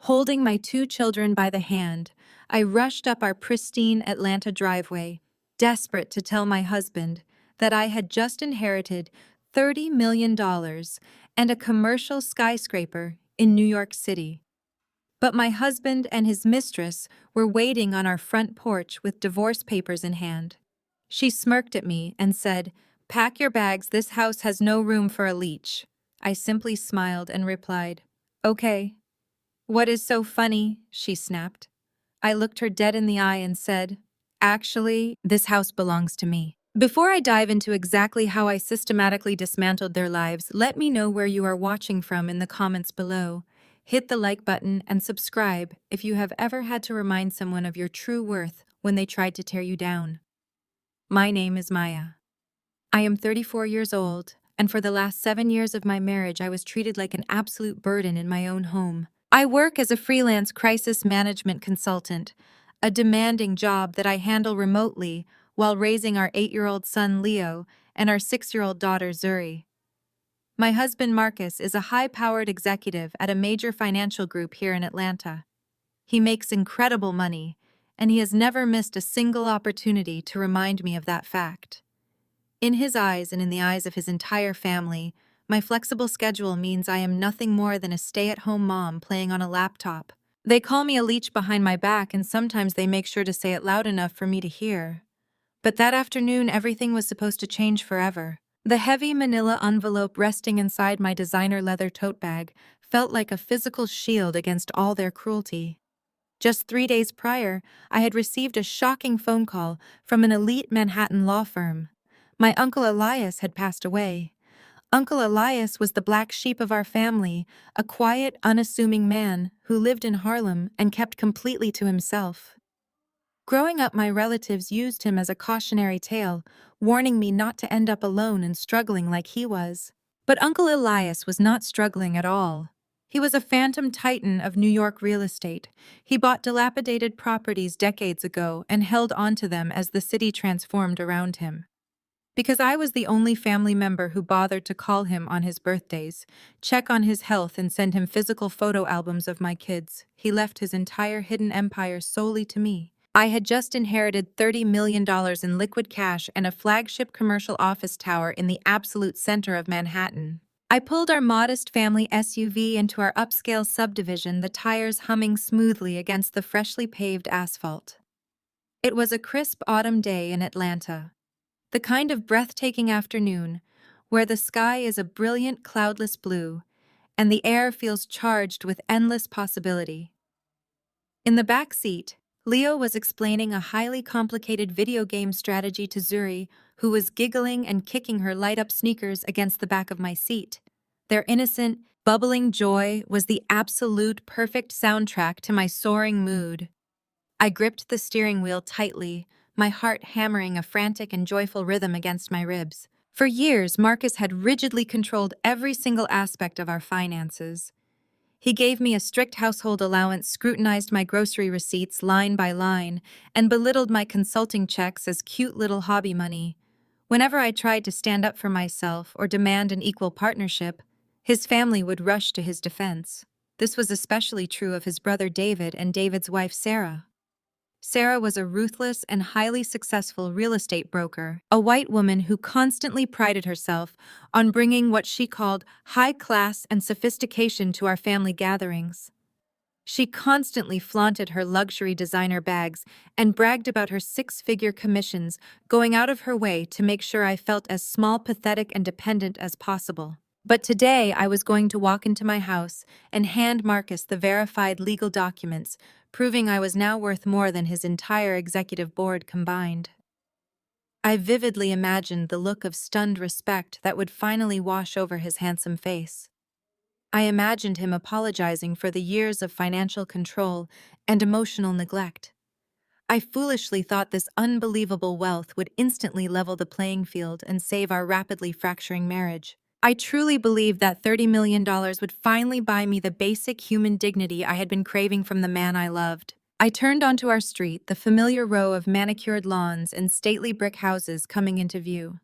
Holding my two children by the hand, I rushed up our pristine Atlanta driveway, desperate to tell my husband that I had just inherited $30 million and a commercial skyscraper in New York City. But my husband and his mistress were waiting on our front porch with divorce papers in hand. She smirked at me and said, "Pack your bags, this house has no room for a leech." I simply smiled and replied, "Okay." "What is so funny?" she snapped. I looked her dead in the eye and said, "Actually, this house belongs to me." Before I dive into exactly how I systematically dismantled their lives, let me know where you are watching from in the comments below. Hit the like button and subscribe if you have ever had to remind someone of your true worth when they tried to tear you down. My name is Maya. I am 34 years old, and for the last 7 years of my marriage I was treated like an absolute burden in my own home. I work as a freelance crisis management consultant, a demanding job that I handle remotely while raising our 8-year-old son Leo and our 6-year-old daughter Zuri. My husband Marcus is a high-powered executive at a major financial group here in Atlanta. He makes incredible money, and he has never missed a single opportunity to remind me of that fact. In his eyes and in the eyes of his entire family, my flexible schedule means I am nothing more than a stay-at-home mom playing on a laptop. They call me a leech behind my back, and sometimes they make sure to say it loud enough for me to hear. But that afternoon, everything was supposed to change forever. The heavy manila envelope resting inside my designer leather tote bag felt like a physical shield against all their cruelty. Just 3 days prior, I had received a shocking phone call from an elite Manhattan law firm. My Uncle Elias had passed away. Uncle Elias was the black sheep of our family, a quiet, unassuming man who lived in Harlem and kept completely to himself. Growing up, my relatives used him as a cautionary tale, warning me not to end up alone and struggling like he was. But Uncle Elias was not struggling at all. He was a phantom titan of New York real estate. He bought dilapidated properties decades ago and held onto them as the city transformed around him. Because I was the only family member who bothered to call him on his birthdays, check on his health, and send him physical photo albums of my kids, he left his entire hidden empire solely to me. I had just inherited $30 million in liquid cash and a flagship commercial office tower in the absolute center of Manhattan. I pulled our modest family SUV into our upscale subdivision, the tires humming smoothly against the freshly paved asphalt. It was a crisp autumn day in Atlanta. The kind of breathtaking afternoon where the sky is a brilliant cloudless blue and the air feels charged with endless possibility. In the back seat, Leo was explaining a highly complicated video game strategy to Zuri, who was giggling and kicking her light-up sneakers against the back of my seat. Their innocent, bubbling joy was the absolute perfect soundtrack to my soaring mood. I gripped the steering wheel tightly, my heart hammering a frantic and joyful rhythm against my ribs. For years, Marcus had rigidly controlled every single aspect of our finances. He gave me a strict household allowance, scrutinized my grocery receipts line by line, and belittled my consulting checks as cute little hobby money. Whenever I tried to stand up for myself or demand an equal partnership, his family would rush to his defense. This was especially true of his brother David and David's wife Sarah. Sarah was a ruthless and highly successful real estate broker, a white woman who constantly prided herself on bringing what she called high class and sophistication to our family gatherings. She constantly flaunted her luxury designer bags and bragged about her 6-figure commissions, going out of her way to make sure I felt as small, pathetic, and dependent as possible. But today I was going to walk into my house and hand Marcus the verified legal documents, proving I was now worth more than his entire executive board combined. I vividly imagined the look of stunned respect that would finally wash over his handsome face. I imagined him apologizing for the years of financial control and emotional neglect. I foolishly thought this unbelievable wealth would instantly level the playing field and save our rapidly fracturing marriage. I truly believed that $30 million would finally buy me the basic human dignity I had been craving from the man I loved. I turned onto our street, the familiar row of manicured lawns and stately brick houses coming into view.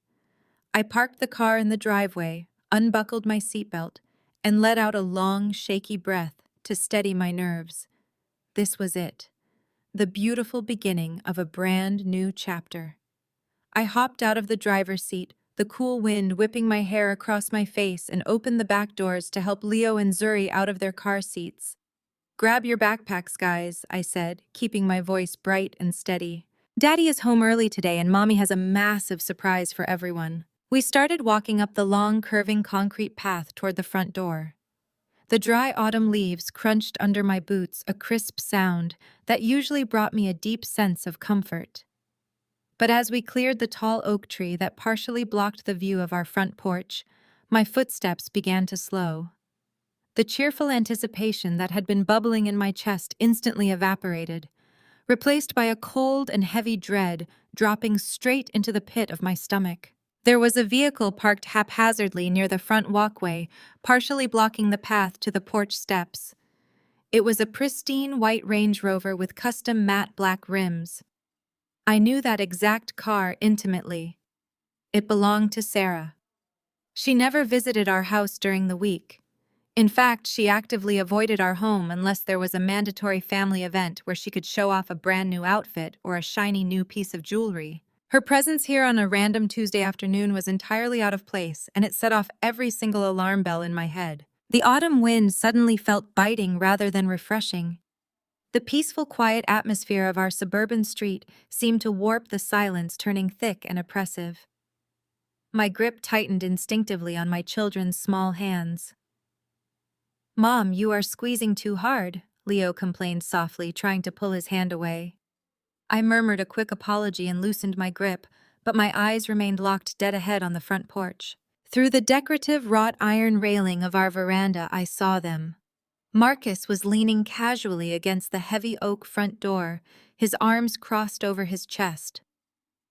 I parked the car in the driveway, unbuckled my seatbelt, and let out a long, shaky breath to steady my nerves. This was it, the beautiful beginning of a brand new chapter. I hopped out of the driver's seat, the cool wind whipping my hair across my face, and opened the back doors to help Leo and Zuri out of their car seats. "Grab your backpacks, guys," I said, keeping my voice bright and steady. "Daddy is home early today and Mommy has a massive surprise for everyone." We started walking up the long, curving concrete path toward the front door. The dry autumn leaves crunched under my boots, a crisp sound that usually brought me a deep sense of comfort. But as we cleared the tall oak tree that partially blocked the view of our front porch, my footsteps began to slow. The cheerful anticipation that had been bubbling in my chest instantly evaporated, replaced by a cold and heavy dread dropping straight into the pit of my stomach. There was a vehicle parked haphazardly near the front walkway, partially blocking the path to the porch steps. It was a pristine white Range Rover with custom matte black rims. I knew that exact car intimately. It belonged to Sarah. She never visited our house during the week. In fact, she actively avoided our home unless there was a mandatory family event where she could show off a brand new outfit or a shiny new piece of jewelry. Her presence here on a random Tuesday afternoon was entirely out of place, and it set off every single alarm bell in my head. The autumn wind suddenly felt biting rather than refreshing. The peaceful, quiet atmosphere of our suburban street seemed to warp the silence, turning thick and oppressive. My grip tightened instinctively on my children's small hands. "Mom, you are squeezing too hard," Leo complained softly, trying to pull his hand away. I murmured a quick apology and loosened my grip, but my eyes remained locked dead ahead on the front porch. Through the decorative wrought iron railing of our veranda, I saw them. Marcus was leaning casually against the heavy oak front door, his arms crossed over his chest.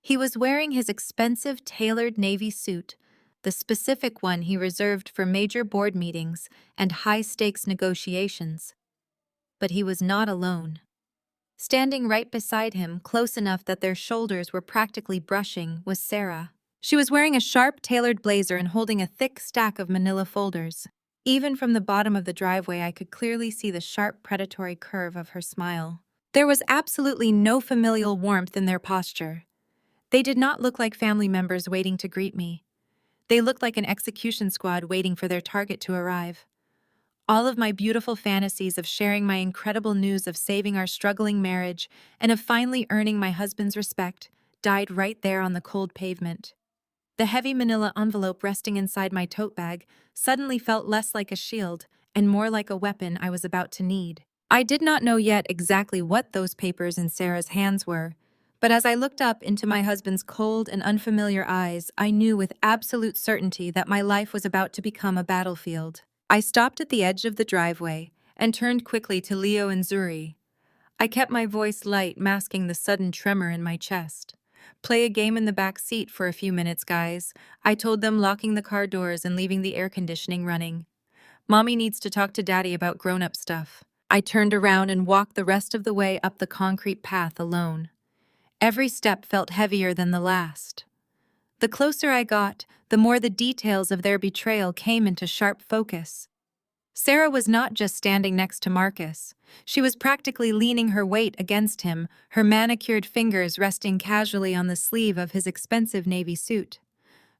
He was wearing his expensive tailored navy suit, the specific one he reserved for major board meetings and high-stakes negotiations. But he was not alone. Standing right beside him, close enough that their shoulders were practically brushing, was Sarah. She was wearing a sharp, tailored blazer and holding a thick stack of manila folders. Even from the bottom of the driveway, I could clearly see the sharp, predatory curve of her smile. There was absolutely no familial warmth in their posture. They did not look like family members waiting to greet me. They looked like an execution squad waiting for their target to arrive. All of my beautiful fantasies of sharing my incredible news of saving our struggling marriage and of finally earning my husband's respect died right there on the cold pavement. The heavy manila envelope resting inside my tote bag suddenly felt less like a shield and more like a weapon I was about to need. I did not know yet exactly what those papers in Sarah's hands were, but as I looked up into my husband's cold and unfamiliar eyes, I knew with absolute certainty that my life was about to become a battlefield. I stopped at the edge of the driveway and turned quickly to Leo and Zuri. I kept my voice light, masking the sudden tremor in my chest. "Play a game in the back seat for a few minutes, guys," I told them, locking the car doors and leaving the air conditioning running. "Mommy needs to talk to Daddy about grown-up stuff." I turned around and walked the rest of the way up the concrete path alone. Every step felt heavier than the last. The closer I got, the more the details of their betrayal came into sharp focus. Sarah was not just standing next to Marcus. She was practically leaning her weight against him, her manicured fingers resting casually on the sleeve of his expensive navy suit.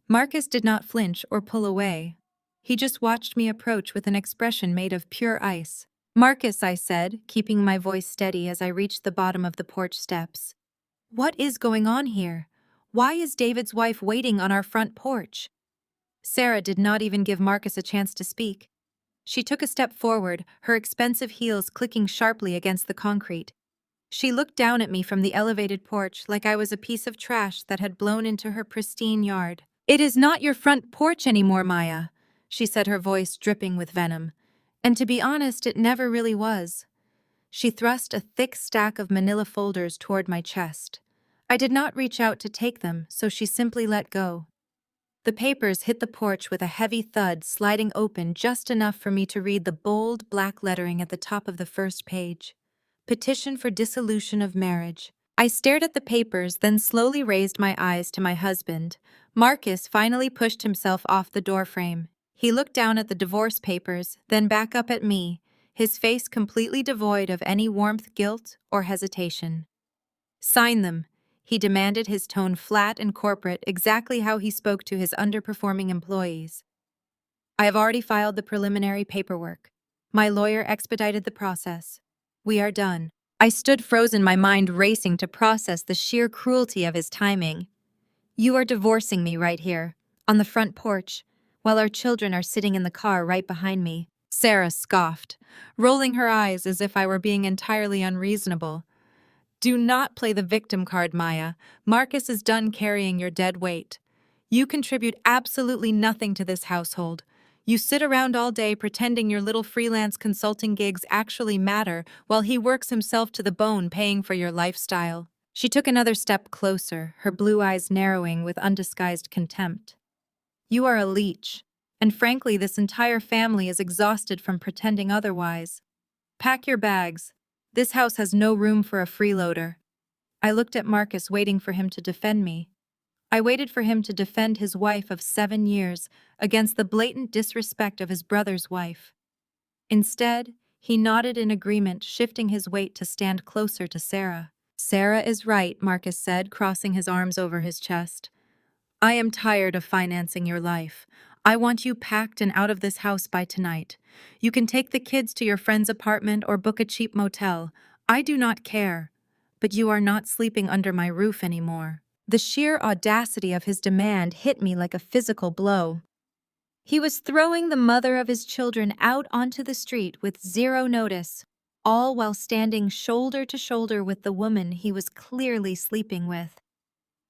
Marcus did not flinch or pull away. He just watched me approach with an expression made of pure ice. "Marcus," I said, keeping my voice steady as I reached the bottom of the porch steps. "What is going on here? Why is David's wife waiting on our front porch?" Sarah did not even give Marcus a chance to speak. She took a step forward, her expensive heels clicking sharply against the concrete. She looked down at me from the elevated porch like I was a piece of trash that had blown into her pristine yard. "It is not your front porch anymore, Maya," she said, her voice dripping with venom. And to be honest, it never really was. She thrust a thick stack of manila folders toward my chest. I did not reach out to take them, so she simply let go. The papers hit the porch with a heavy thud, sliding open just enough for me to read the bold, black lettering at the top of the first page. "Petition for dissolution of marriage." I stared at the papers, then slowly raised my eyes to my husband. Marcus finally pushed himself off the doorframe. He looked down at the divorce papers, then back up at me, his face completely devoid of any warmth, guilt, or hesitation. "Sign them," he demanded, his tone flat and corporate, exactly how he spoke to his underperforming employees. "I have already filed the preliminary paperwork. My lawyer expedited the process. We are done." I stood frozen, my mind racing to process the sheer cruelty of his timing. "You are divorcing me right here, on the front porch, while our children are sitting in the car right behind me." Sarah scoffed, rolling her eyes as if I were being entirely unreasonable. "Do not play the victim card, Maya. Marcus is done carrying your dead weight. You contribute absolutely nothing to this household. You sit around all day pretending your little freelance consulting gigs actually matter while he works himself to the bone paying for your lifestyle." She took another step closer, her blue eyes narrowing with undisguised contempt. "You are a leech, and frankly, this entire family is exhausted from pretending otherwise. Pack your bags. This house has no room for a freeloader." I looked at Marcus, waiting for him to defend me. I waited for him to defend his wife of 7 years against the blatant disrespect of his brother's wife. Instead, he nodded in agreement, shifting his weight to stand closer to Sarah. "Sarah is right," Marcus said, crossing his arms over his chest. "I am tired of financing your life. I want you packed and out of this house by tonight. You can take the kids to your friend's apartment or book a cheap motel. I do not care. But you are not sleeping under my roof anymore." The sheer audacity of his demand hit me like a physical blow. He was throwing the mother of his children out onto the street with zero notice, all while standing shoulder to shoulder with the woman he was clearly sleeping with.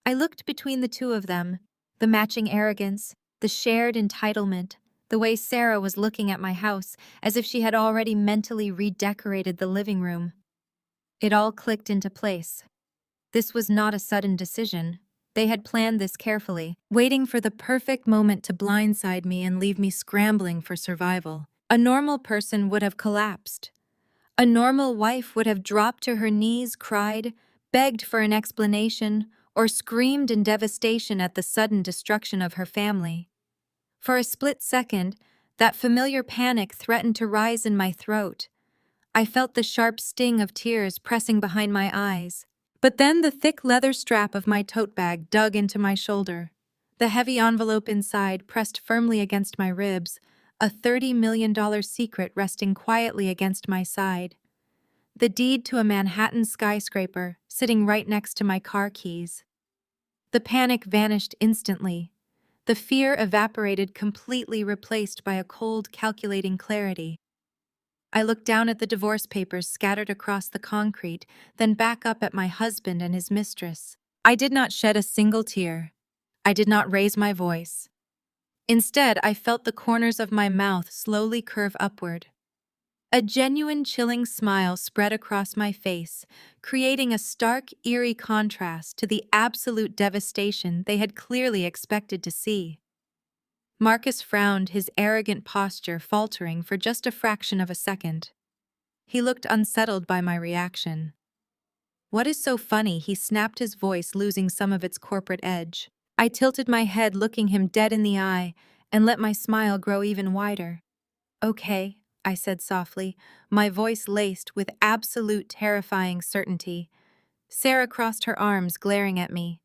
I looked between the two of them, the matching arrogance, the shared entitlement, the way Sarah was looking at my house as if she had already mentally redecorated the living room. It all clicked into place. This was not a sudden decision. They had planned this carefully, waiting for the perfect moment to blindside me and leave me scrambling for survival. A normal person would have collapsed. A normal wife would have dropped to her knees, cried, begged for an explanation, or screamed in devastation at the sudden destruction of her family. For a split second, that familiar panic threatened to rise in my throat. I felt the sharp sting of tears pressing behind my eyes. But then the thick leather strap of my tote bag dug into my shoulder. The heavy envelope inside pressed firmly against my ribs, a $30 million secret resting quietly against my side. The deed to a Manhattan skyscraper sitting right next to my car keys. The panic vanished instantly. The fear evaporated, completely replaced by a cold, calculating clarity. I looked down at the divorce papers scattered across the concrete, then back up at my husband and his mistress. I did not shed a single tear. I did not raise my voice. Instead, I felt the corners of my mouth slowly curve upward. A genuine chilling smile spread across my face, creating a stark, eerie contrast to the absolute devastation they had clearly expected to see. Marcus frowned, his arrogant posture faltering for just a fraction of a second. He looked unsettled by my reaction. "What is so funny?" he snapped, his voice losing some of its corporate edge. I tilted my head, looking him dead in the eye, and let my smile grow even wider. "Okay," I said softly, my voice laced with absolute terrifying certainty. Sarah crossed her arms, glaring at me.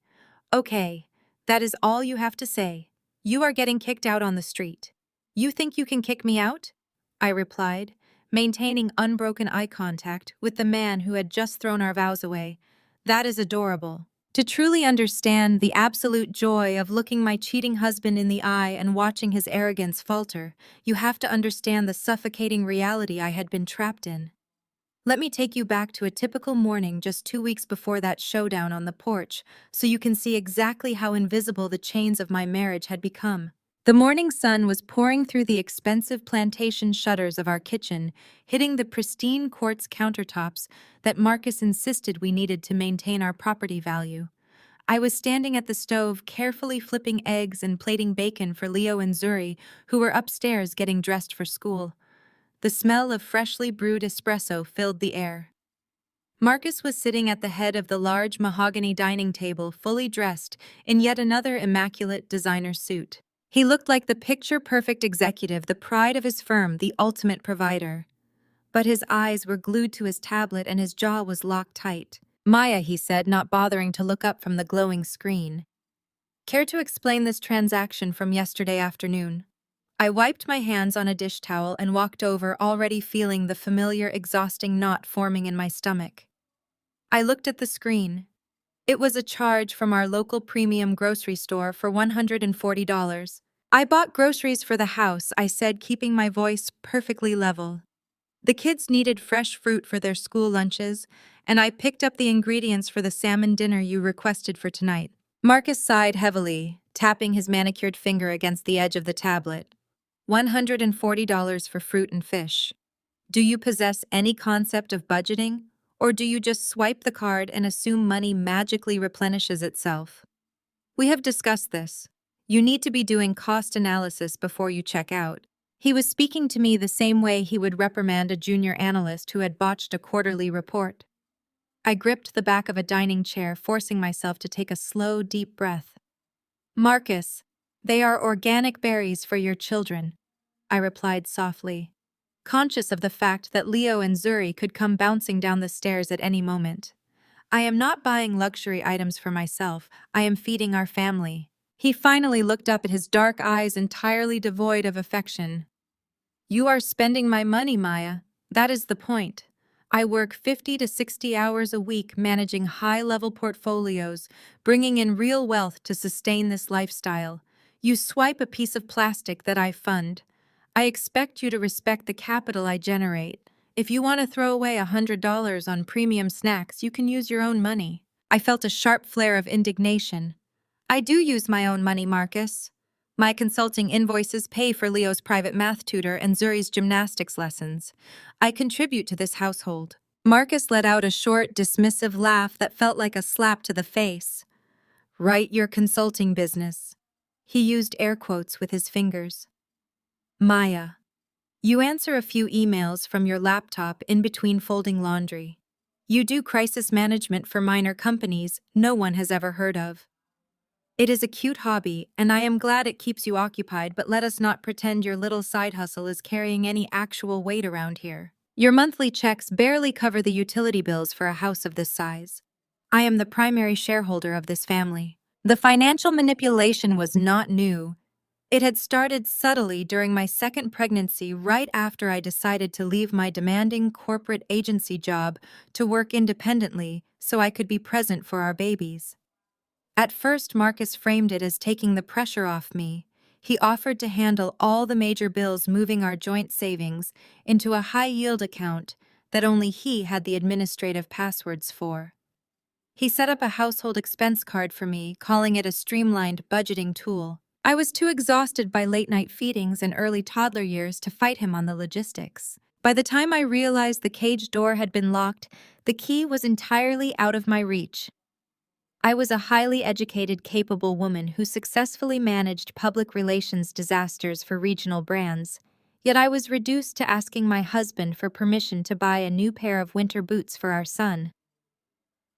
"Okay, that is all you have to say. You are getting kicked out on the street." "You think you can kick me out?" I replied, maintaining unbroken eye contact with the man who had just thrown our vows away. "That is adorable." To truly understand the absolute joy of looking my cheating husband in the eye and watching his arrogance falter, you have to understand the suffocating reality I had been trapped in. Let me take you back to a typical morning just 2 weeks before that showdown on the porch, so you can see exactly how invisible the chains of my marriage had become. The morning sun was pouring through the expensive plantation shutters of our kitchen, hitting the pristine quartz countertops that Marcus insisted we needed to maintain our property value. I was standing at the stove, carefully flipping eggs and plating bacon for Leo and Zuri, who were upstairs getting dressed for school. The smell of freshly brewed espresso filled the air. Marcus was sitting at the head of the large mahogany dining table, fully dressed in yet another immaculate designer suit. He looked like the picture-perfect executive, the pride of his firm, the ultimate provider. but his eyes were glued to his tablet and his jaw was locked tight. Maya, he said, not bothering to look up from the glowing screen. Care to explain this transaction from yesterday afternoon? I wiped my hands on a dish towel and walked over, already feeling the familiar, exhausting knot forming in my stomach. I looked at the screen. It was a charge from our local premium grocery store for $140. I bought groceries for the house, I said, keeping my voice perfectly level. The kids needed fresh fruit for their school lunches, and I picked up the ingredients for the salmon dinner you requested for tonight. Marcus sighed heavily, tapping his manicured finger against the edge of the tablet. $140 for fruit and fish. Do you possess any concept of budgeting, or do you just swipe the card and assume money magically replenishes itself? We have discussed this. You need to be doing cost analysis before you check out. He was speaking to me the same way he would reprimand a junior analyst who had botched a quarterly report. I gripped the back of a dining chair, forcing myself to take a slow, deep breath. Marcus, they are organic berries for your children, I replied softly, conscious of the fact that Leo and Zuri could come bouncing down the stairs at any moment. I am not buying luxury items for myself, I am feeding our family. He finally looked up at his dark eyes entirely devoid of affection. You are spending my money, Maya. That is the point. I work 50 to 60 hours a week managing high-level portfolios, bringing in real wealth to sustain this lifestyle. You swipe a piece of plastic that I fund. I expect you to respect the capital I generate. If you want to throw away $100 on premium snacks, you can use your own money. I felt a sharp flare of indignation. I do use my own money, Marcus. My consulting invoices pay for Leo's private math tutor and Zuri's gymnastics lessons. I contribute to this household. Marcus let out a short, dismissive laugh that felt like a slap to the face. Write your consulting business. He used air quotes with his fingers. Maya, you answer a few emails from your laptop in between folding laundry. You do crisis management for minor companies no one has ever heard of. It is a cute hobby, and I am glad it keeps you occupied, but let us not pretend your little side hustle is carrying any actual weight around here. Your monthly checks barely cover the utility bills for a house of this size. I am the primary shareholder of this family. The financial manipulation was not new. It had started subtly during my second pregnancy, right after I decided to leave my demanding corporate agency job to work independently so I could be present for our babies. At first, Marcus framed it as taking the pressure off me. He offered to handle all the major bills, moving our joint savings into a high-yield account that only he had the administrative passwords for. He set up a household expense card for me, calling it a streamlined budgeting tool. I was too exhausted by late-night feedings and early toddler years to fight him on the logistics. By the time I realized the cage door had been locked, the key was entirely out of my reach. I was a highly educated, capable woman who successfully managed public relations disasters for regional brands, yet I was reduced to asking my husband for permission to buy a new pair of winter boots for our son.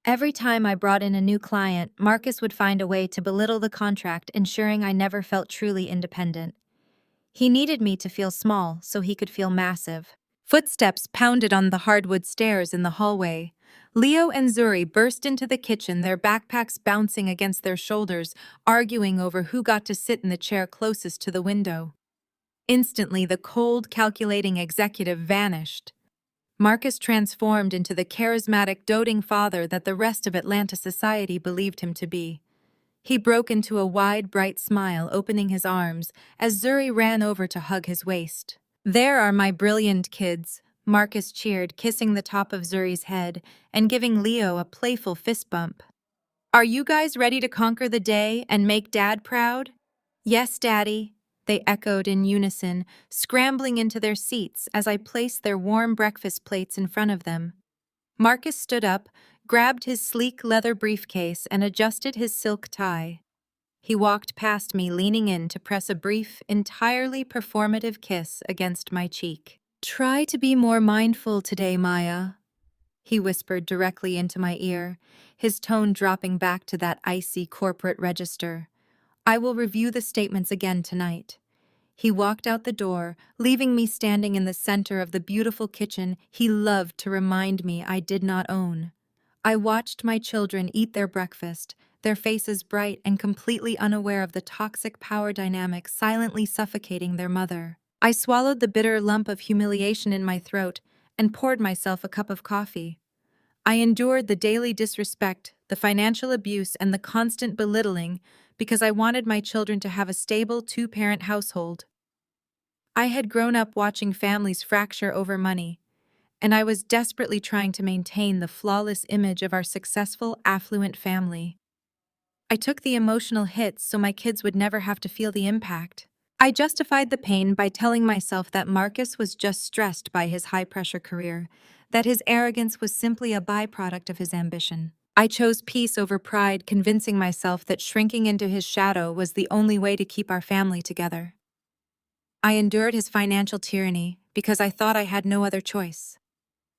Every time I brought in a new client, Marcus would find a way to belittle the contract, ensuring I never felt truly independent. He needed me to feel small so he could feel massive. Footsteps pounded on the hardwood stairs in the hallway. Leo and Zuri burst into the kitchen, their backpacks bouncing against their shoulders, arguing over who got to sit in the chair closest to the window. Instantly, the cold, calculating executive vanished. Marcus transformed into the charismatic, doting father that the rest of Atlanta society believed him to be. He broke into a wide, bright smile, opening his arms, as Zuri ran over to hug his waist. "There are my brilliant kids," Marcus cheered, kissing the top of Zuri's head and giving Leo a playful fist bump. "Are you guys ready to conquer the day and make Dad proud?" "Yes, Daddy," they echoed in unison, scrambling into their seats as I placed their warm breakfast plates in front of them. Marcus stood up, grabbed his sleek leather briefcase, and adjusted his silk tie. He walked past me, leaning in to press a brief, entirely performative kiss against my cheek. "Try to be more mindful today, Maya," he whispered directly into my ear, his tone dropping back to that icy corporate register. "I will review the statements again tonight. He walked out the door, leaving me standing in the center of the beautiful kitchen he loved to remind me I did not own. I watched my children eat their breakfast, their faces bright and completely unaware of the toxic power dynamic silently suffocating their mother. I swallowed the bitter lump of humiliation in my throat and poured myself a cup of coffee. I endured the daily disrespect, the financial abuse, and the constant belittling because I wanted my children to have a stable two-parent household. I had grown up watching families fracture over money, and I was desperately trying to maintain the flawless image of our successful, affluent family. I took the emotional hits so my kids would never have to feel the impact. I justified the pain by telling myself that Marcus was just stressed by his high-pressure career, that his arrogance was simply a byproduct of his ambition. I chose peace over pride, convincing myself that shrinking into his shadow was the only way to keep our family together. I endured his financial tyranny because I thought I had no other choice.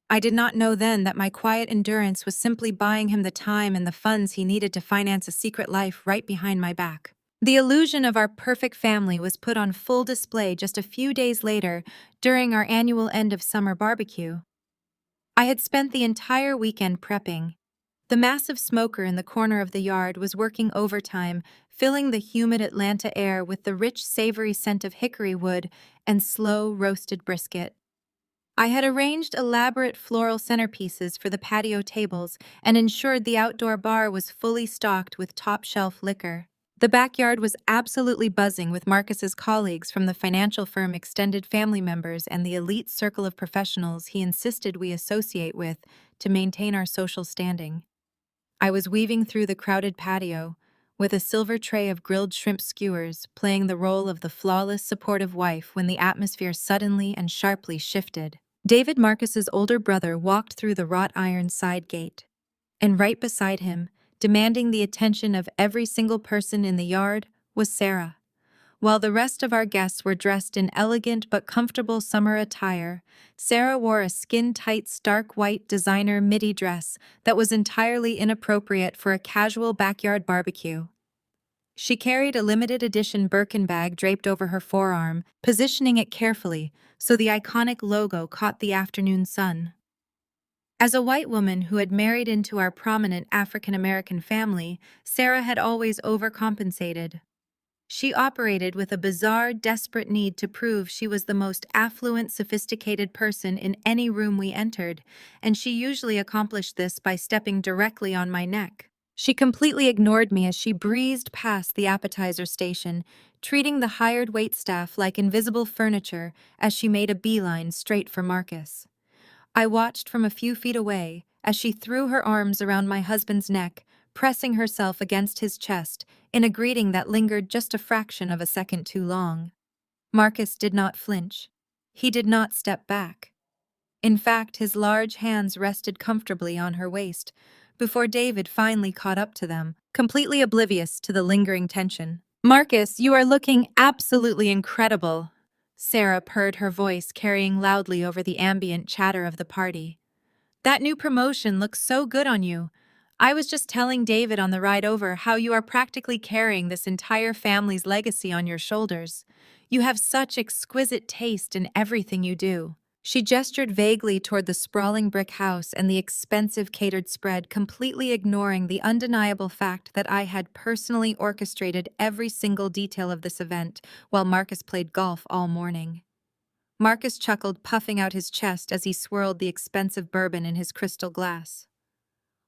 I did not know then that my quiet endurance was simply buying him the time and the funds he needed to finance a secret life right behind my back. The illusion of our perfect family was put on full display just a few days later during our annual end-of-summer barbecue. I had spent the entire weekend prepping. The massive smoker in the corner of the yard was working overtime, filling the humid Atlanta air with the rich, savory scent of hickory wood and slow, roasted brisket. I had arranged elaborate floral centerpieces for the patio tables and ensured the outdoor bar was fully stocked with top-shelf liquor. The backyard was absolutely buzzing with Marcus's colleagues from the financial firm, extended family members, and the elite circle of professionals he insisted we associate with to maintain our social standing. I was weaving through the crowded patio, with a silver tray of grilled shrimp skewers, playing the role of the flawless, supportive wife when the atmosphere suddenly and sharply shifted. David, Marcus's older brother, walked through the wrought iron side gate, and right beside him, demanding the attention of every single person in the yard, was Sarah. While the rest of our guests were dressed in elegant but comfortable summer attire, Sarah wore a skin-tight, stark white designer midi dress that was entirely inappropriate for a casual backyard barbecue. She carried a limited-edition Birkin bag draped over her forearm, positioning it carefully so the iconic logo caught the afternoon sun. As a white woman who had married into our prominent African-American family, Sarah had always overcompensated. She operated with a bizarre, desperate need to prove she was the most affluent, sophisticated person in any room we entered, and she usually accomplished this by stepping directly on my neck. She completely ignored me as she breezed past the appetizer station, treating the hired waitstaff like invisible furniture as she made a beeline straight for Marcus. I watched from a few feet away as she threw her arms around my husband's neck, pressing herself against his chest in a greeting that lingered just a fraction of a second too long. Marcus did not flinch. He did not step back. In fact, his large hands rested comfortably on her waist before David finally caught up to them, completely oblivious to the lingering tension. "Marcus, you are looking absolutely incredible," Sarah purred, her voice carrying loudly over the ambient chatter of the party. "That new promotion looks so good on you. I was just telling David on the ride over how you are practically carrying this entire family's legacy on your shoulders. You have such exquisite taste in everything you do." She gestured vaguely toward the sprawling brick house and the expensive catered spread, completely ignoring the undeniable fact that I had personally orchestrated every single detail of this event while Marcus played golf all morning. Marcus chuckled, puffing out his chest as he swirled the expensive bourbon in his crystal glass.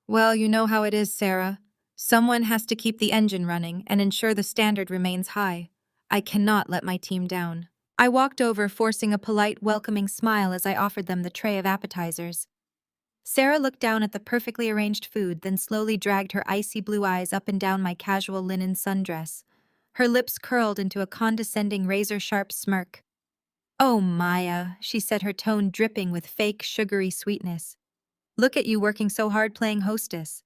"Well, you know how it is, Sarah. Someone has to keep the engine running and ensure the standard remains high. I cannot let my team down." I walked over, forcing a polite, welcoming smile as I offered them the tray of appetizers. Sarah looked down at the perfectly arranged food, then slowly dragged her icy blue eyes up and down my casual linen sundress. Her lips curled into a condescending, razor-sharp smirk. "Oh, Maya," she said, her tone dripping with fake, sugary sweetness. "Look at you working so hard playing hostess.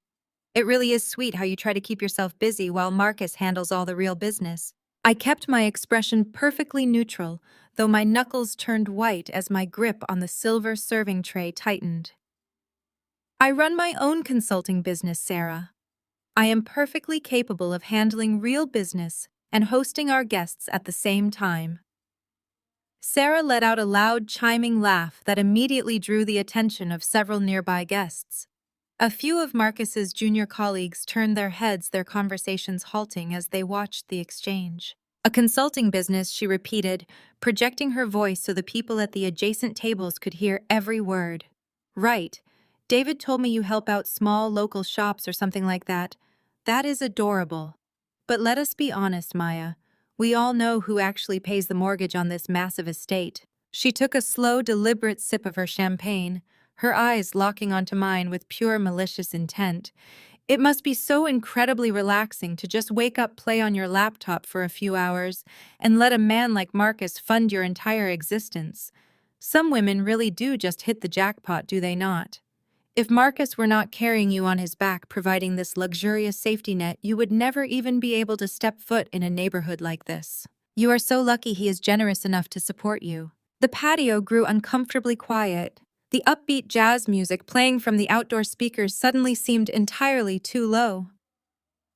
It really is sweet how you try to keep yourself busy while Marcus handles all the real business." I kept my expression perfectly neutral, though my knuckles turned white as my grip on the silver serving tray tightened. "I run my own consulting business, Sarah. I am perfectly capable of handling real business and hosting our guests at the same time." Sarah let out a loud, chiming laugh that immediately drew the attention of several nearby guests. A few of Marcus's junior colleagues turned their heads, their conversations halting as they watched the exchange. A consulting business, she repeated, projecting her voice so the people at the adjacent tables could hear every word. Right. David told me you help out small local shops or something like that. That is adorable. But let us be honest, Maya. We all know who actually pays the mortgage on this massive estate. She took a slow, deliberate sip of her champagne, her eyes locking onto mine with pure malicious intent. It must be so incredibly relaxing to just wake up, play on your laptop for a few hours, and let a man like Marcus fund your entire existence. Some women really do just hit the jackpot, do they not? If Marcus were not carrying you on his back, providing this luxurious safety net, you would never even be able to step foot in a neighborhood like this. You are so lucky he is generous enough to support you. The patio grew uncomfortably quiet. The upbeat jazz music playing from the outdoor speakers suddenly seemed entirely too low.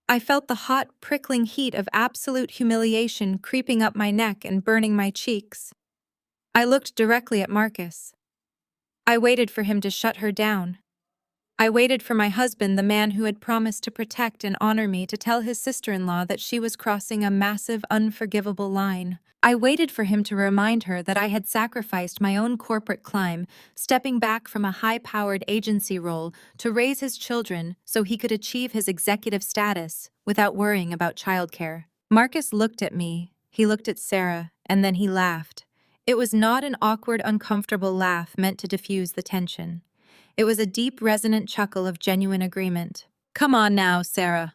I felt the hot, prickling heat of absolute humiliation creeping up my neck and burning my cheeks. I looked directly at Marcus. I waited for him to shut her down. I waited for my husband, the man who had promised to protect and honor me, to tell his sister-in-law that she was crossing a massive, unforgivable line. I waited for him to remind her that I had sacrificed my own corporate climb, stepping back from a high-powered agency role to raise his children so he could achieve his executive status without worrying about childcare. Marcus looked at me, he looked at Sarah, and then he laughed. It was not an awkward, uncomfortable laugh meant to diffuse the tension. It was a deep, resonant chuckle of genuine agreement. "Come on now, Sarah,"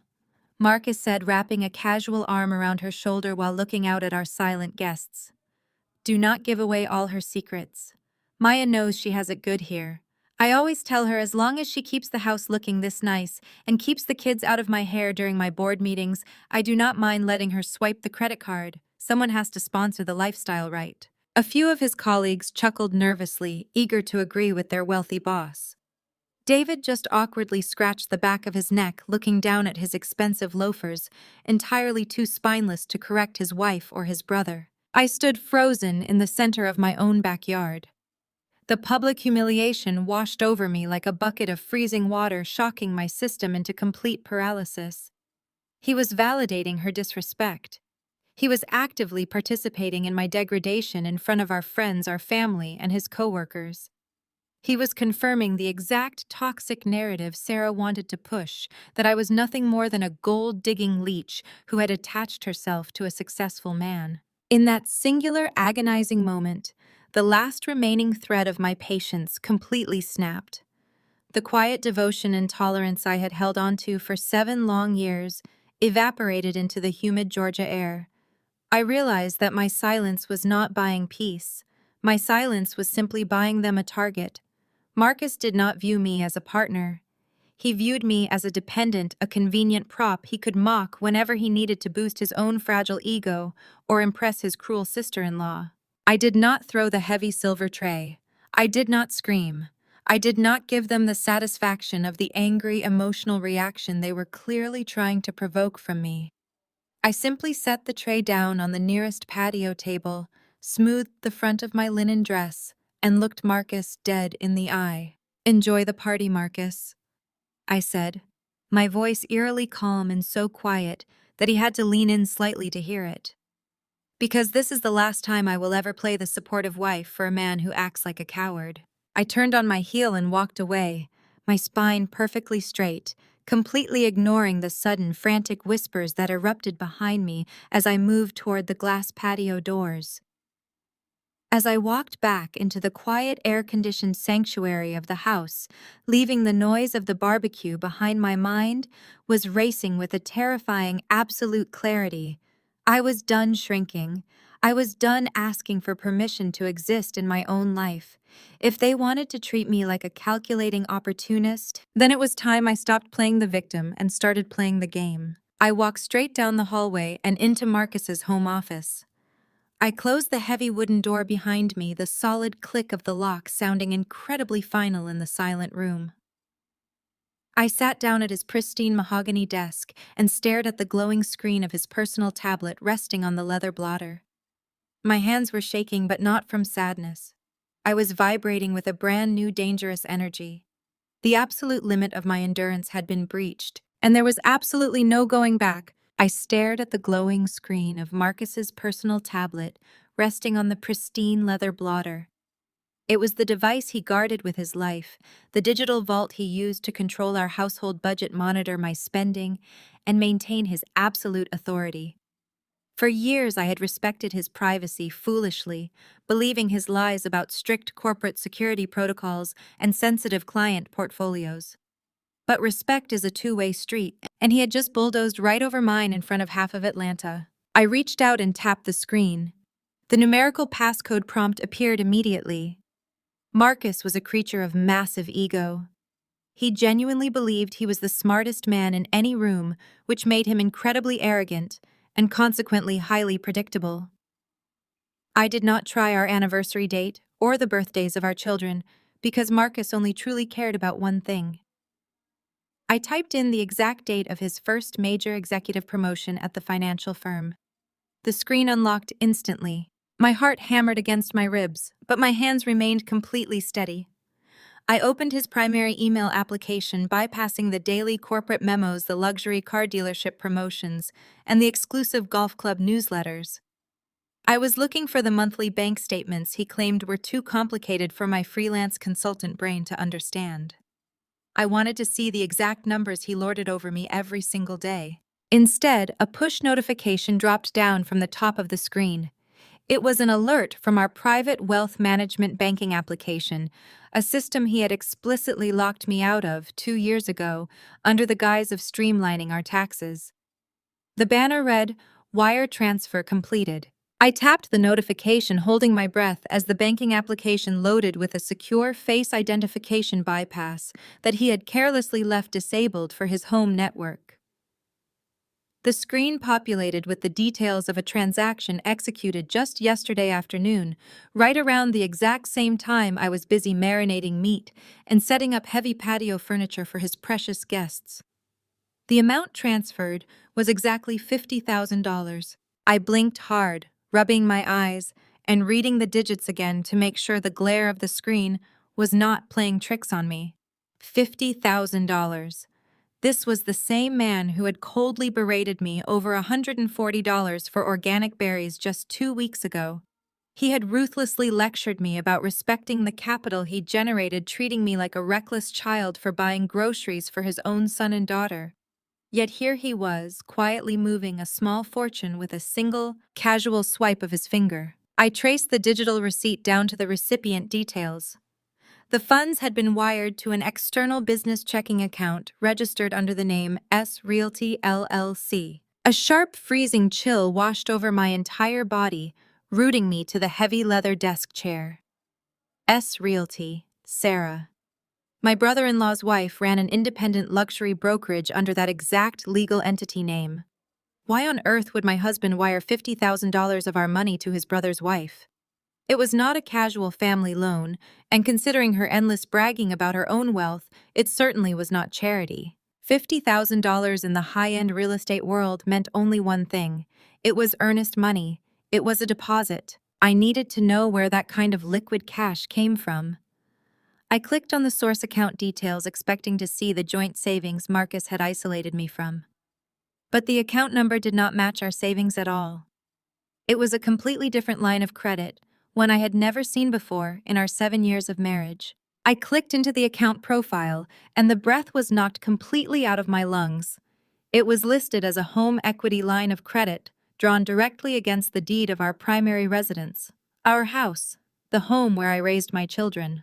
Marcus said, wrapping a casual arm around her shoulder while looking out at our silent guests. "Do not give away all her secrets. Maya knows she has it good here. I always tell her as long as she keeps the house looking this nice and keeps the kids out of my hair during my board meetings, I do not mind letting her swipe the credit card. Someone has to sponsor the lifestyle, right?" A few of his colleagues chuckled nervously, eager to agree with their wealthy boss. David just awkwardly scratched the back of his neck, looking down at his expensive loafers, entirely too spineless to correct his wife or his brother. I stood frozen in the center of my own backyard. The public humiliation washed over me like a bucket of freezing water, shocking my system into complete paralysis. He was validating her disrespect. He was actively participating in my degradation in front of our friends, our family, and his coworkers. He was confirming the exact toxic narrative Sarah wanted to push, that I was nothing more than a gold-digging leech who had attached herself to a successful man. In that singular, agonizing moment, the last remaining thread of my patience completely snapped. The quiet devotion and tolerance I had held onto for 7 long years evaporated into the humid Georgia air. I realized that my silence was not buying peace. My silence was simply buying them a target. Marcus did not view me as a partner. He viewed me as a dependent, a convenient prop he could mock whenever he needed to boost his own fragile ego or impress his cruel sister-in-law. I did not throw the heavy silver tray. I did not scream. I did not give them the satisfaction of the angry, emotional reaction they were clearly trying to provoke from me. I simply set the tray down on the nearest patio table, smoothed the front of my linen dress, and looked Marcus dead in the eye. "Enjoy the party, Marcus," I said, my voice eerily calm and so quiet that he had to lean in slightly to hear it. "Because this is the last time I will ever play the supportive wife for a man who acts like a coward." I turned on my heel and walked away, my spine perfectly straight, completely ignoring the sudden, frantic whispers that erupted behind me as I moved toward the glass patio doors. As I walked back into the quiet, air-conditioned sanctuary of the house, leaving the noise of the barbecue behind, my mind was racing with a terrifying, absolute clarity. I was done shrinking. I was done asking for permission to exist in my own life. If they wanted to treat me like a calculating opportunist, then it was time I stopped playing the victim and started playing the game. I walked straight down the hallway and into Marcus's home office. I closed the heavy wooden door behind me, the solid click of the lock sounding incredibly final in the silent room. I sat down at his pristine mahogany desk and stared at the glowing screen of his personal tablet resting on the leather blotter. My hands were shaking, but not from sadness. I was vibrating with a brand new dangerous energy. The absolute limit of my endurance had been breached, and there was absolutely no going back. I stared at the glowing screen of Marcus's personal tablet resting on the pristine leather blotter. It was the device he guarded with his life, the digital vault he used to control our household budget, monitor my spending, and maintain his absolute authority. For years, I had respected his privacy foolishly, believing his lies about strict corporate security protocols and sensitive client portfolios. But respect is a two-way street, and he had just bulldozed right over mine in front of half of Atlanta. I reached out and tapped the screen. The numerical passcode prompt appeared immediately. Marcus was a creature of massive ego. He genuinely believed he was the smartest man in any room, which made him incredibly arrogant and consequently highly predictable. I did not try our anniversary date or the birthdays of our children because Marcus only truly cared about one thing. I typed in the exact date of his first major executive promotion at the financial firm. The screen unlocked instantly. My heart hammered against my ribs, but my hands remained completely steady. I opened his primary email application, bypassing the daily corporate memos, the luxury car dealership promotions, and the exclusive golf club newsletters. I was looking for the monthly bank statements he claimed were too complicated for my freelance consultant brain to understand. I wanted to see the exact numbers he lorded over me every single day. Instead, a push notification dropped down from the top of the screen. It was an alert from our private wealth management banking application, a system he had explicitly locked me out of 2 years ago under the guise of streamlining our taxes. The banner read, "Wire transfer completed." I tapped the notification, holding my breath as the banking application loaded with a secure face identification bypass that he had carelessly left disabled for his home network. The screen populated with the details of a transaction executed just yesterday afternoon, right around the exact same time I was busy marinating meat and setting up heavy patio furniture for his precious guests. The amount transferred was exactly $50,000. I blinked hard, rubbing my eyes and reading the digits again to make sure the glare of the screen was not playing tricks on me. $50,000. This was the same man who had coldly berated me over $140 for organic berries just 2 weeks ago. He had ruthlessly lectured me about respecting the capital he generated, treating me like a reckless child for buying groceries for his own son and daughter. Yet here he was, quietly moving a small fortune with a single, casual swipe of his finger. I traced the digital receipt down to the recipient details. The funds had been wired to an external business checking account registered under the name S Realty LLC. A sharp, freezing chill washed over my entire body, rooting me to the heavy leather desk chair. S Realty, Sarah. My brother-in-law's wife ran an independent luxury brokerage under that exact legal entity name. Why on earth would my husband wire $50,000 of our money to his brother's wife? It was not a casual family loan, and considering her endless bragging about her own wealth, it certainly was not charity. $50,000 in the high-end real estate world meant only one thing. It was earnest money. It was a deposit. I needed to know where that kind of liquid cash came from. I clicked on the source account details, expecting to see the joint savings Marcus had isolated me from. But the account number did not match our savings at all. It was a completely different line of credit, one I had never seen before in our 7 years of marriage. I clicked into the account profile, and the breath was knocked completely out of my lungs. It was listed as a home equity line of credit, drawn directly against the deed of our primary residence, our house, the home where I raised my children.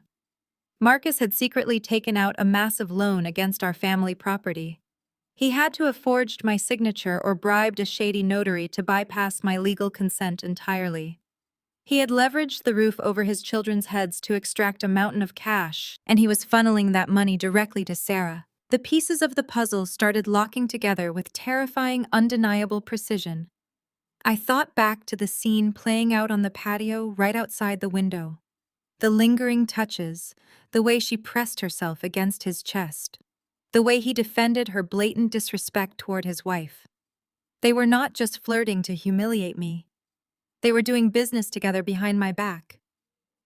Marcus had secretly taken out a massive loan against our family property. He had to have forged my signature or bribed a shady notary to bypass my legal consent entirely. He had leveraged the roof over his children's heads to extract a mountain of cash, and he was funneling that money directly to Sarah. The pieces of the puzzle started locking together with terrifying, undeniable precision. I thought back to the scene playing out on the patio right outside the window. The lingering touches, the way she pressed herself against his chest, the way he defended her blatant disrespect toward his wife. They were not just flirting to humiliate me. They were doing business together behind my back.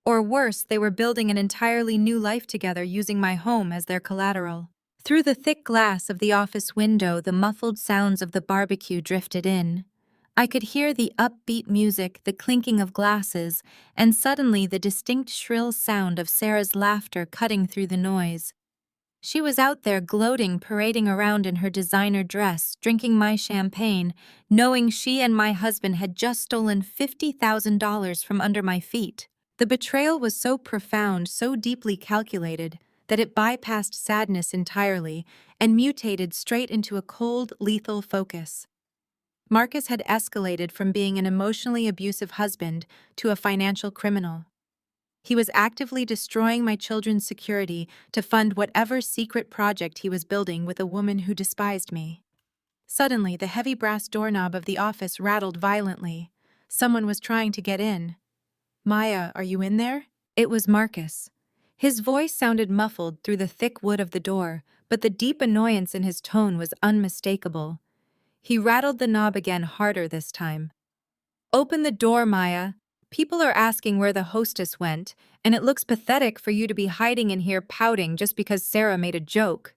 Or worse, they were building an entirely new life together using my home as their collateral. Through the thick glass of the office window, the muffled sounds of the barbecue drifted in. I could hear the upbeat music, the clinking of glasses, and suddenly the distinct shrill sound of Sarah's laughter cutting through the noise. She was out there gloating, parading around in her designer dress, drinking my champagne, knowing she and my husband had just stolen $50,000 from under my feet. The betrayal was so profound, so deeply calculated, that it bypassed sadness entirely and mutated straight into a cold, lethal focus. Marcus had escalated from being an emotionally abusive husband to a financial criminal. He was actively destroying my children's security to fund whatever secret project he was building with a woman who despised me. Suddenly, the heavy brass doorknob of the office rattled violently. Someone was trying to get in. "Maya, are you in there?" It was Marcus. His voice sounded muffled through the thick wood of the door, but the deep annoyance in his tone was unmistakable. He rattled the knob again, harder this time. "Open the door, Maya. People are asking where the hostess went, and it looks pathetic for you to be hiding in here pouting just because Sarah made a joke.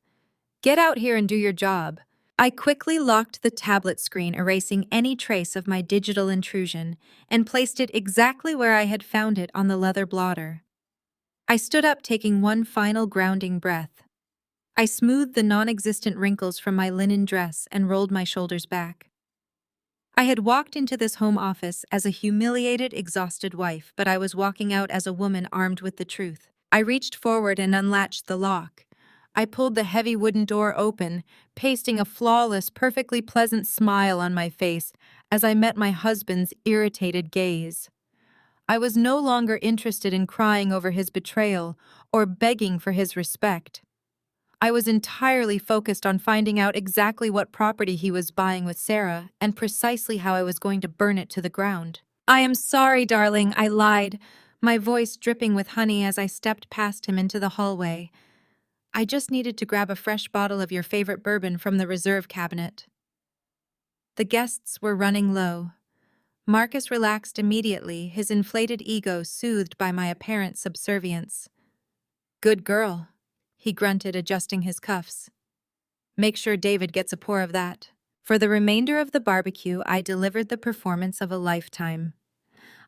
Get out here and do your job." I quickly locked the tablet screen, erasing any trace of my digital intrusion, and placed it exactly where I had found it on the leather blotter. I stood up, taking one final grounding breath. I smoothed the non-existent wrinkles from my linen dress and rolled my shoulders back. I had walked into this home office as a humiliated, exhausted wife, but I was walking out as a woman armed with the truth. I reached forward and unlatched the lock. I pulled the heavy wooden door open, pasting a flawless, perfectly pleasant smile on my face as I met my husband's irritated gaze. I was no longer interested in crying over his betrayal or begging for his respect. I was entirely focused on finding out exactly what property he was buying with Sarah and precisely how I was going to burn it to the ground. "I am sorry, darling," I lied, my voice dripping with honey as I stepped past him into the hallway. "I just needed to grab a fresh bottle of your favorite bourbon from the reserve cabinet." The guests were running low. Marcus relaxed immediately, his inflated ego soothed by my apparent subservience. "Good girl," he grunted, adjusting his cuffs. "Make sure David gets a pour of that." For the remainder of the barbecue, I delivered the performance of a lifetime.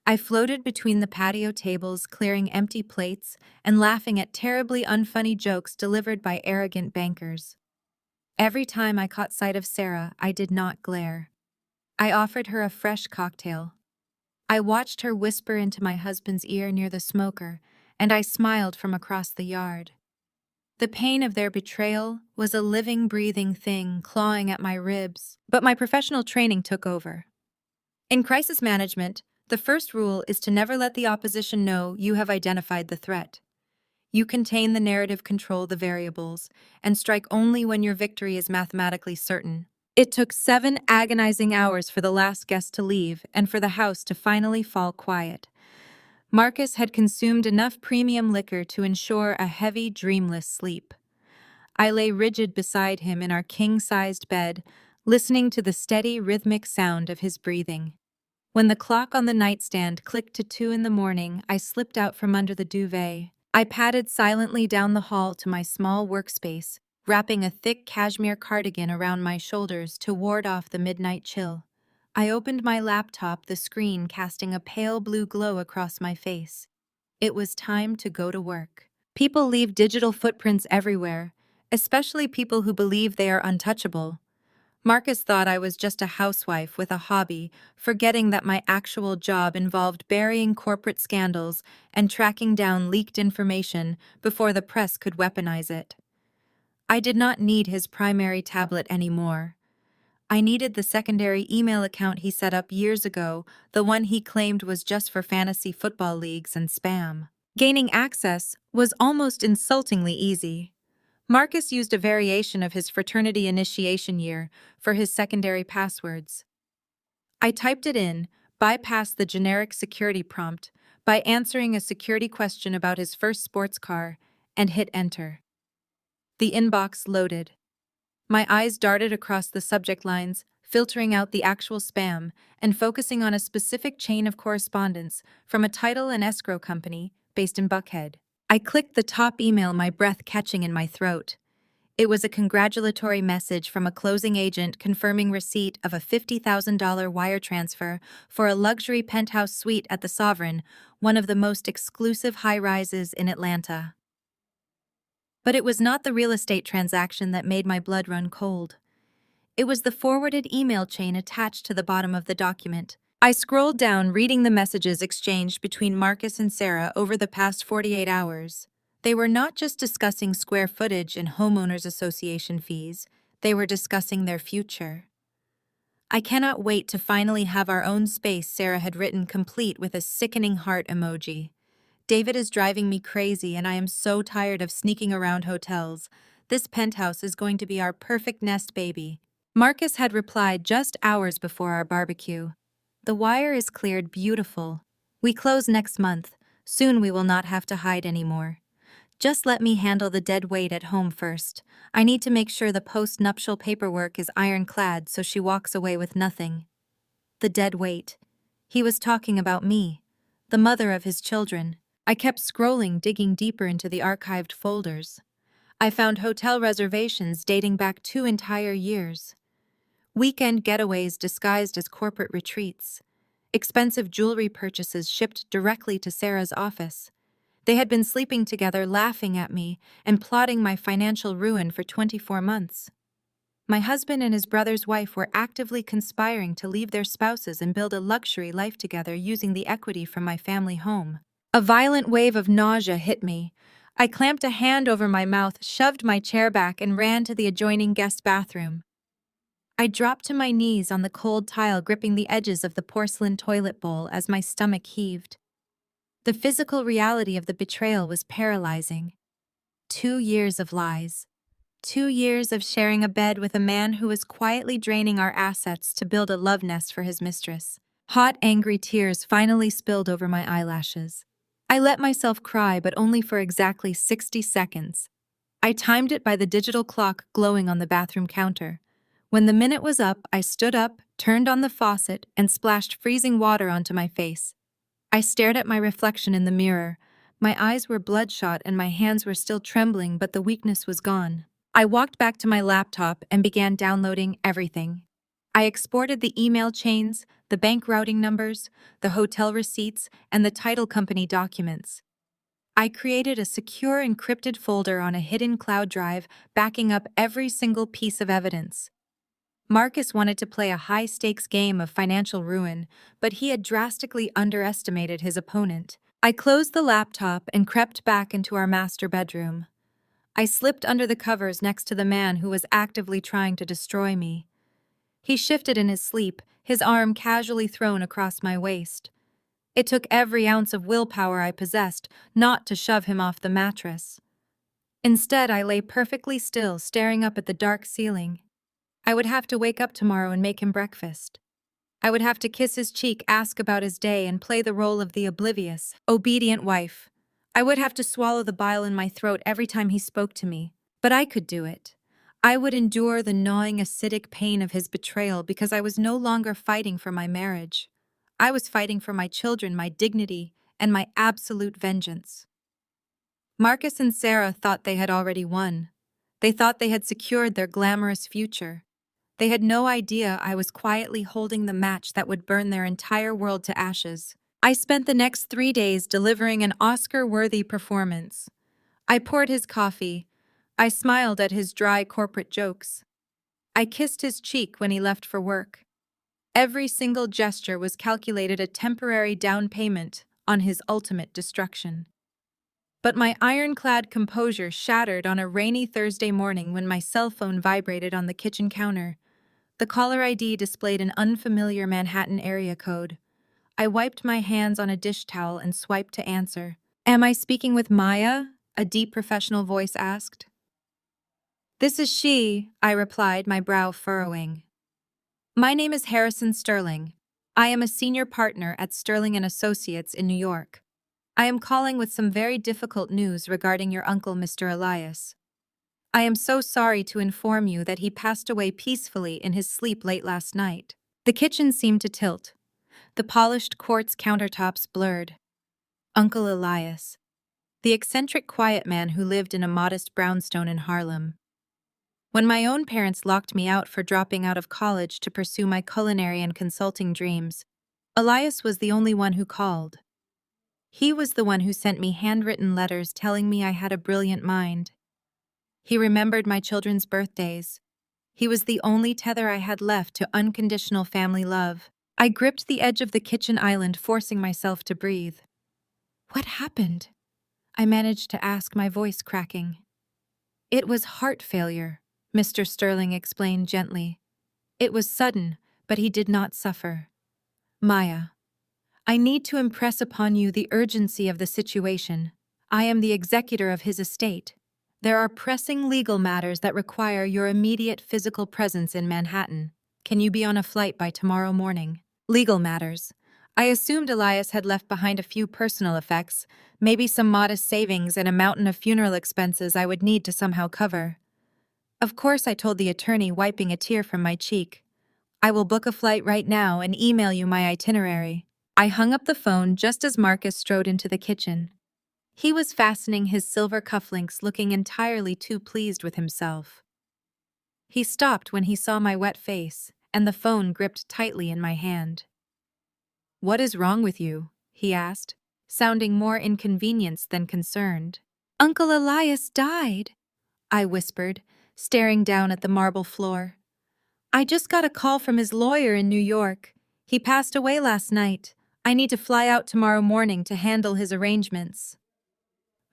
I floated between the patio tables, clearing empty plates and laughing at terribly unfunny jokes delivered by arrogant bankers. Every time I caught sight of Sarah, I did not glare. I offered her a fresh cocktail. I watched her whisper into my husband's ear near the smoker, and I smiled from across the yard. The pain of their betrayal was a living, breathing thing clawing at my ribs, but my professional training took over. In crisis management, the first rule is to never let the opposition know you have identified the threat. You contain the narrative, control the variables, and strike only when your victory is mathematically certain. It took 7 agonizing hours for the last guest to leave and for the house to finally fall quiet. Marcus had consumed enough premium liquor to ensure a heavy, dreamless sleep. I lay rigid beside him in our king-sized bed, listening to the steady, rhythmic sound of his breathing. When the clock on the nightstand clicked to 2 in the morning, I slipped out from under the duvet. I padded silently down the hall to my small workspace, wrapping a thick cashmere cardigan around my shoulders to ward off the midnight chill. I opened my laptop, the screen casting a pale blue glow across my face. It was time to go to work. People leave digital footprints everywhere, especially people who believe they are untouchable. Marcus thought I was just a housewife with a hobby, forgetting that my actual job involved burying corporate scandals and tracking down leaked information before the press could weaponize it. I did not need his primary tablet anymore. I needed the secondary email account he set up years ago, the one he claimed was just for fantasy football leagues and spam. Gaining access was almost insultingly easy. Marcus used a variation of his fraternity initiation year for his secondary passwords. I typed it in, bypassed the generic security prompt by answering a security question about his first sports car, and hit enter. The inbox loaded. My eyes darted across the subject lines, filtering out the actual spam and focusing on a specific chain of correspondence from a title and escrow company based in Buckhead. I clicked the top email, my breath catching in my throat. It was a congratulatory message from a closing agent confirming receipt of a $50,000 wire transfer for a luxury penthouse suite at the Sovereign, one of the most exclusive high-rises in Atlanta. But it was not the real estate transaction that made my blood run cold. It was the forwarded email chain attached to the bottom of the document. I scrolled down, reading the messages exchanged between Marcus and Sarah over the past 48 hours. They were not just discussing square footage and homeowners association fees, they were discussing their future. "I cannot wait to finally have our own space," Sarah had written, complete with a sickening heart emoji. "David is driving me crazy and I am so tired of sneaking around hotels. This penthouse is going to be our perfect nest baby." Marcus had replied just hours before our barbecue. "The wire is cleared, beautiful. We close next month. Soon we will not have to hide anymore. Just let me handle the dead weight at home first. I need to make sure the post-nuptial paperwork is ironclad so she walks away with nothing." The dead weight. He was talking about me, the mother of his children. I kept scrolling, digging deeper into the archived folders. I found hotel reservations dating back 2 entire years. Weekend getaways disguised as corporate retreats. Expensive jewelry purchases shipped directly to Sarah's office. They had been sleeping together, laughing at me, and plotting my financial ruin for 24 months. My husband and his brother's wife were actively conspiring to leave their spouses and build a luxury life together using the equity from my family home. A violent wave of nausea hit me. I clamped a hand over my mouth, shoved my chair back, and ran to the adjoining guest bathroom. I dropped to my knees on the cold tile, gripping the edges of the porcelain toilet bowl as my stomach heaved. The physical reality of the betrayal was paralyzing. 2 years of lies. 2 years of sharing a bed with a man who was quietly draining our assets to build a love nest for his mistress. Hot, angry tears finally spilled over my eyelashes. I let myself cry, but only for exactly 60 seconds. I timed it by the digital clock glowing on the bathroom counter. When the minute was up, I stood up, turned on the faucet, and splashed freezing water onto my face. I stared at my reflection in the mirror. My eyes were bloodshot and my hands were still trembling, but the weakness was gone. I walked back to my laptop and began downloading everything. I exported the email chains, the bank routing numbers, the hotel receipts, and the title company documents. I created a secure encrypted folder on a hidden cloud drive, backing up every single piece of evidence. Marcus wanted to play a high-stakes game of financial ruin, but he had drastically underestimated his opponent. I closed the laptop and crept back into our master bedroom. I slipped under the covers next to the man who was actively trying to destroy me. He shifted in his sleep, his arm casually thrown across my waist. It took every ounce of willpower I possessed not to shove him off the mattress. Instead, I lay perfectly still, staring up at the dark ceiling. I would have to wake up tomorrow and make him breakfast. I would have to kiss his cheek, ask about his day, and play the role of the oblivious, obedient wife. I would have to swallow the bile in my throat every time he spoke to me. But I could do it. I would endure the gnawing, acidic pain of his betrayal because I was no longer fighting for my marriage. I was fighting for my children, my dignity, and my absolute vengeance. Marcus and Sarah thought they had already won. They thought they had secured their glamorous future. They had no idea I was quietly holding the match that would burn their entire world to ashes. I spent the next 3 days delivering an Oscar-worthy performance. I poured his coffee. I smiled at his dry corporate jokes. I kissed his cheek when he left for work. Every single gesture was calculated a temporary down payment on his ultimate destruction. But my ironclad composure shattered on a rainy Thursday morning when my cell phone vibrated on the kitchen counter. The caller ID displayed an unfamiliar Manhattan area code. I wiped my hands on a dish towel and swiped to answer. "Am I speaking with Maya?" a deep professional voice asked. "This is she," I replied, my brow furrowing. "My name is Harrison Sterling. I am a senior partner at Sterling & Associates in New York. I am calling with some very difficult news regarding your uncle, Mr. Elias." I am so sorry to inform you that he passed away peacefully in his sleep late last night. The kitchen seemed to tilt. The polished quartz countertops blurred. Uncle Elias, the eccentric quiet man who lived in a modest brownstone in Harlem. When my own parents locked me out for dropping out of college to pursue my culinary and consulting dreams, Elias was the only one who called. He was the one who sent me handwritten letters telling me I had a brilliant mind. He remembered my children's birthdays. He was the only tether I had left to unconditional family love. I gripped the edge of the kitchen island, forcing myself to breathe. What happened? I managed to ask, my voice cracking. It was heart failure, Mr. Sterling explained gently. It was sudden, but he did not suffer. Maya, I need to impress upon you the urgency of the situation. I am the executor of his estate. There are pressing legal matters that require your immediate physical presence in Manhattan. Can you be on a flight by tomorrow morning? Legal matters. I assumed Elias had left behind a few personal effects, maybe some modest savings and a mountain of funeral expenses I would need to somehow cover. Of course, I told the attorney, wiping a tear from my cheek. I will book a flight right now and email you my itinerary. I hung up the phone just as Marcus strode into the kitchen. He was fastening his silver cufflinks, looking entirely too pleased with himself. He stopped when he saw my wet face, and the phone gripped tightly in my hand. What is wrong with you? He asked, sounding more inconvenienced than concerned. Uncle Elias died, I whispered, staring down at the marble floor. I just got a call from his lawyer in New York. He passed away last night. I need to fly out tomorrow morning to handle his arrangements.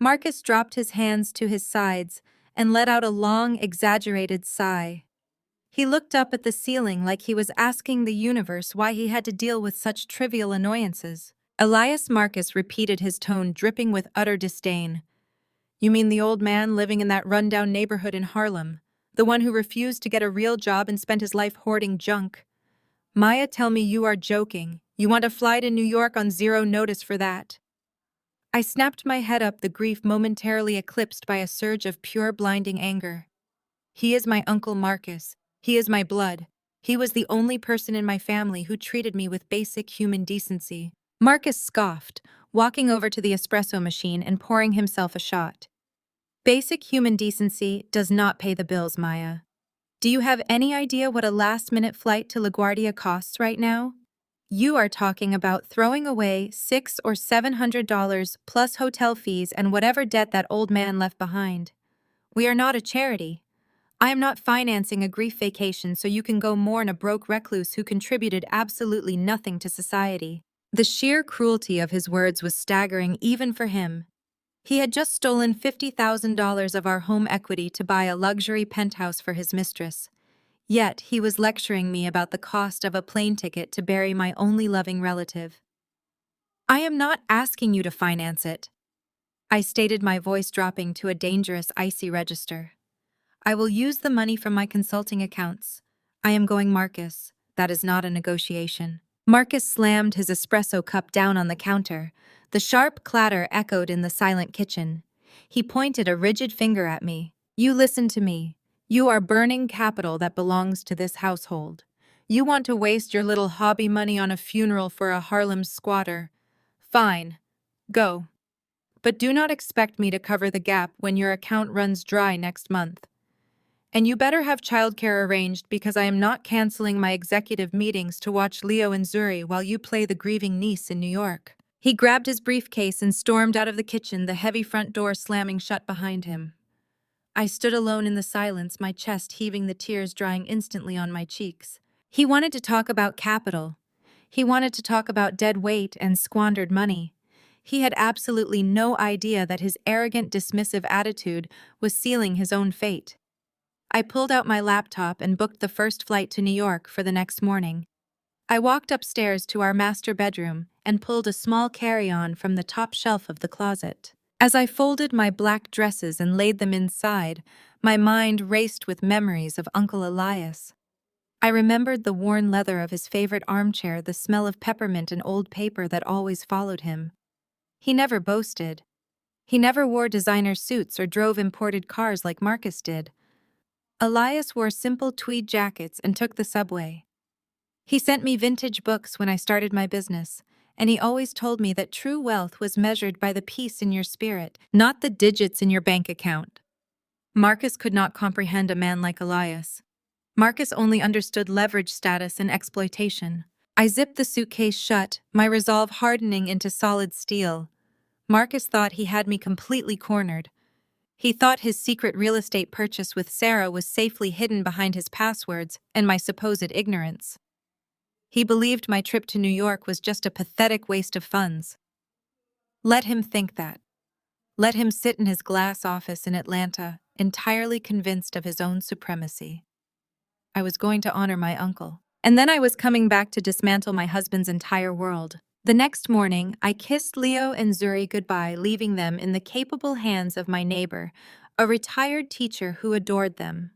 Marcus dropped his hands to his sides and let out a long, exaggerated sigh. He looked up at the ceiling like he was asking the universe why he had to deal with such trivial annoyances. Elias Marcus repeated, his tone dripping with utter disdain. You mean the old man living in that rundown neighborhood in Harlem? The one who refused to get a real job and spent his life hoarding junk? Maya, tell me you are joking. You want to fly to New York on zero notice for that? I snapped my head up, the grief momentarily eclipsed by a surge of pure, blinding anger. He is my Uncle Marcus. He is my blood. He was the only person in my family who treated me with basic human decency. Marcus scoffed, walking over to the espresso machine and pouring himself a shot. Basic human decency does not pay the bills, Maya. Do you have any idea what a last-minute flight to LaGuardia costs right now? You are talking about throwing away $600 or $700 plus hotel fees and whatever debt that old man left behind. We are not a charity. I am not financing a grief vacation so you can go mourn a broke recluse who contributed absolutely nothing to society. The sheer cruelty of his words was staggering even for him. He had just stolen $50,000 of our home equity to buy a luxury penthouse for his mistress. Yet he was lecturing me about the cost of a plane ticket to bury my only loving relative. I am not asking you to finance it, I stated, my voice dropping to a dangerous, icy register. I will use the money from my consulting accounts. I am going, Marcus. That is not a negotiation. Marcus slammed his espresso cup down on the counter. The sharp clatter echoed in the silent kitchen. He pointed a rigid finger at me. You listen to me. You are burning capital that belongs to this household. You want to waste your little hobby money on a funeral for a Harlem squatter. Fine. Go. But do not expect me to cover the gap when your account runs dry next month. And you better have childcare arranged, because I am not canceling my executive meetings to watch Leo and Zuri while you play the grieving niece in New York. He grabbed his briefcase and stormed out of the kitchen, the heavy front door slamming shut behind him. I stood alone in the silence, my chest heaving, the tears drying instantly on my cheeks. He wanted to talk about capital. He wanted to talk about dead weight and squandered money. He had absolutely no idea that his arrogant, dismissive attitude was sealing his own fate. I pulled out my laptop and booked the first flight to New York for the next morning. I walked upstairs to our master bedroom and pulled a small carry-on from the top shelf of the closet. As I folded my black dresses and laid them inside, my mind raced with memories of Uncle Elias. I remembered the worn leather of his favorite armchair, the smell of peppermint and old paper that always followed him. He never boasted. He never wore designer suits or drove imported cars like Marcus did. Elias wore simple tweed jackets and took the subway. He sent me vintage books when I started my business, and he always told me that true wealth was measured by the peace in your spirit, not the digits in your bank account. Marcus could not comprehend a man like Elias. Marcus only understood leverage status and exploitation. I zipped the suitcase shut, my resolve hardening into solid steel. Marcus thought he had me completely cornered. He thought his secret real estate purchase with Sarah was safely hidden behind his passwords and my supposed ignorance. He believed my trip to New York was just a pathetic waste of funds. Let him think that. Let him sit in his glass office in Atlanta, entirely convinced of his own supremacy. I was going to honor my uncle. And then I was coming back to dismantle my husband's entire world. The next morning, I kissed Leo and Zuri goodbye, leaving them in the capable hands of my neighbor, a retired teacher who adored them.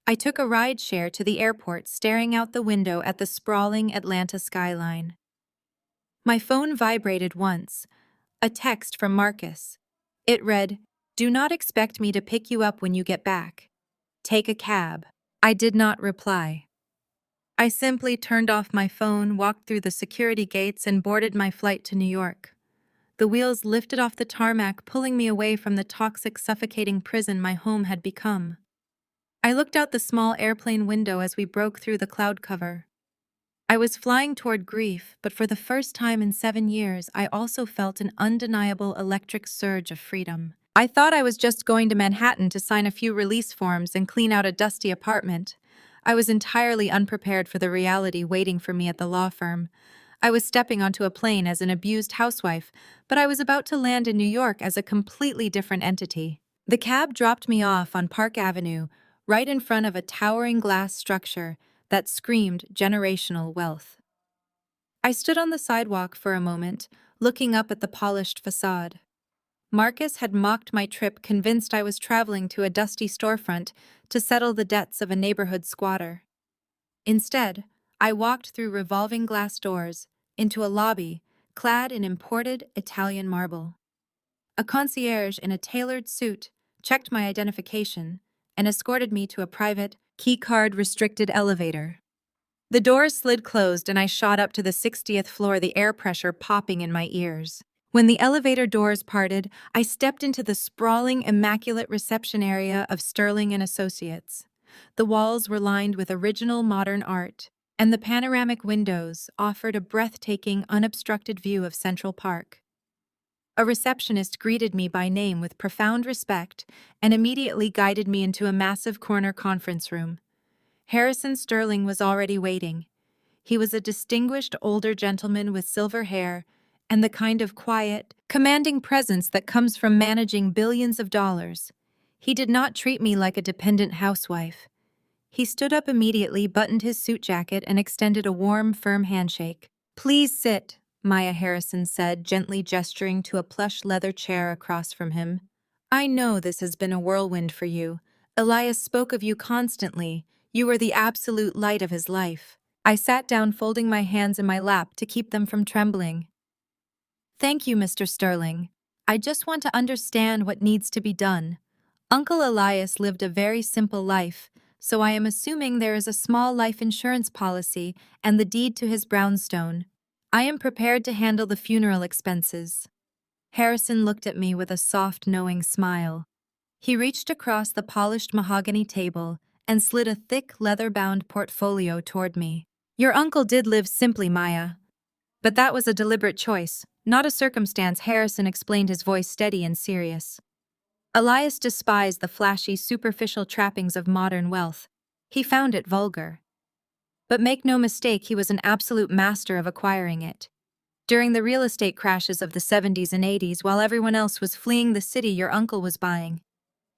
I took a ride share to the airport, staring out the window at the sprawling Atlanta skyline. My phone vibrated once, a text from Marcus. It read, "Do not expect me to pick you up when you get back. Take a cab." I did not reply. I simply turned off my phone, walked through the security gates, and boarded my flight to New York. The wheels lifted off the tarmac, pulling me away from the toxic, suffocating prison my home had become. I looked out the small airplane window as we broke through the cloud cover. I was flying toward grief, but for the first time in 7 years, I also felt an undeniable electric surge of freedom. I thought I was just going to Manhattan to sign a few release forms and clean out a dusty apartment. I was entirely unprepared for the reality waiting for me at the law firm. I was stepping onto a plane as an abused housewife, but I was about to land in New York as a completely different entity. The cab dropped me off on Park Avenue, right in front of a towering glass structure that screamed generational wealth. I stood on the sidewalk for a moment, looking up at the polished facade. Marcus had mocked my trip, convinced I was traveling to a dusty storefront to settle the debts of a neighborhood squatter. Instead, I walked through revolving glass doors into a lobby clad in imported Italian marble. A concierge in a tailored suit checked my identification and escorted me to a private, key-card-restricted elevator. The doors slid closed and I shot up to the 60th floor, the air pressure popping in my ears. When the elevator doors parted, I stepped into the sprawling, immaculate reception area of Sterling & Associates. The walls were lined with original modern art, and the panoramic windows offered a breathtaking, unobstructed view of Central Park. A receptionist greeted me by name with profound respect and immediately guided me into a massive corner conference room. Harrison Sterling was already waiting. He was a distinguished older gentleman with silver hair and the kind of quiet, commanding presence that comes from managing billions of dollars. He did not treat me like a dependent housewife. He stood up immediately, buttoned his suit jacket, and extended a warm, firm handshake. "Please sit," Maya Harrison said, gently gesturing to a plush leather chair across from him. "I know this has been a whirlwind for you. Elias spoke of you constantly. You were the absolute light of his life." I sat down, folding my hands in my lap to keep them from trembling. "Thank you, Mr. Sterling. I just want to understand what needs to be done. Uncle Elias lived a very simple life, so I am assuming there is a small life insurance policy and the deed to his brownstone. I am prepared to handle the funeral expenses." Harrison looked at me with a soft, knowing smile. He reached across the polished mahogany table and slid a thick, leather-bound portfolio toward me. "Your uncle did live simply, Maya. But that was a deliberate choice, not a circumstance," Harrison explained, his voice steady and serious. "Elias despised the flashy, superficial trappings of modern wealth. He found it vulgar. But make no mistake, he was an absolute master of acquiring it. During the real estate crashes of the 70s and 80s, while everyone else was fleeing the city your uncle was buying,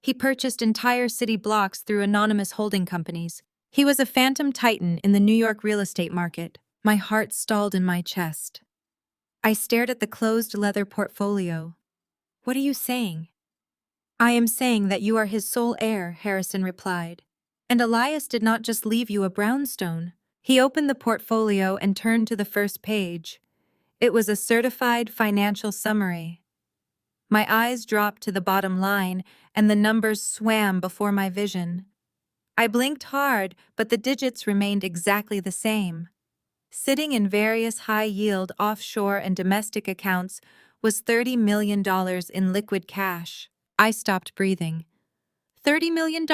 he purchased entire city blocks through anonymous holding companies. He was a phantom titan in the New York real estate market." My heart stalled in my chest. I stared at the closed leather portfolio. "What are you saying?" "I am saying that you are his sole heir," Harrison replied. "And Elias did not just leave you a brownstone." He opened the portfolio and turned to the first page. It was a certified financial summary. My eyes dropped to the bottom line, and the numbers swam before my vision. I blinked hard, but the digits remained exactly the same. Sitting in various high-yield offshore and domestic accounts was $30 million in liquid cash. I stopped breathing. $30 million!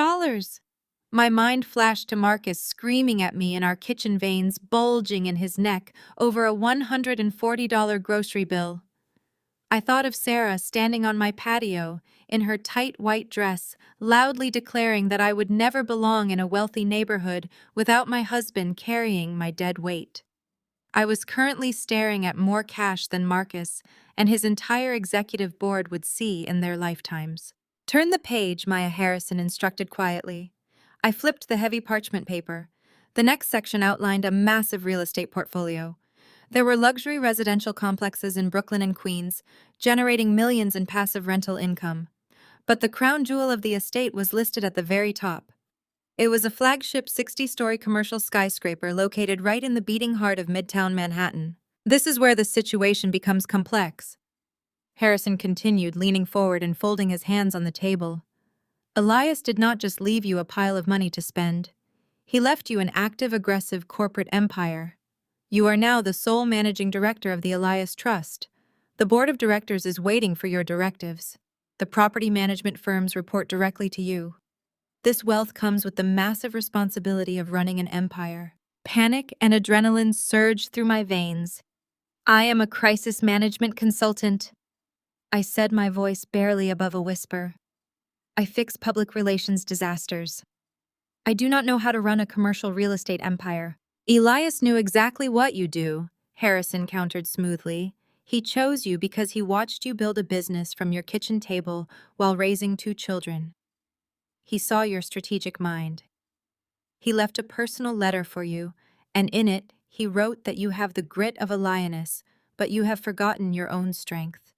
My mind flashed to Marcus screaming at me in our kitchen veins bulging in his neck over a $140 grocery bill. I thought of Sarah standing on my patio in her tight white dress, loudly declaring that I would never belong in a wealthy neighborhood without my husband carrying my dead weight. I was currently staring at more cash than Marcus and his entire executive board would see in their lifetimes. "Turn the page," Maya Harrison instructed quietly. I flipped the heavy parchment paper. The next section outlined a massive real estate portfolio. There were luxury residential complexes in Brooklyn and Queens, generating millions in passive rental income. But the crown jewel of the estate was listed at the very top. It was a flagship 60-story commercial skyscraper located right in the beating heart of Midtown Manhattan. "This is where the situation becomes complex," Harrison continued, leaning forward and folding his hands on the table. "Elias did not just leave you a pile of money to spend. He left you an active, aggressive corporate empire. You are now the sole managing director of the Elias Trust. The board of directors is waiting for your directives. The property management firms report directly to you. This wealth comes with the massive responsibility of running an empire." Panic and adrenaline surged through my veins. "I am a crisis management consultant," I said, my voice barely above a whisper. "I fix public relations disasters. I do not know how to run a commercial real estate empire." "Elias knew exactly what you do," Harrison countered smoothly. "He chose you because he watched you build a business from your kitchen table while raising 2 children. He saw your strategic mind. He left a personal letter for you, and in it, he wrote that you have the grit of a lioness, but you have forgotten your own strength.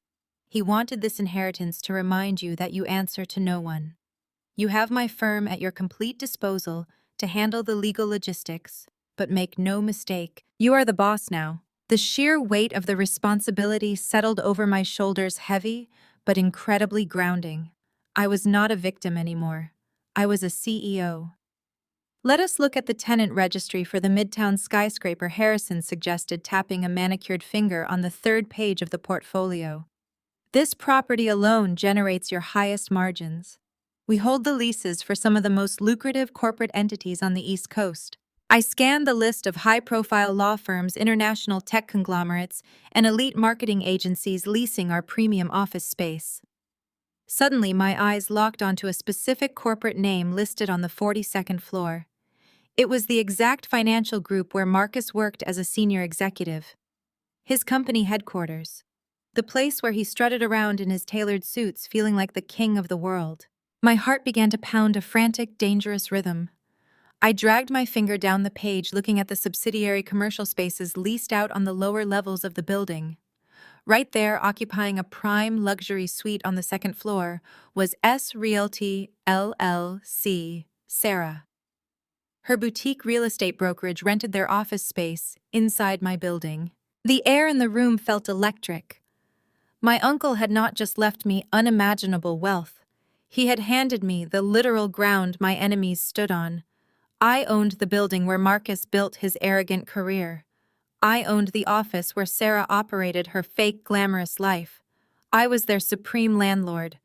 He wanted this inheritance to remind you that you answer to no one. You have my firm at your complete disposal to handle the legal logistics, but make no mistake, you are the boss now." The sheer weight of the responsibility settled over my shoulders, heavy but incredibly grounding. I was not a victim anymore. I was a CEO. "Let us look at the tenant registry for the Midtown skyscraper," Harrison suggested, tapping a manicured finger on the 3rd page of the portfolio. "This property alone generates your highest margins. We hold the leases for some of the most lucrative corporate entities on the East Coast." I scanned the list of high-profile law firms, international tech conglomerates, and elite marketing agencies leasing our premium office space. Suddenly, my eyes locked onto a specific corporate name listed on the 42nd floor. It was the exact financial group where Marcus worked as a senior executive. His company headquarters. The place where he strutted around in his tailored suits, feeling like the king of the world. My heart began to pound a frantic, dangerous rhythm. I dragged my finger down the page, looking at the subsidiary commercial spaces leased out on the lower levels of the building. Right there, occupying a prime luxury suite on the 2nd floor, was S Realty LLC, Sarah. Her boutique real estate brokerage rented their office space inside my building. The air in the room felt electric. My uncle had not just left me unimaginable wealth. He had handed me the literal ground my enemies stood on. I owned the building where Marcus built his arrogant career. I owned the office where Sarah operated her fake glamorous life. I was their supreme landlord.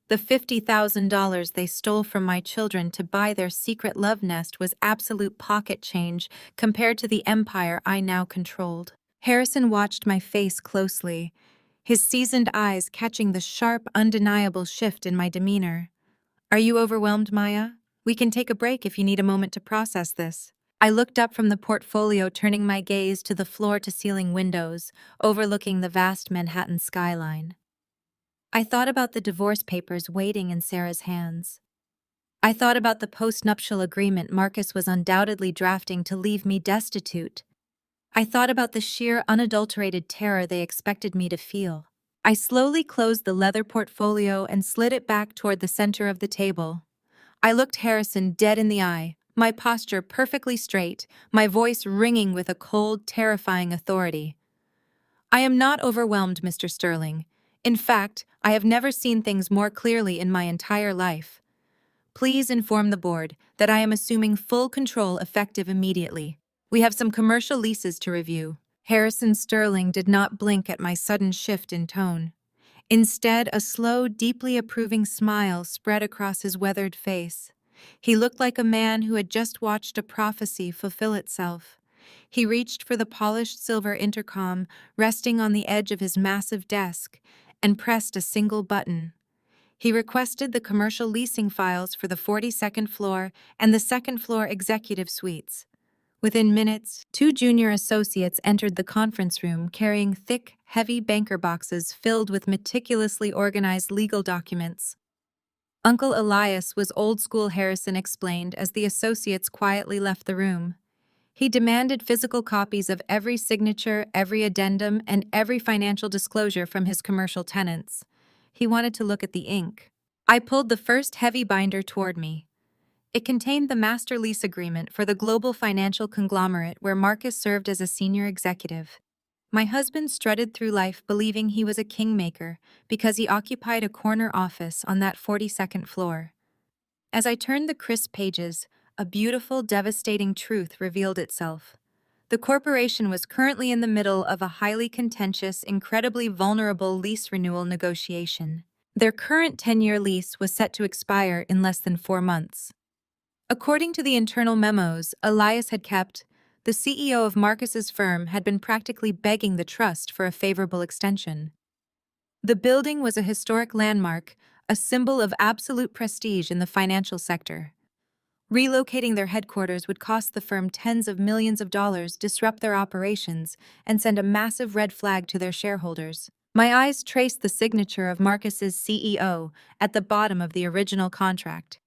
The $50,000 they stole from my children to buy their secret love nest was absolute pocket change compared to the empire I now controlled. Harrison watched my face closely, his seasoned eyes catching the sharp, undeniable shift in my demeanor. "Are you overwhelmed, Maya? We can take a break if you need a moment to process this." I looked up from the portfolio, turning my gaze to the floor-to-ceiling windows, overlooking the vast Manhattan skyline. I thought about the divorce papers waiting in Sarah's hands. I thought about the post-nuptial agreement Marcus was undoubtedly drafting to leave me destitute. I thought about the sheer, unadulterated terror they expected me to feel. I slowly closed the leather portfolio and slid it back toward the center of the table. I looked Harrison dead in the eye, my posture perfectly straight, my voice ringing with a cold, terrifying authority. "I am not overwhelmed, Mr. Sterling. In fact, I have never seen things more clearly in my entire life. Please inform the board that I am assuming full control effective immediately. We have some commercial leases to review. Harrison Sterling did not blink at my sudden shift in tone. Instead, a slow, deeply approving smile spread across his weathered face. He looked like a man who had just watched a prophecy fulfill itself. He reached for the polished silver intercom resting on the edge of his massive desk and pressed a single button. He requested the commercial leasing files for the 42nd floor and the second floor executive suites. Within minutes, 2 junior associates entered the conference room carrying thick, heavy banker boxes filled with meticulously organized legal documents. Uncle Elias was old school, Harrison explained as the associates quietly left the room. He demanded physical copies of every signature, every addendum, and every financial disclosure from his commercial tenants. He wanted to look at the ink. I pulled the first heavy binder toward me. It contained the master lease agreement for the global financial conglomerate where Marcus served as a senior executive. My husband strutted through life believing he was a kingmaker because he occupied a corner office on that 42nd floor. As I turned the crisp pages, a beautiful, devastating truth revealed itself. The corporation was currently in the middle of a highly contentious, incredibly vulnerable lease renewal negotiation. Their current 10-year lease was set to expire in less than 4 months. According to the internal memos Elias had kept, the CEO of Marcus's firm had been practically begging the trust for a favorable extension. The building was a historic landmark, a symbol of absolute prestige in the financial sector. Relocating their headquarters would cost the firm tens of millions of dollars, disrupt their operations, and send a massive red flag to their shareholders. My eyes traced the signature of Marcus's CEO at the bottom of the original contract.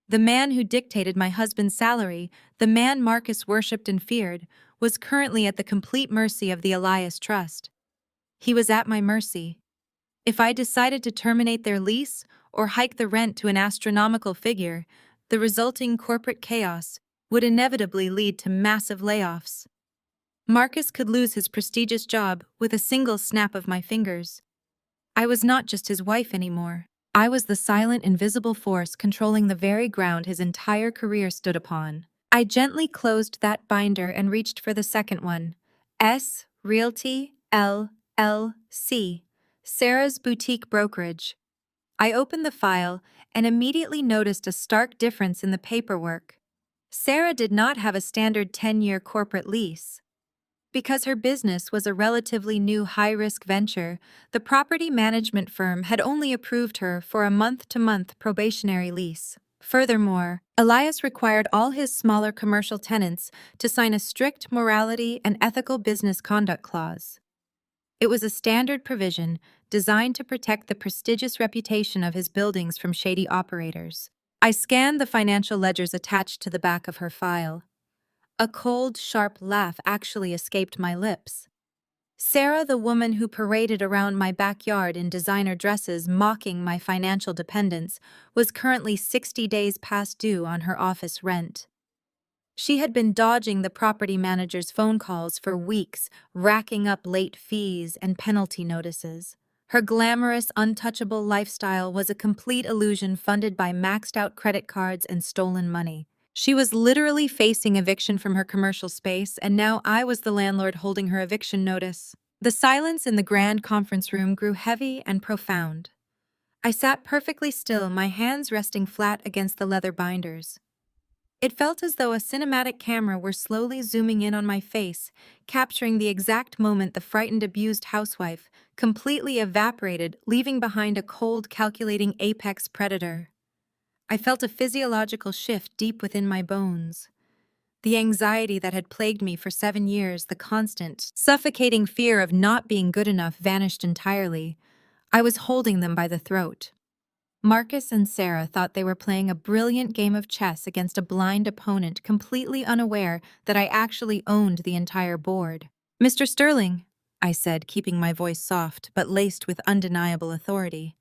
The man who dictated my husband's salary, the man Marcus worshipped and feared, was currently at the complete mercy of the Elias Trust. He was at my mercy. If I decided to terminate their lease or hike the rent to an astronomical figure, the resulting corporate chaos would inevitably lead to massive layoffs. Marcus could lose his prestigious job with a single snap of my fingers. I was not just his wife anymore. I was the silent, invisible force controlling the very ground his entire career stood upon. I gently closed that binder and reached for the second one. S. Realty, LLC. Sarah's Boutique Brokerage. I opened the file and immediately noticed a stark difference in the paperwork. Sarah did not have a standard 10-year corporate lease. Because her business was a relatively new high-risk venture, the property management firm had only approved her for a month-to-month probationary lease. Furthermore, Elias required all his smaller commercial tenants to sign a strict morality and ethical business conduct clause. It was a standard provision designed to protect the prestigious reputation of his buildings from shady operators. I scanned the financial ledgers attached to the back of her file. A cold, sharp laugh actually escaped my lips. Sarah, the woman who paraded around my backyard in designer dresses mocking my financial dependence, was currently 60 days past due on her office rent. She had been dodging the property manager's phone calls for weeks, racking up late fees and penalty notices. Her glamorous, untouchable lifestyle was a complete illusion funded by maxed-out credit cards and stolen money. She was literally facing eviction from her commercial space, and now I was the landlord holding her eviction notice. The silence in the grand conference room grew heavy and profound. I sat perfectly still, my hands resting flat against the leather binders. It felt as though a cinematic camera were slowly zooming in on my face, capturing the exact moment the frightened, abused housewife completely evaporated, leaving behind a cold, calculating apex predator. I felt a physiological shift deep within my bones. The anxiety that had plagued me for 7 years, the constant, suffocating fear of not being good enough vanished entirely. I was holding them by the throat. Marcus and Sarah thought they were playing a brilliant game of chess against a blind opponent, completely unaware that I actually owned the entire board. "Mr. Sterling," I said, keeping my voice soft but laced with undeniable authority,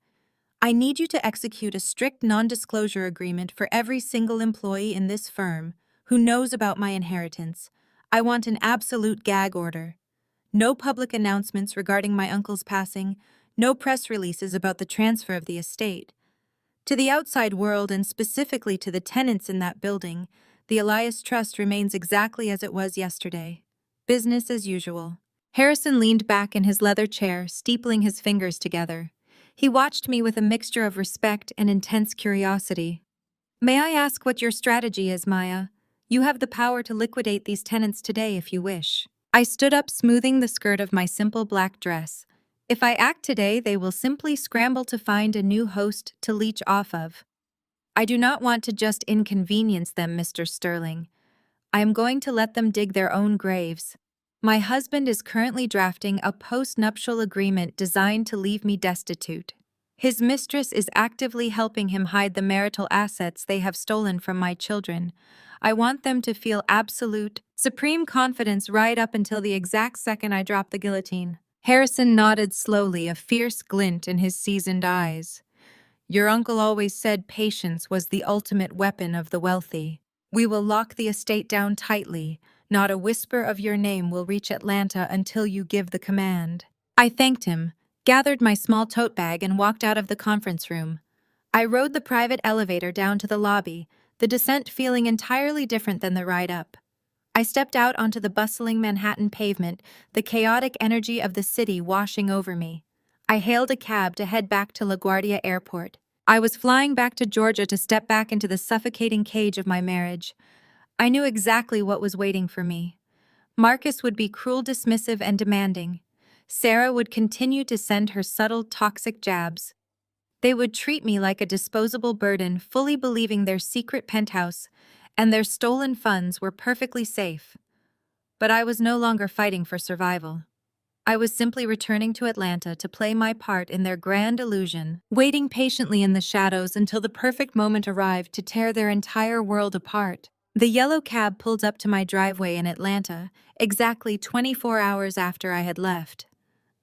"I need you to execute a strict non-disclosure agreement for every single employee in this firm who knows about my inheritance. I want an absolute gag order. No public announcements regarding my uncle's passing, No press releases about the transfer of the estate. To the outside world and specifically to the tenants in that building, the Elias Trust remains exactly as it was yesterday. Business as usual. Harrison leaned back in his leather chair, steepling his fingers together. He watched me with a mixture of respect and intense curiosity. May I ask what your strategy is, Maya? You have the power to liquidate these tenants today if you wish. I stood up, smoothing the skirt of my simple black dress. If I act today, they will simply scramble to find a new host to leech off of. I do not want to just inconvenience them, Mr. Sterling. I am going to let them dig their own graves. My husband is currently drafting a post-nuptial agreement designed to leave me destitute. His mistress is actively helping him hide the marital assets they have stolen from my children. I want them to feel absolute, supreme confidence right up until the exact second I drop the guillotine. Harrison nodded slowly, a fierce glint in his seasoned eyes. Your uncle always said patience was the ultimate weapon of the wealthy. We will lock the estate down tightly. Not a whisper of your name will reach Atlanta until you give the command. I thanked him, gathered my small tote bag, and walked out of the conference room. I rode the private elevator down to the lobby, the descent feeling entirely different than the ride up. I stepped out onto the bustling Manhattan pavement, the chaotic energy of the city washing over me. I hailed a cab to head back to LaGuardia Airport. I was flying back to Georgia to step back into the suffocating cage of my marriage. I knew exactly what was waiting for me. Marcus would be cruel, dismissive, and demanding. Sarah would continue to send her subtle, toxic jabs. They would treat me like a disposable burden, fully believing their secret penthouse and their stolen funds were perfectly safe. But I was no longer fighting for survival. I was simply returning to Atlanta to play my part in their grand illusion, waiting patiently in the shadows until the perfect moment arrived to tear their entire world apart. The yellow cab pulled up to my driveway in Atlanta, exactly 24 hours after I had left.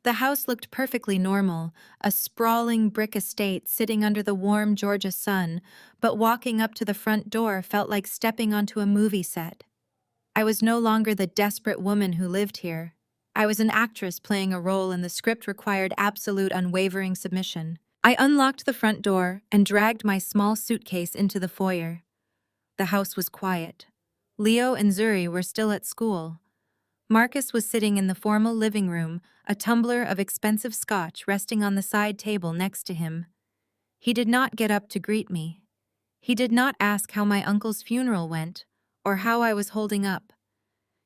The house looked perfectly normal, a sprawling brick estate sitting under the warm Georgia sun, but walking up to the front door felt like stepping onto a movie set. I was no longer the desperate woman who lived here. I was an actress playing a role, and the script required absolute, unwavering submission. I unlocked the front door and dragged my small suitcase into the foyer. The house was quiet. Leo and Zuri were still at school. Marcus was sitting in the formal living room, a tumbler of expensive scotch resting on the side table next to him. He did not get up to greet me. He did not ask how my uncle's funeral went or how I was holding up.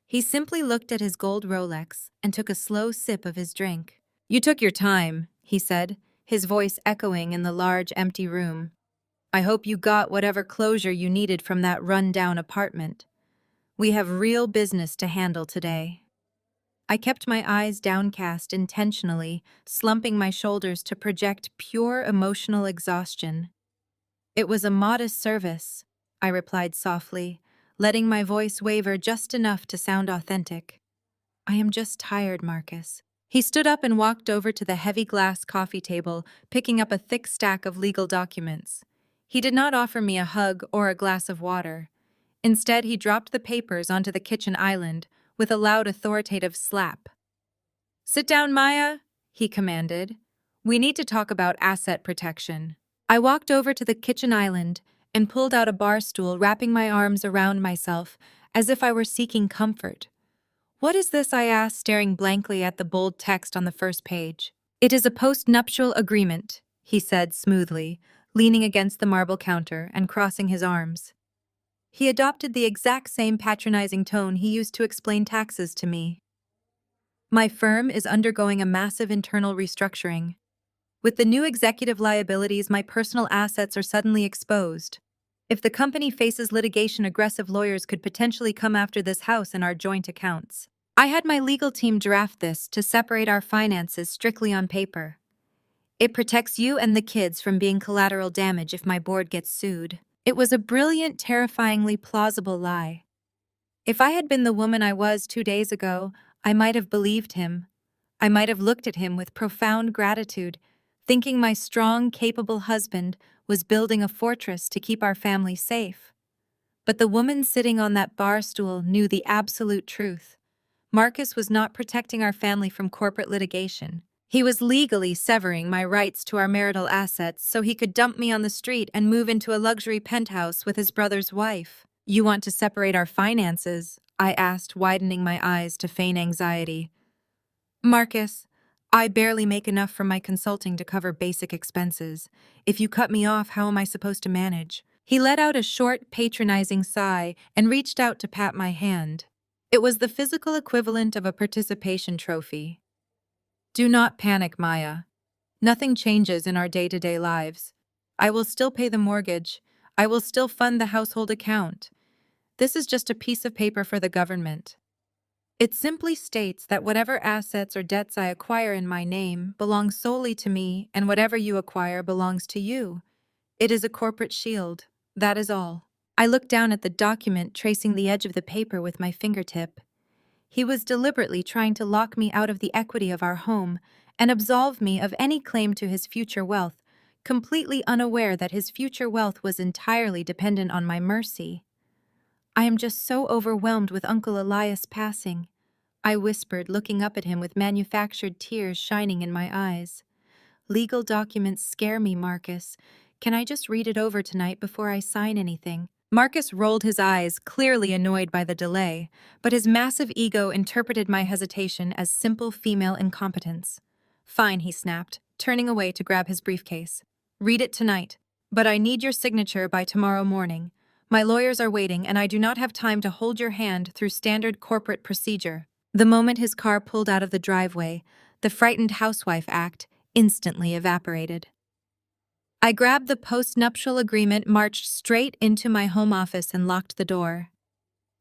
He simply looked at his gold Rolex and took a slow sip of his drink. You took your time, he said, his voice echoing in the large, empty room. I hope you got whatever closure you needed from that run-down apartment. We have real business to handle today. I kept my eyes downcast intentionally, slumping my shoulders to project pure emotional exhaustion. It was a modest service, I replied softly, letting my voice waver just enough to sound authentic. I am just tired, Marcus. He stood up and walked over to the heavy glass coffee table, picking up a thick stack of legal documents. He did not offer me a hug or a glass of water. Instead, he dropped the papers onto the kitchen island with a loud, authoritative slap. Sit down, Maya, he commanded. We need to talk about asset protection. I walked over to the kitchen island and pulled out a bar stool, wrapping my arms around myself as if I were seeking comfort. What is this? I asked, staring blankly at the bold text on the first page. It is a post-nuptial agreement, he said smoothly, leaning against the marble counter and crossing his arms. He adopted the exact same patronizing tone he used to explain taxes to me. My firm is undergoing a massive internal restructuring. With the new executive liabilities, my personal assets are suddenly exposed. If the company faces litigation, aggressive lawyers could potentially come after this house and our joint accounts. I had my legal team draft this to separate our finances strictly on paper. It protects you and the kids from being collateral damage if my board gets sued. It was a brilliant, terrifyingly plausible lie. If I had been the woman I was 2 days ago, I might have believed him. I might have looked at him with profound gratitude, thinking my strong, capable husband was building a fortress to keep our family safe. But the woman sitting on that bar stool knew the absolute truth. Marcus was not protecting our family from corporate litigation. He was legally severing my rights to our marital assets so he could dump me on the street and move into a luxury penthouse with his brother's wife. You want to separate our finances? I asked, widening my eyes to feign anxiety. Marcus, I barely make enough from my consulting to cover basic expenses. If you cut me off, how am I supposed to manage? He let out a short, patronizing sigh and reached out to pat my hand. It was the physical equivalent of a participation trophy. Do not panic, Maya. Nothing changes in our day-to-day lives. I will still pay the mortgage. I will still fund the household account. This is just a piece of paper for the government. It simply states that whatever assets or debts I acquire in my name belong solely to me, and whatever you acquire belongs to you. It is a corporate shield. That is all. I looked down at the document, tracing the edge of the paper with my fingertip. He was deliberately trying to lock me out of the equity of our home and absolve me of any claim to his future wealth, completely unaware that his future wealth was entirely dependent on my mercy. I am just so overwhelmed with Uncle Elias passing, I whispered, looking up at him with manufactured tears shining in my eyes. Legal documents scare me, Marcus. Can I just read it over tonight before I sign anything? Marcus rolled his eyes, clearly annoyed by the delay, but his massive ego interpreted my hesitation as simple female incompetence. Fine, he snapped, turning away to grab his briefcase. Read it tonight, but I need your signature by tomorrow morning. My lawyers are waiting, and I do not have time to hold your hand through standard corporate procedure. The moment his car pulled out of the driveway, the frightened housewife act instantly evaporated. I grabbed the post-nuptial agreement, marched straight into my home office, and locked the door.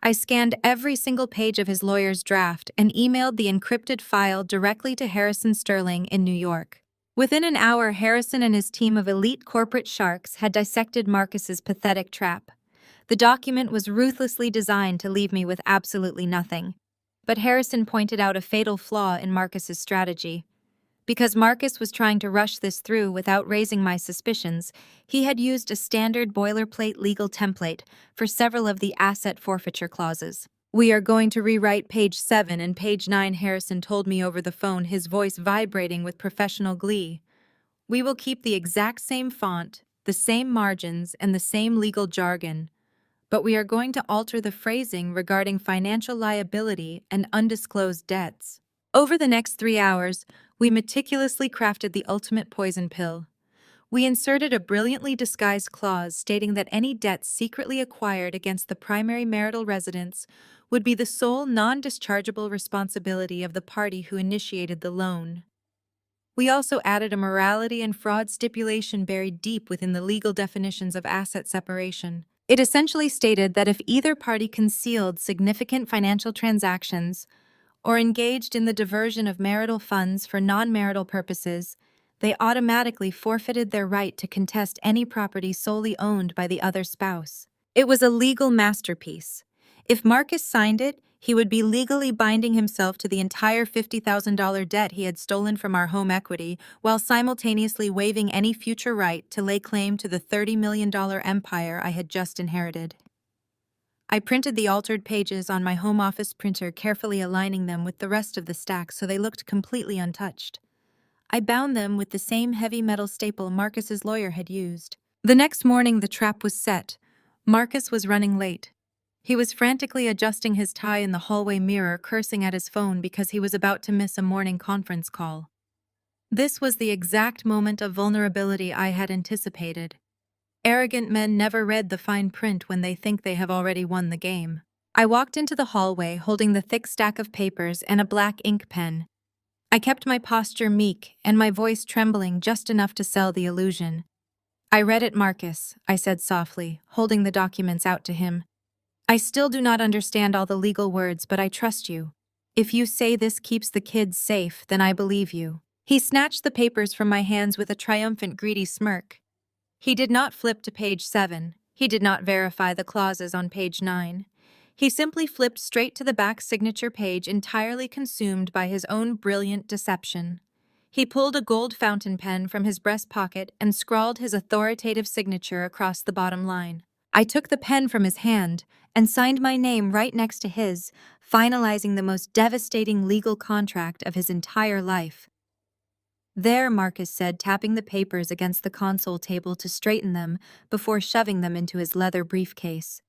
I scanned every single page of his lawyer's draft and emailed the encrypted file directly to Harrison Sterling in New York. Within an hour, Harrison and his team of elite corporate sharks had dissected Marcus's pathetic trap. The document was ruthlessly designed to leave me with absolutely nothing. But Harrison pointed out a fatal flaw in Marcus's strategy. Because Marcus was trying to rush this through without raising my suspicions, he had used a standard boilerplate legal template for several of the asset forfeiture clauses. We are going to rewrite page 7 and page 9, Harrison told me over the phone, his voice vibrating with professional glee. We will keep the exact same font, the same margins, and the same legal jargon, but we are going to alter the phrasing regarding financial liability and undisclosed debts. Over the next 3 hours, we meticulously crafted the ultimate poison pill. We inserted a brilliantly disguised clause stating that any debts secretly acquired against the primary marital residence would be the sole non-dischargeable responsibility of the party who initiated the loan. We also added a morality and fraud stipulation buried deep within the legal definitions of asset separation. It essentially stated that if either party concealed significant financial transactions or engaged in the diversion of marital funds for non-marital purposes, they automatically forfeited their right to contest any property solely owned by the other spouse. It was a legal masterpiece. If Marcus signed it, he would be legally binding himself to the entire $50,000 debt he had stolen from our home equity, while simultaneously waiving any future right to lay claim to the $30 million empire I had just inherited. I printed the altered pages on my home office printer, carefully aligning them with the rest of the stack so they looked completely untouched. I bound them with the same heavy metal staple Marcus's lawyer had used. The next morning, the trap was set. Marcus was running late. He was frantically adjusting his tie in the hallway mirror, cursing at his phone because he was about to miss a morning conference call. This was the exact moment of vulnerability I had anticipated. Arrogant men never read the fine print when they think they have already won the game. I walked into the hallway holding the thick stack of papers and a black ink pen. I kept my posture meek and my voice trembling just enough to sell the illusion. I read it, Marcus, I said softly, holding the documents out to him. I still do not understand all the legal words, but I trust you. If you say this keeps the kids safe, then I believe you. He snatched the papers from my hands with a triumphant, greedy smirk. He did not flip to page 7. He did not verify the clauses on page 9. He simply flipped straight to the back signature page, entirely consumed by his own brilliant deception. He pulled a gold fountain pen from his breast pocket and scrawled his authoritative signature across the bottom line. I took the pen from his hand and signed my name right next to his, finalizing the most devastating legal contract of his entire life. There, Marcus said, tapping the papers against the console table to straighten them before shoving them into his leather briefcase.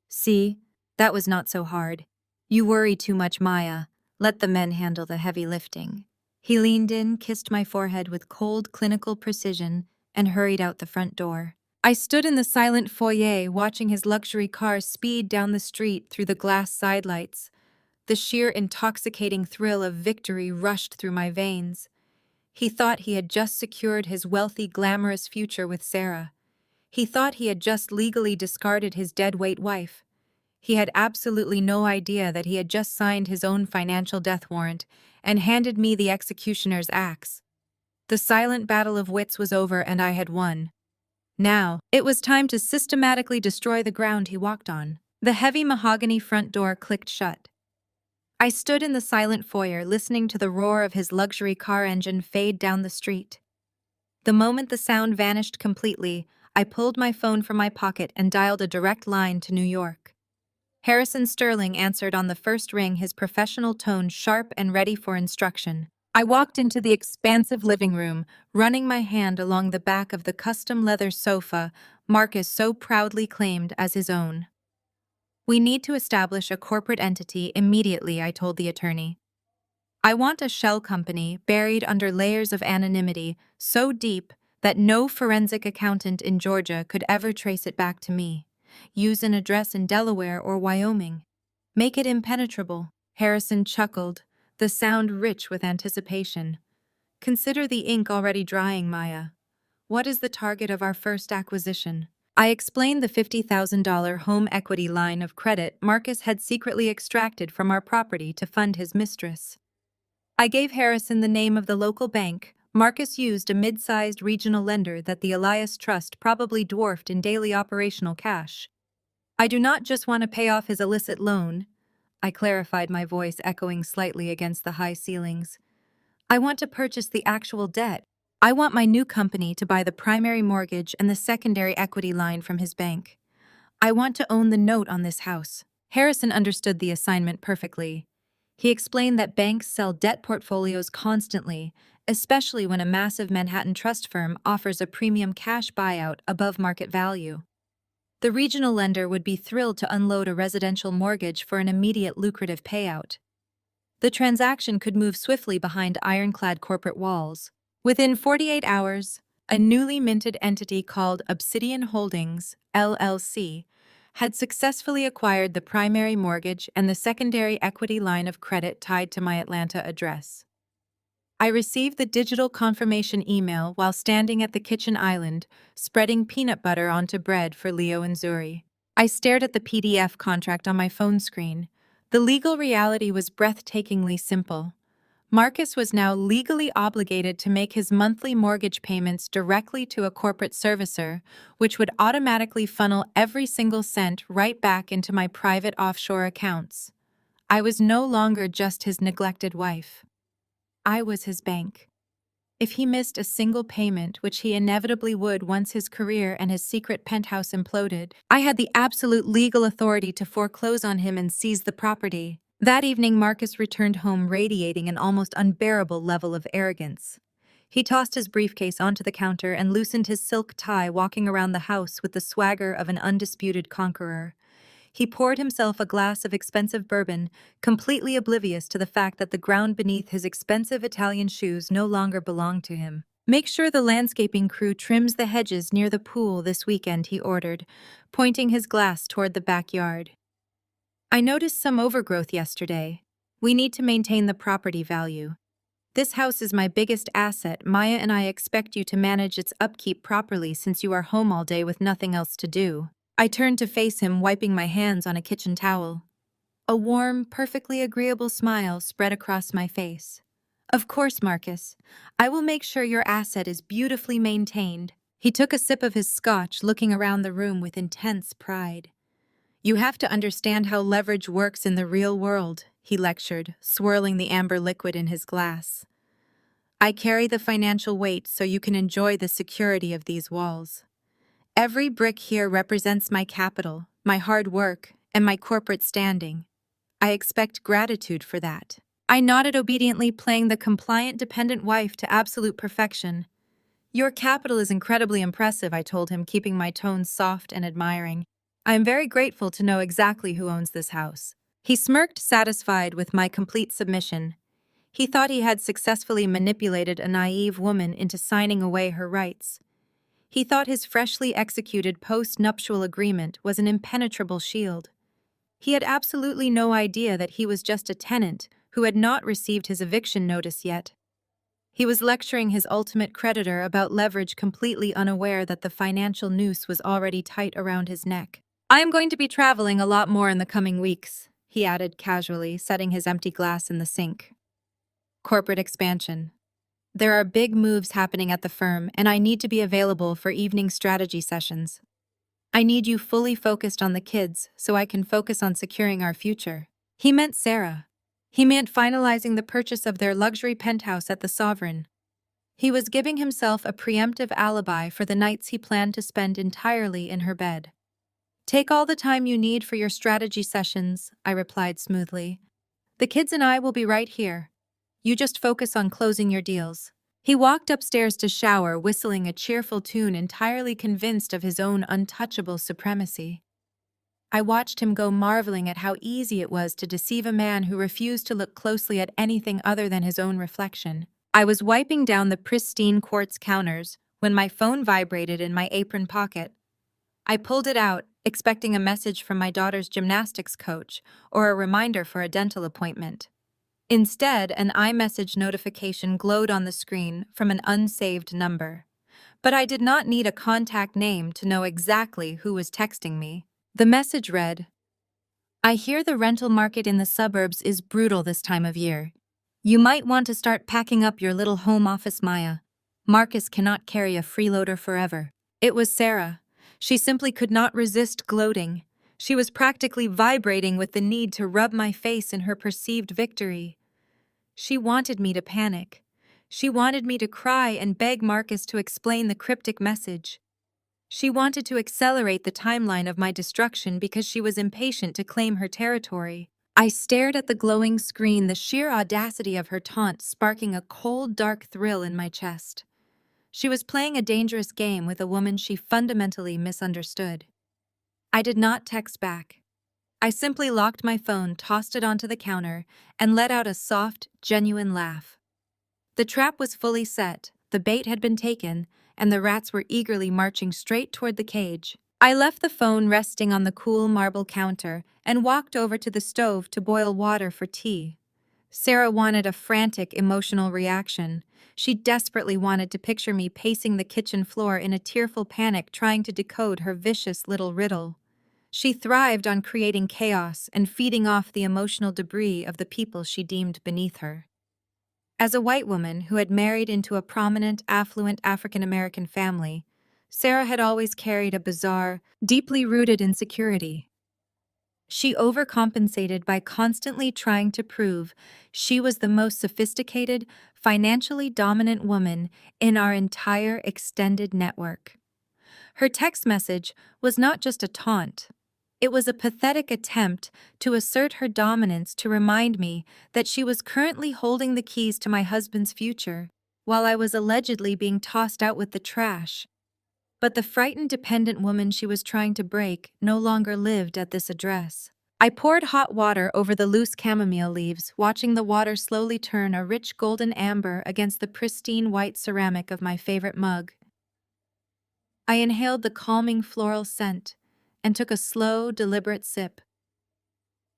See, that was not so hard. You worry too much, Maya. Let the men handle the heavy lifting. He leaned in, kissed my forehead with cold, clinical precision, and hurried out the front door. I stood in the silent foyer watching his luxury car speed down the street through the glass sidelights. The sheer intoxicating thrill of victory rushed through my veins. He thought he had just secured his wealthy, glamorous future with Sarah. He thought he had just legally discarded his deadweight wife. He had absolutely no idea that he had just signed his own financial death warrant and handed me the executioner's axe. The silent battle of wits was over and I had won. Now, it was time to systematically destroy the ground he walked on. The heavy mahogany front door clicked shut. I stood in the silent foyer listening to the roar of his luxury car engine fade down the street. The moment the sound vanished completely, I pulled my phone from my pocket and dialed a direct line to New York. Harrison Sterling answered on the first ring, his professional tone sharp and ready for instruction. I walked into the expansive living room, running my hand along the back of the custom leather sofa Marcus so proudly claimed as his own. We need to establish a corporate entity immediately, I told the attorney. I want a shell company buried under layers of anonymity so deep that no forensic accountant in Georgia could ever trace it back to me. Use an address in Delaware or Wyoming. Make it impenetrable. Harrison chuckled, the sound rich with anticipation. Consider the ink already drying, Maya. What is the target of our first acquisition? I explained the $50,000 home equity line of credit Marcus had secretly extracted from our property to fund his mistress. I gave Harrison the name of the local bank. Marcus used a mid-sized regional lender that the Elias Trust probably dwarfed in daily operational cash. I do not just want to pay off his illicit loan, I clarified, my voice echoing slightly against the high ceilings. I want to purchase the actual debt. I want my new company to buy the primary mortgage and the secondary equity line from his bank. I want to own the note on this house. Harrison understood the assignment perfectly. He explained that banks sell debt portfolios constantly, especially when a massive Manhattan trust firm offers a premium cash buyout above market value. The regional lender would be thrilled to unload a residential mortgage for an immediate lucrative payout. The transaction could move swiftly behind ironclad corporate walls. Within 48 hours, a newly minted entity called Obsidian Holdings, LLC, had successfully acquired the primary mortgage and the secondary equity line of credit tied to my Atlanta address. I received the digital confirmation email while standing at the kitchen island, spreading peanut butter onto bread for Leo and Zuri. I stared at the PDF contract on my phone screen. The legal reality was breathtakingly simple. Marcus was now legally obligated to make his monthly mortgage payments directly to a corporate servicer, which would automatically funnel every single cent right back into my private offshore accounts. I was no longer just his neglected wife. I was his bank. If he missed a single payment, which he inevitably would once his career and his secret penthouse imploded, I had the absolute legal authority to foreclose on him and seize the property. That evening, Marcus returned home radiating an almost unbearable level of arrogance. He tossed his briefcase onto the counter and loosened his silk tie, walking around the house with the swagger of an undisputed conqueror. He poured himself a glass of expensive bourbon, completely oblivious to the fact that the ground beneath his expensive Italian shoes no longer belonged to him. Make sure the landscaping crew trims the hedges near the pool this weekend, he ordered, pointing his glass toward the backyard. I noticed some overgrowth yesterday. We need to maintain the property value. This house is my biggest asset. Maya and I expect you to manage its upkeep properly since you are home all day with nothing else to do. I turned to face him, wiping my hands on a kitchen towel. A warm, perfectly agreeable smile spread across my face. Of course, Marcus. I will make sure your asset is beautifully maintained. He took a sip of his scotch, looking around the room with intense pride. You have to understand how leverage works in the real world, he lectured, swirling the amber liquid in his glass. I carry the financial weight so you can enjoy the security of these walls. Every brick here represents my capital, my hard work, and my corporate standing. I expect gratitude for that. I nodded obediently, playing the compliant, dependent wife to absolute perfection. Your capital is incredibly impressive, I told him, keeping my tone soft and admiring. I am very grateful to know exactly who owns this house. He smirked, satisfied with my complete submission. He thought he had successfully manipulated a naive woman into signing away her rights. He thought his freshly executed post-nuptial agreement was an impenetrable shield. He had absolutely no idea that he was just a tenant who had not received his eviction notice yet. He was lecturing his ultimate creditor about leverage, completely unaware that the financial noose was already tight around his neck. I am going to be traveling a lot more in the coming weeks, he added casually, setting his empty glass in the sink. Corporate expansion. There are big moves happening at the firm, and I need to be available for evening strategy sessions. I need you fully focused on the kids so I can focus on securing our future. He meant Sarah. He meant finalizing the purchase of their luxury penthouse at the Sovereign. He was giving himself a preemptive alibi for the nights he planned to spend entirely in her bed. Take all the time you need for your strategy sessions, I replied smoothly. The kids and I will be right here. You just focus on closing your deals. He walked upstairs to shower, whistling a cheerful tune, entirely convinced of his own untouchable supremacy. I watched him go, marveling at how easy it was to deceive a man who refused to look closely at anything other than his own reflection. I was wiping down the pristine quartz counters when my phone vibrated in my apron pocket. I pulled it out, expecting a message from my daughter's gymnastics coach or a reminder for a dental appointment. Instead, an iMessage notification glowed on the screen from an unsaved number. But I did not need a contact name to know exactly who was texting me. The message read, I hear the rental market in the suburbs is brutal this time of year. You might want to start packing up your little home office, Maya. Marcus cannot carry a freeloader forever. It was Sarah. She simply could not resist gloating. She was practically vibrating with the need to rub my face in her perceived victory. She wanted me to panic. She wanted me to cry and beg Marcus to explain the cryptic message. She wanted to accelerate the timeline of my destruction because she was impatient to claim her territory. I stared at the glowing screen, the sheer audacity of her taunt sparking a cold, dark thrill in my chest. She was playing a dangerous game with a woman she fundamentally misunderstood. I did not text back. I simply locked my phone, tossed it onto the counter, and let out a soft, genuine laugh. The trap was fully set, the bait had been taken, and the rats were eagerly marching straight toward the cage. I left the phone resting on the cool marble counter and walked over to the stove to boil water for tea. Sarah wanted a frantic, emotional reaction. She desperately wanted to picture me pacing the kitchen floor in a tearful panic, trying to decode her vicious little riddle. She thrived on creating chaos and feeding off the emotional debris of the people she deemed beneath her. As a white woman who had married into a prominent, affluent African-American family, Sarah had always carried a bizarre, deeply rooted insecurity. She overcompensated by constantly trying to prove she was the most sophisticated, financially dominant woman in our entire extended network. Her text message was not just a taunt. It was a pathetic attempt to assert her dominance, to remind me that she was currently holding the keys to my husband's future, while I was allegedly being tossed out with the trash. But the frightened, dependent woman she was trying to break no longer lived at this address. I poured hot water over the loose chamomile leaves, watching the water slowly turn a rich golden amber against the pristine white ceramic of my favorite mug. I inhaled the calming floral scent and took a slow, deliberate sip.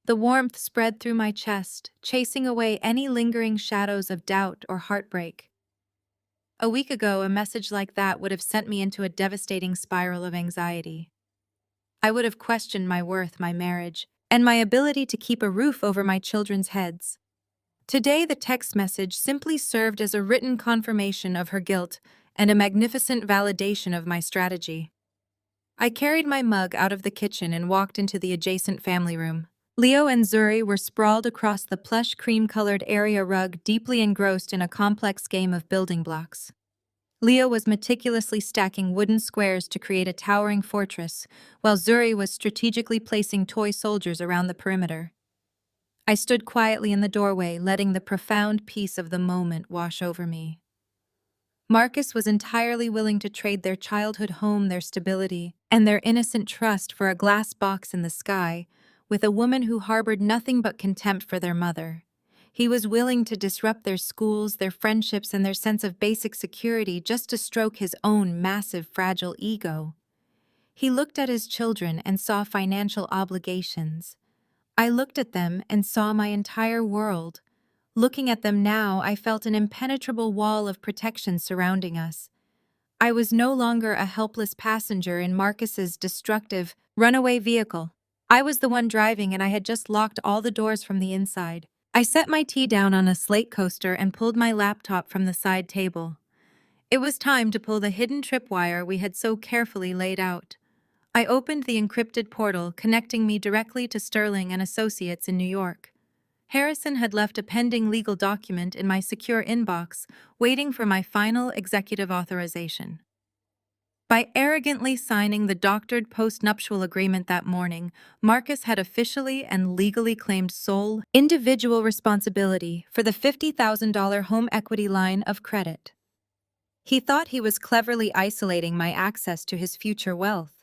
The warmth spread through my chest, chasing away any lingering shadows of doubt or heartbreak. A week ago, a message like that would have sent me into a devastating spiral of anxiety. I would have questioned my worth, my marriage, and my ability to keep a roof over my children's heads. Today, the text message simply served as a written confirmation of her guilt and a magnificent validation of my strategy. I carried my mug out of the kitchen and walked into the adjacent family room. Leo and Zuri were sprawled across the plush cream-colored area rug, deeply engrossed in a complex game of building blocks. Leo was meticulously stacking wooden squares to create a towering fortress, while Zuri was strategically placing toy soldiers around the perimeter. I stood quietly in the doorway, letting the profound peace of the moment wash over me. Marcus was entirely willing to trade their childhood home, their stability, and their innocent trust for a glass box in the sky, with a woman who harbored nothing but contempt for their mother. He was willing to disrupt their schools, their friendships, and their sense of basic security just to stroke his own massive, fragile ego. He looked at his children and saw financial obligations. I looked at them and saw my entire world. Looking at them now, I felt an impenetrable wall of protection surrounding us. I was no longer a helpless passenger in Marcus's destructive, runaway vehicle. I was the one driving, and I had just locked all the doors from the inside. I set my tea down on a slate coaster and pulled my laptop from the side table. It was time to pull the hidden tripwire we had so carefully laid out. I opened the encrypted portal, connecting me directly to Sterling and Associates in New York. Harrison had left a pending legal document in my secure inbox, waiting for my final executive authorization. By arrogantly signing the doctored post-nuptial agreement that morning, Marcus had officially and legally claimed sole, individual responsibility for the $50,000 home equity line of credit. He thought he was cleverly isolating my access to his future wealth.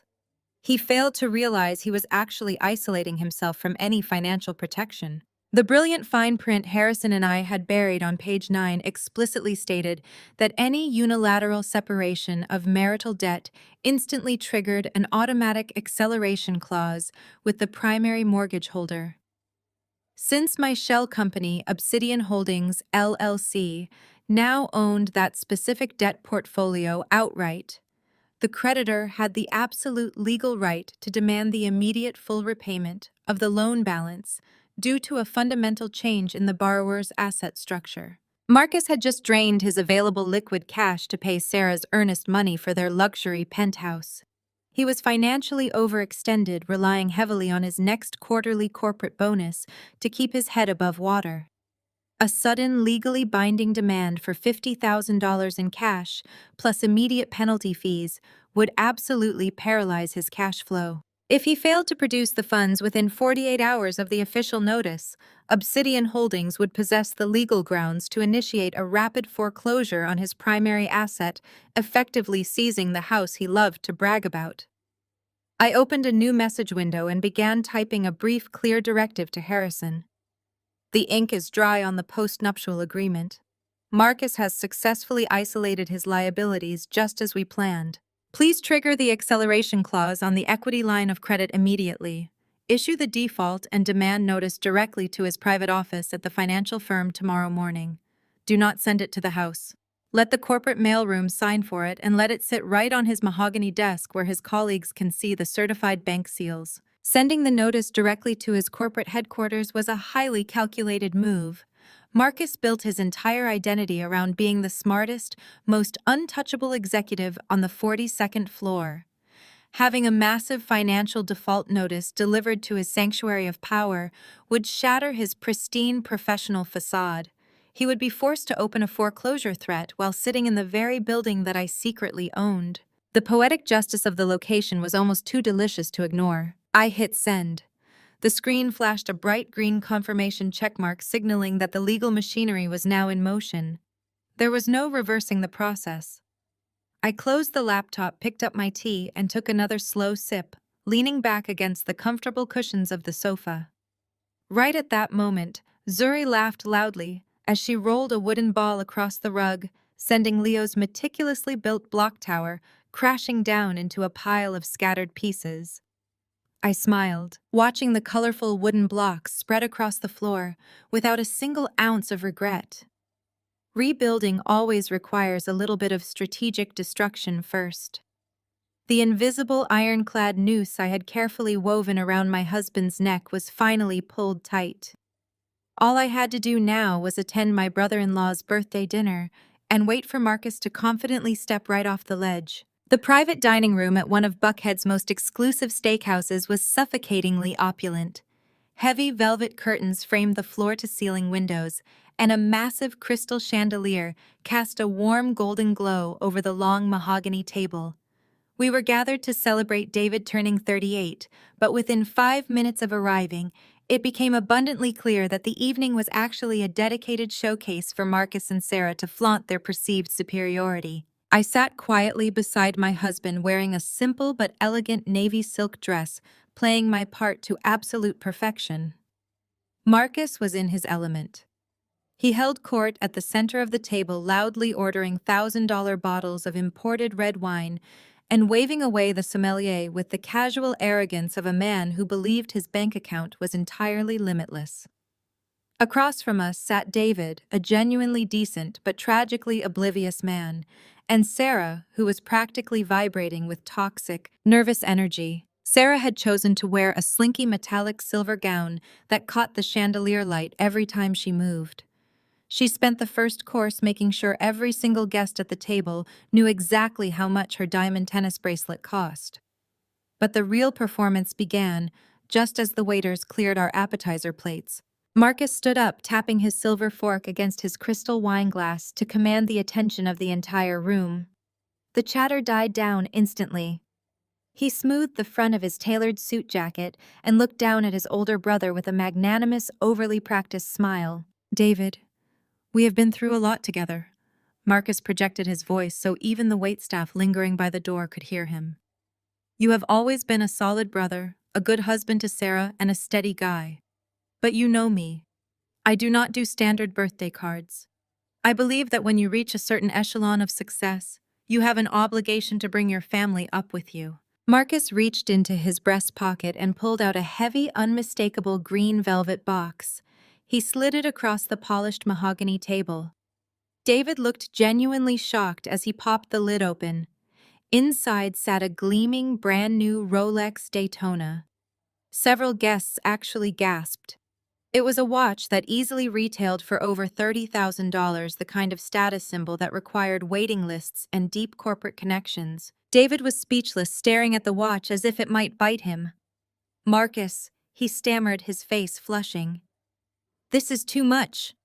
He failed to realize he was actually isolating himself from any financial protection. The brilliant fine print Harrison and I had buried on page 9 explicitly stated that any unilateral separation of marital debt instantly triggered an automatic acceleration clause with the primary mortgage holder. Since my shell company, Obsidian Holdings, LLC, now owned that specific debt portfolio outright, the creditor had the absolute legal right to demand the immediate full repayment of the loan balance due to a fundamental change in the borrower's asset structure. Marcus had just drained his available liquid cash to pay Sarah's earnest money for their luxury penthouse. He was financially overextended, relying heavily on his next quarterly corporate bonus to keep his head above water. A sudden, legally binding demand for $50,000 in cash, plus immediate penalty fees, would absolutely paralyze his cash flow. If he failed to produce the funds within 48 hours of the official notice, Obsidian Holdings would possess the legal grounds to initiate a rapid foreclosure on his primary asset, effectively seizing the house he loved to brag about. I opened a new message window and began typing a brief, clear directive to Harrison. The ink is dry on the post-nuptial agreement. Marcus has successfully isolated his liabilities just as we planned. Please trigger the acceleration clause on the equity line of credit immediately. Issue the default and demand notice directly to his private office at the financial firm tomorrow morning. Do not send it to the house. Let the corporate mailroom sign for it and let it sit right on his mahogany desk where his colleagues can see the certified bank seals. Sending the notice directly to his corporate headquarters was a highly calculated move. Marcus built his entire identity around being the smartest, most untouchable executive on the 42nd floor. Having a massive financial default notice delivered to his sanctuary of power would shatter his pristine professional facade. He would be forced to open a foreclosure threat while sitting in the very building that I secretly owned. The poetic justice of the location was almost too delicious to ignore. I hit send. The screen flashed a bright green confirmation checkmark signaling that the legal machinery was now in motion. There was no reversing the process. I closed the laptop, picked up my tea, and took another slow sip, leaning back against the comfortable cushions of the sofa. Right at that moment, Zuri laughed loudly as she rolled a wooden ball across the rug, sending Leo's meticulously built block tower crashing down into a pile of scattered pieces. I smiled, watching the colorful wooden blocks spread across the floor without a single ounce of regret. Rebuilding always requires a little bit of strategic destruction first. The invisible ironclad noose I had carefully woven around my husband's neck was finally pulled tight. All I had to do now was attend my brother-in-law's birthday dinner and wait for Marcus to confidently step right off the ledge. The private dining room at one of Buckhead's most exclusive steakhouses was suffocatingly opulent. Heavy velvet curtains framed the floor-to-ceiling windows, and a massive crystal chandelier cast a warm golden glow over the long mahogany table. We were gathered to celebrate David turning 38, but within 5 minutes of arriving, it became abundantly clear that the evening was actually a dedicated showcase for Marcus and Sarah to flaunt their perceived superiority. I sat quietly beside my husband wearing a simple but elegant navy silk dress, playing my part to absolute perfection. Marcus was in his element. He held court at the center of the table, loudly ordering $1,000 bottles of imported red wine and waving away the sommelier with the casual arrogance of a man who believed his bank account was entirely limitless. Across from us sat David, a genuinely decent but tragically oblivious man, and Sarah, who was practically vibrating with toxic, nervous energy. Sarah had chosen to wear a slinky metallic silver gown that caught the chandelier light every time she moved. She spent the first course making sure every single guest at the table knew exactly how much her diamond tennis bracelet cost. But the real performance began just as the waiters cleared our appetizer plates. Marcus stood up, tapping his silver fork against his crystal wine glass to command the attention of the entire room. The chatter died down instantly. He smoothed the front of his tailored suit jacket and looked down at his older brother with a magnanimous, overly practiced smile. "David, we have been through a lot together." Marcus projected his voice so even the waitstaff lingering by the door could hear him. "You have always been a solid brother, a good husband to Sarah, and a steady guy. But you know me. I do not do standard birthday cards. I believe that when you reach a certain echelon of success, you have an obligation to bring your family up with you." Marcus reached into his breast pocket and pulled out a heavy, unmistakable green velvet box. He slid it across the polished mahogany table. David looked genuinely shocked as he popped the lid open. Inside sat a gleaming, brand-new Rolex Daytona. Several guests actually gasped. It was a watch that easily retailed for over $30,000, the kind of status symbol that required waiting lists and deep corporate connections. David was speechless, staring at the watch as if it might bite him. "Marcus," he stammered, his face flushing. "This is too much.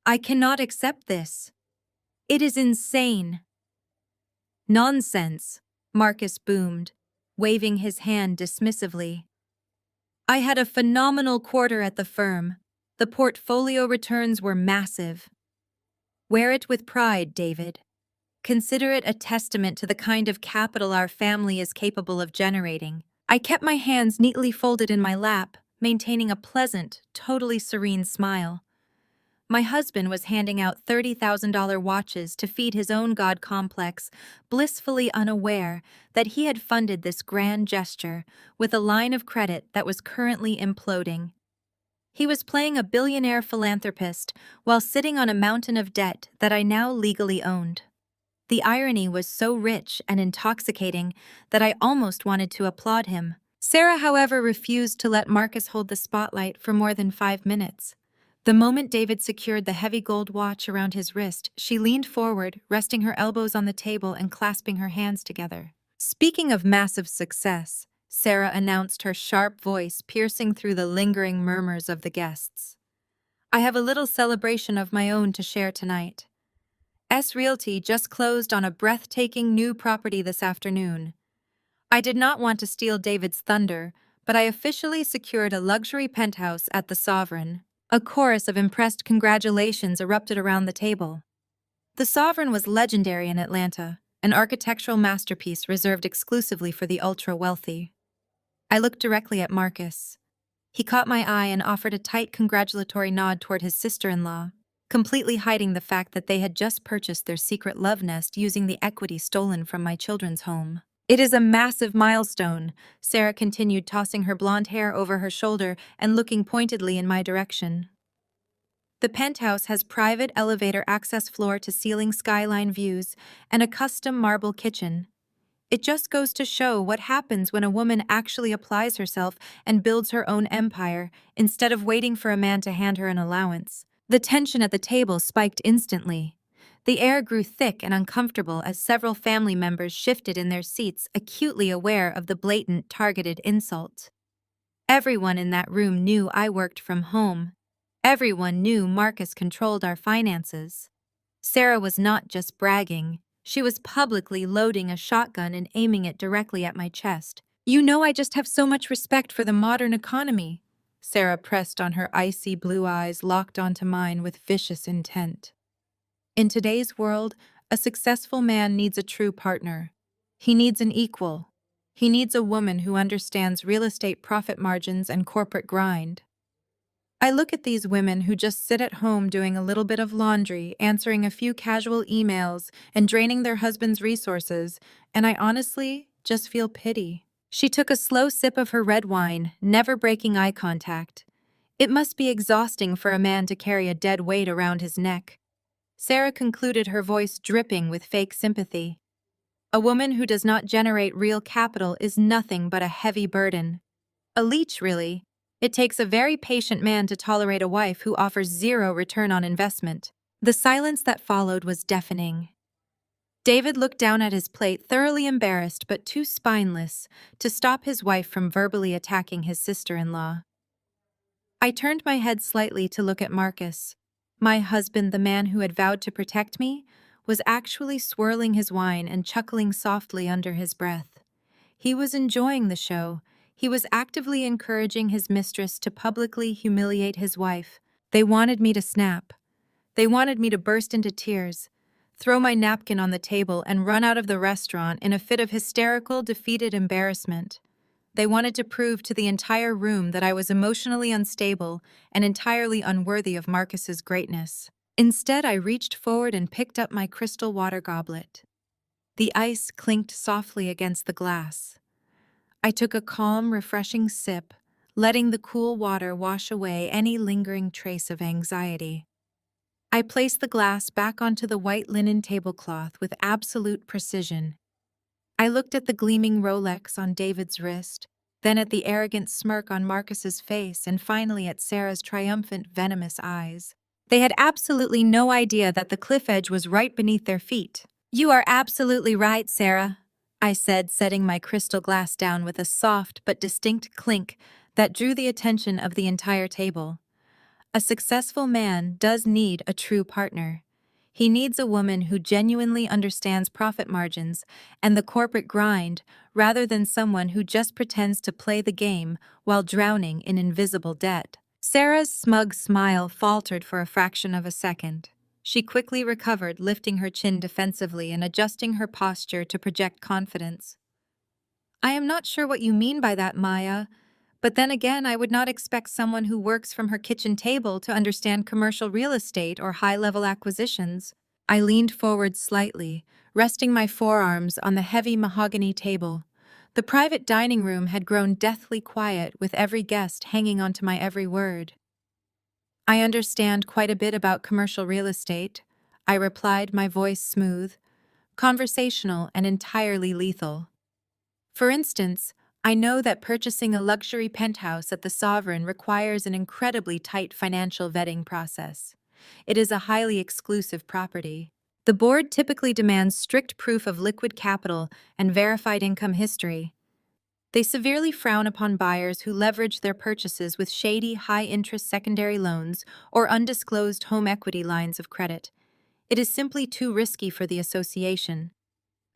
I cannot accept this. It is insane." "Nonsense," Marcus boomed, waving his hand dismissively. "I had a phenomenal quarter at the firm. The portfolio returns were massive. Wear it with pride, David. Consider it a testament to the kind of capital our family is capable of generating." I kept my hands neatly folded in my lap, maintaining a pleasant, totally serene smile. My husband was handing out $30,000 watches to feed his own God complex, blissfully unaware that he had funded this grand gesture with a line of credit that was currently imploding. He was playing a billionaire philanthropist while sitting on a mountain of debt that I now legally owned. The irony was so rich and intoxicating that I almost wanted to applaud him. Sarah, however, refused to let Marcus hold the spotlight for more than 5 minutes. The moment David secured the heavy gold watch around his wrist, she leaned forward, resting her elbows on the table and clasping her hands together. "Speaking of massive success," Sarah announced, her sharp voice piercing through the lingering murmurs of the guests, "I have a little celebration of my own to share tonight. S Realty just closed on a breathtaking new property this afternoon. I did not want to steal David's thunder, but I officially secured a luxury penthouse at the Sovereign." A chorus of impressed congratulations erupted around the table. The Sovereign was legendary in Atlanta, an architectural masterpiece reserved exclusively for the ultra-wealthy. I looked directly at Marcus. He caught my eye and offered a tight congratulatory nod toward his sister-in-law, completely hiding the fact that they had just purchased their secret love nest using the equity stolen from my children's home. "It is a massive milestone," Sarah continued, tossing her blonde hair over her shoulder and looking pointedly in my direction. "The penthouse has private elevator access, floor-to-ceiling skyline views, and a custom marble kitchen. It just goes to show what happens when a woman actually applies herself and builds her own empire, instead of waiting for a man to hand her an allowance." The tension at the table spiked instantly. The air grew thick and uncomfortable as several family members shifted in their seats, acutely aware of the blatant, targeted insult. Everyone in that room knew I worked from home. Everyone knew Marcus controlled our finances. Sarah was not just bragging, She was publicly loading a shotgun and aiming it directly at my chest. "You know I just have so much respect for the modern economy." Sarah pressed on, her icy blue eyes locked onto mine with vicious intent. "In today's world, a successful man needs a true partner. He needs an equal. He needs a woman who understands real estate profit margins and corporate grind." I look at these women who just sit at home doing a little bit of laundry, answering a few casual emails, and draining their husband's resources, and I honestly just feel pity. She took a slow sip of her red wine, never breaking eye contact. It must be exhausting for a man to carry a dead weight around his neck. Sarah concluded, her voice dripping with fake sympathy. "A woman who does not generate real capital is nothing but a heavy burden. A leech, really. It takes a very patient man to tolerate a wife who offers zero return on investment." The silence that followed was deafening. David looked down at his plate, thoroughly embarrassed but too spineless to stop his wife from verbally attacking his sister-in-law. I turned my head slightly to look at Marcus. My husband, the man who had vowed to protect me, was actually swirling his wine and chuckling softly under his breath. He was enjoying the show. He was actively encouraging his mistress to publicly humiliate his wife. They wanted me to snap. They wanted me to burst into tears, throw my napkin on the table, and run out of the restaurant in a fit of hysterical, defeated embarrassment. They wanted to prove to the entire room that I was emotionally unstable and entirely unworthy of Marcus's greatness. Instead, I reached forward and picked up my crystal water goblet. The ice clinked softly against the glass. I took a calm, refreshing sip, letting the cool water wash away any lingering trace of anxiety. I placed the glass back onto the white linen tablecloth with absolute precision. I looked at the gleaming Rolex on David's wrist, then at the arrogant smirk on Marcus's face, and finally at Sarah's triumphant, venomous eyes. They had absolutely no idea that the cliff edge was right beneath their feet. "You are absolutely right, Sarah," I said, setting my crystal glass down with a soft but distinct clink that drew the attention of the entire table. "A successful man does need a true partner. He needs a woman who genuinely understands profit margins and the corporate grind, rather than someone who just pretends to play the game while drowning in invisible debt." Sarah's smug smile faltered for a fraction of a second. She quickly recovered, lifting her chin defensively and adjusting her posture to project confidence. "I am not sure what you mean by that, Maya. But then again, I would not expect someone who works from her kitchen table to understand commercial real estate or high-level acquisitions." I leaned forward slightly, resting my forearms on the heavy mahogany table. The private dining room had grown deathly quiet, with every guest hanging onto my every word. "I understand quite a bit about commercial real estate," I replied, my voice smooth, conversational, and entirely lethal. "For instance, I know that purchasing a luxury penthouse at the Sovereign requires an incredibly tight financial vetting process. It is a highly exclusive property. The board typically demands strict proof of liquid capital and verified income history. They severely frown upon buyers who leverage their purchases with shady, high-interest secondary loans or undisclosed home equity lines of credit. It is simply too risky for the association.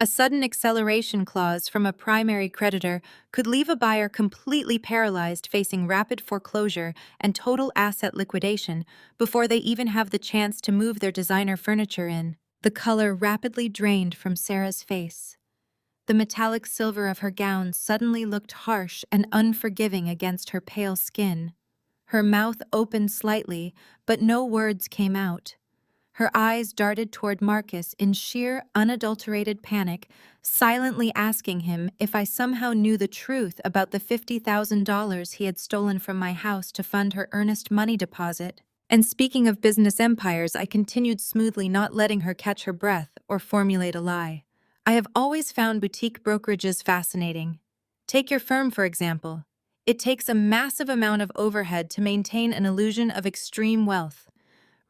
A sudden acceleration clause from a primary creditor could leave a buyer completely paralyzed, facing rapid foreclosure and total asset liquidation before they even have the chance to move their designer furniture in." The color rapidly drained from Sarah's face. The metallic silver of her gown suddenly looked harsh and unforgiving against her pale skin. Her mouth opened slightly, but no words came out. Her eyes darted toward Marcus in sheer, unadulterated panic, silently asking him if I somehow knew the truth about the $50,000 he had stolen from my house to fund her earnest money deposit. And speaking of business empires, I continued smoothly, not letting her catch her breath or formulate a lie. "I have always found boutique brokerages fascinating. Take your firm, for example. It takes a massive amount of overhead to maintain an illusion of extreme wealth.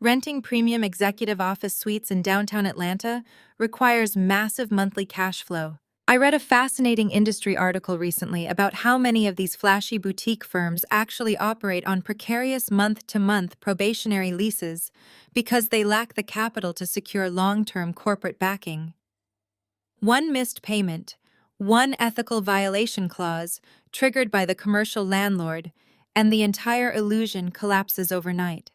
Renting premium executive office suites in downtown Atlanta requires massive monthly cash flow. I read a fascinating industry article recently about how many of these flashy boutique firms actually operate on precarious month-to-month probationary leases because they lack the capital to secure long-term corporate backing. One missed payment, one ethical violation clause triggered by the commercial landlord, and the entire illusion collapses overnight.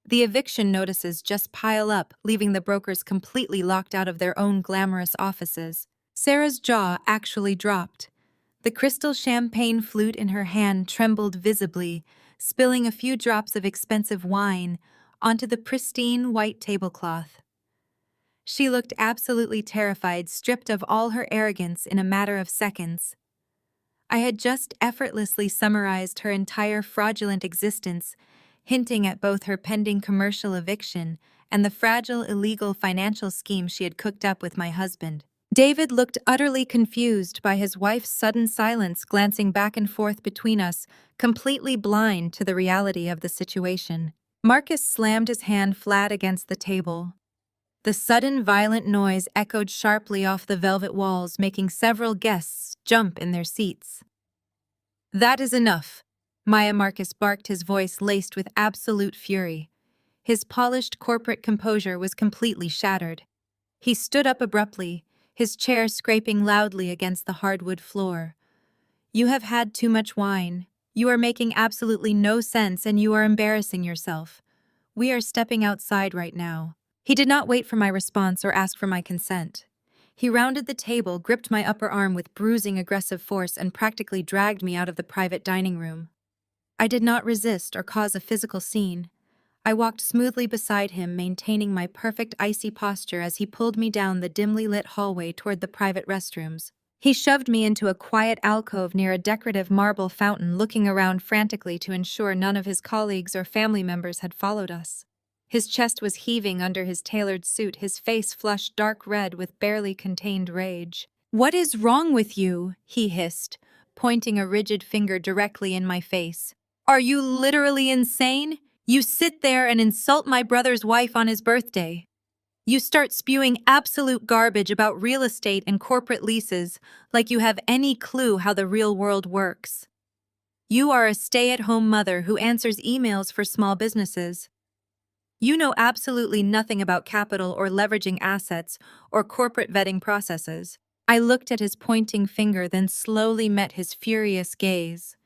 The eviction notices just pile up, leaving the brokers completely locked out of their own glamorous offices. Sarah's jaw actually dropped. The crystal champagne flute in her hand trembled visibly, spilling a few drops of expensive wine onto the pristine white tablecloth. She looked absolutely terrified, stripped of all her arrogance in a matter of seconds. I had just effortlessly summarized her entire fraudulent existence, hinting at both her pending commercial eviction and the fragile illegal financial scheme she had cooked up with my husband. David looked utterly confused by his wife's sudden silence, glancing back and forth between us, completely blind to the reality of the situation. Marcus slammed his hand flat against the table. The sudden violent noise echoed sharply off the velvet walls, making several guests jump in their seats. "That is enough," Marcus barked, his voice laced with absolute fury. His polished corporate composure was completely shattered. He stood up abruptly, his chair scraping loudly against the hardwood floor. "You have had too much wine. You are making absolutely no sense and you are embarrassing yourself. We are stepping outside right now." He did not wait for my response or ask for my consent. He rounded the table, gripped my upper arm with bruising aggressive force, and practically dragged me out of the private dining room. I did not resist or cause a physical scene. I walked smoothly beside him, maintaining my perfect icy posture as he pulled me down the dimly lit hallway toward the private restrooms. He shoved me into a quiet alcove near a decorative marble fountain, looking around frantically to ensure none of his colleagues or family members had followed us. His chest was heaving under his tailored suit, his face flushed dark red with barely contained rage. "What is wrong with you?" he hissed, pointing a rigid finger directly in my face. "Are you literally insane? You sit there and insult my brother's wife on his birthday. You start spewing absolute garbage about real estate and corporate leases like you have any clue how the real world works. You are a stay-at-home mother who answers emails for small businesses. You know absolutely nothing about capital or leveraging assets or corporate vetting processes." I looked at his pointing finger, then slowly met his furious gaze.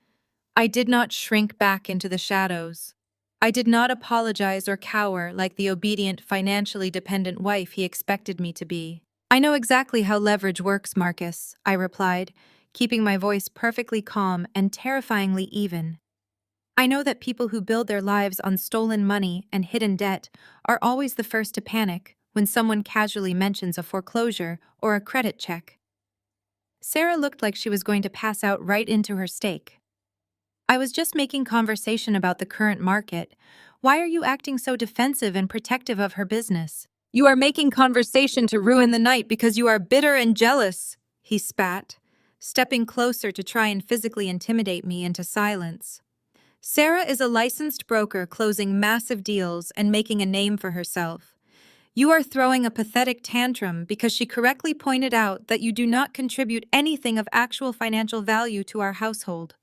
I did not shrink back into the shadows. I did not apologize or cower like the obedient, financially dependent wife he expected me to be. "I know exactly how leverage works, Marcus," I replied, keeping my voice perfectly calm and terrifyingly even. "I know that people who build their lives on stolen money and hidden debt are always the first to panic when someone casually mentions a foreclosure or a credit check." Sarah looked like she was going to pass out right into her steak. "I was just making conversation about the current market. Why are you acting so defensive and protective of her business?" "You are making conversation to ruin the night because you are bitter and jealous," he spat, stepping closer to try and physically intimidate me into silence. "Sarah is a licensed broker closing massive deals and making a name for herself. You are throwing a pathetic tantrum because she correctly pointed out that you do not contribute anything of actual financial value to our household.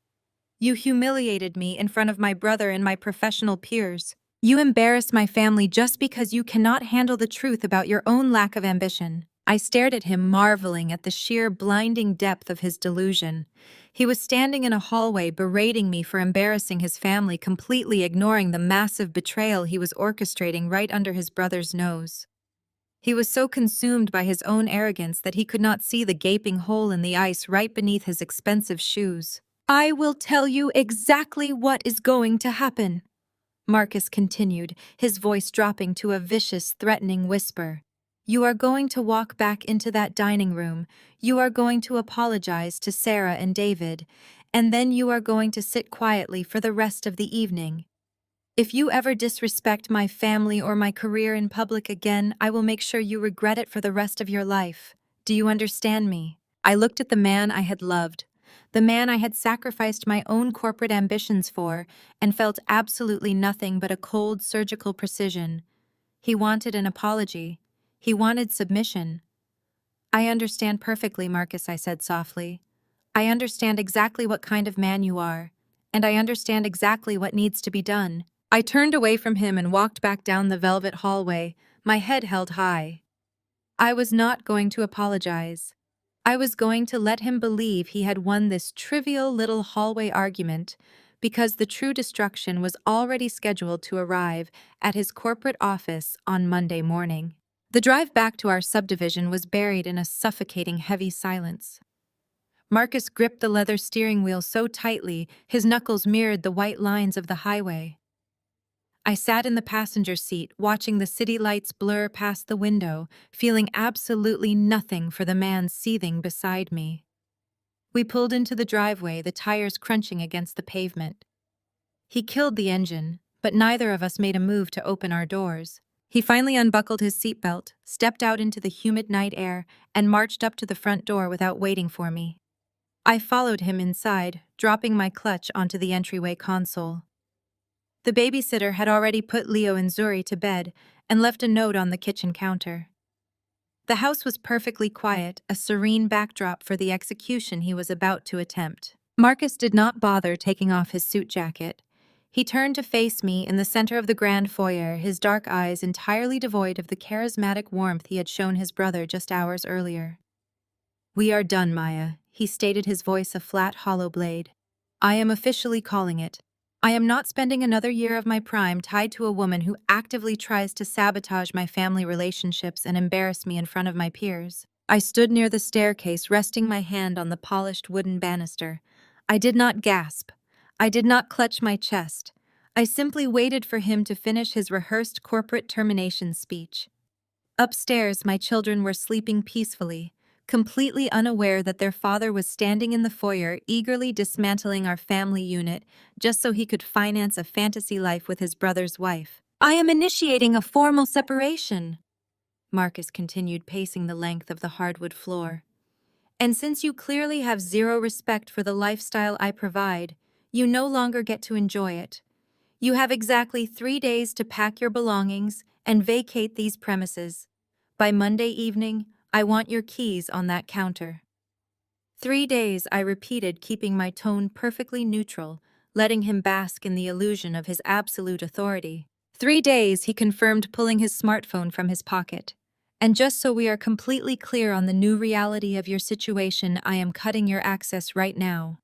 You humiliated me in front of my brother and my professional peers. You embarrassed my family just because you cannot handle the truth about your own lack of ambition." I stared at him, marveling at the sheer blinding depth of his delusion. He was standing in a hallway berating me for embarrassing his family, completely ignoring the massive betrayal he was orchestrating right under his brother's nose. He was so consumed by his own arrogance that he could not see the gaping hole in the ice right beneath his expensive shoes. "I will tell you exactly what is going to happen," Marcus continued, his voice dropping to a vicious, threatening whisper. "You are going to walk back into that dining room, you are going to apologize to Sarah and David, and then you are going to sit quietly for the rest of the evening. If you ever disrespect my family or my career in public again, I will make sure you regret it for the rest of your life. Do you understand me?" I looked at the man I had loved, the man I had sacrificed my own corporate ambitions for, and felt absolutely nothing but a cold, surgical precision. He wanted an apology. He wanted submission. "I understand perfectly, Marcus," I said softly. "I understand exactly what kind of man you are, and I understand exactly what needs to be done." I turned away from him and walked back down the velvet hallway, my head held high. I was not going to apologize. I was going to let him believe he had won this trivial little hallway argument because the true destruction was already scheduled to arrive at his corporate office on Monday morning. The drive back to our subdivision was buried in a suffocating heavy silence. Marcus gripped the leather steering wheel so tightly his knuckles mirrored the white lines of the highway. I sat in the passenger seat, watching the city lights blur past the window, feeling absolutely nothing for the man seething beside me. We pulled into the driveway, the tires crunching against the pavement. He killed the engine, but neither of us made a move to open our doors. He finally unbuckled his seatbelt, stepped out into the humid night air, and marched up to the front door without waiting for me. I followed him inside, dropping my clutch onto the entryway console. The babysitter had already put Leo and Zuri to bed and left a note on the kitchen counter. The house was perfectly quiet, a serene backdrop for the execution he was about to attempt. Marcus did not bother taking off his suit jacket. He turned to face me in the center of the grand foyer, his dark eyes entirely devoid of the charismatic warmth he had shown his brother just hours earlier. "We are done, Maya," he stated, his voice a flat, hollow blade. "I am officially calling it. I am not spending another year of my prime tied to a woman who actively tries to sabotage my family relationships and embarrass me in front of my peers." I stood near the staircase, resting my hand on the polished wooden banister. I did not gasp. I did not clutch my chest. I simply waited for him to finish his rehearsed corporate termination speech. Upstairs, my children were sleeping peacefully, completely unaware that their father was standing in the foyer eagerly dismantling our family unit just so he could finance a fantasy life with his brother's wife. "I am initiating a formal separation," Marcus continued, pacing the length of the hardwood floor. "And since you clearly have zero respect for the lifestyle I provide, you no longer get to enjoy it. You have exactly 3 days to pack your belongings and vacate these premises. By Monday evening, I want your keys on that counter." 3 days, I repeated, keeping my tone perfectly neutral, letting him bask in the illusion of his absolute authority. 3 days, he confirmed, pulling his smartphone from his pocket. "And just so we are completely clear on the new reality of your situation, I am cutting your access right now."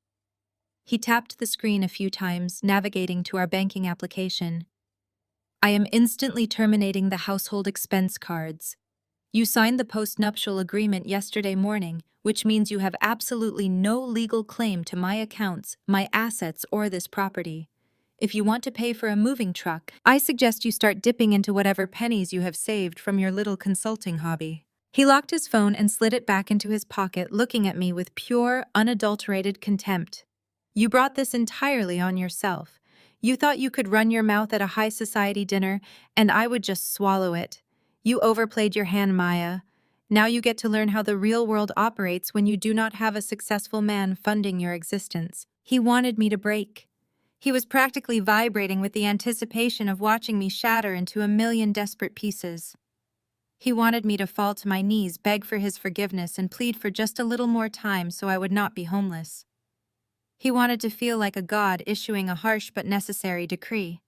He tapped the screen a few times, navigating to our banking application. "I am instantly terminating the household expense cards. You signed the post-nuptial agreement yesterday morning, which means you have absolutely no legal claim to my accounts, my assets, or this property. If you want to pay for a moving truck, I suggest you start dipping into whatever pennies you have saved from your little consulting hobby." He locked his phone and slid it back into his pocket, looking at me with pure, unadulterated contempt. "You brought this entirely on yourself. You thought you could run your mouth at a high society dinner, and I would just swallow it. You overplayed your hand, Maya. Now you get to learn how the real world operates when you do not have a successful man funding your existence." He wanted me to break. He was practically vibrating with the anticipation of watching me shatter into a million desperate pieces. He wanted me to fall to my knees, beg for his forgiveness, and plead for just a little more time so I would not be homeless. He wanted to feel like a god issuing a harsh but necessary decree.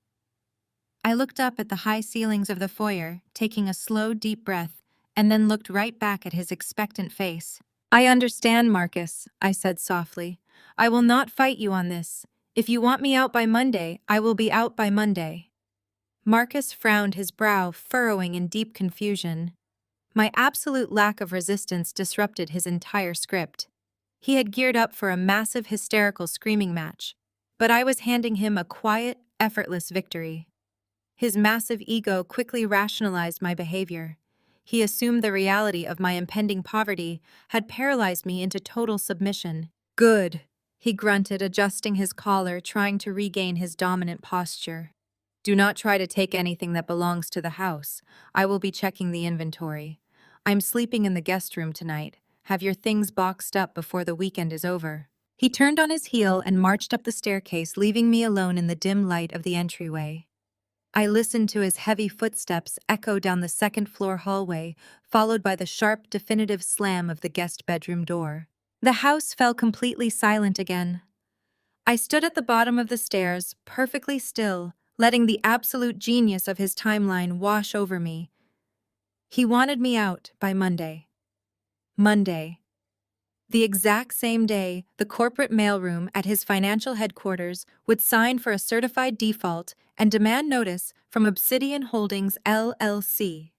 I looked up at the high ceilings of the foyer, taking a slow, deep breath, and then looked right back at his expectant face. "I understand, Marcus," I said softly. "I will not fight you on this. If you want me out by Monday, I will be out by Monday." Marcus frowned, his brow furrowing in deep confusion. My absolute lack of resistance disrupted his entire script. He had geared up for a massive hysterical screaming match, but I was handing him a quiet, effortless victory. His massive ego quickly rationalized my behavior. He assumed the reality of my impending poverty had paralyzed me into total submission. "Good," he grunted, adjusting his collar, trying to regain his dominant posture. "Do not try to take anything that belongs to the house. I will be checking the inventory. I'm sleeping in the guest room tonight. Have your things boxed up before the weekend is over." He turned on his heel and marched up the staircase, leaving me alone in the dim light of the entryway. I listened to his heavy footsteps echo down the second-floor hallway, followed by the sharp, definitive slam of the guest bedroom door. The house fell completely silent again. I stood at the bottom of the stairs, perfectly still, letting the absolute genius of his timeline wash over me. He wanted me out by Monday. Monday. The exact same day, the corporate mailroom at his financial headquarters would sign for a certified default and demand notice from Obsidian Holdings LLC.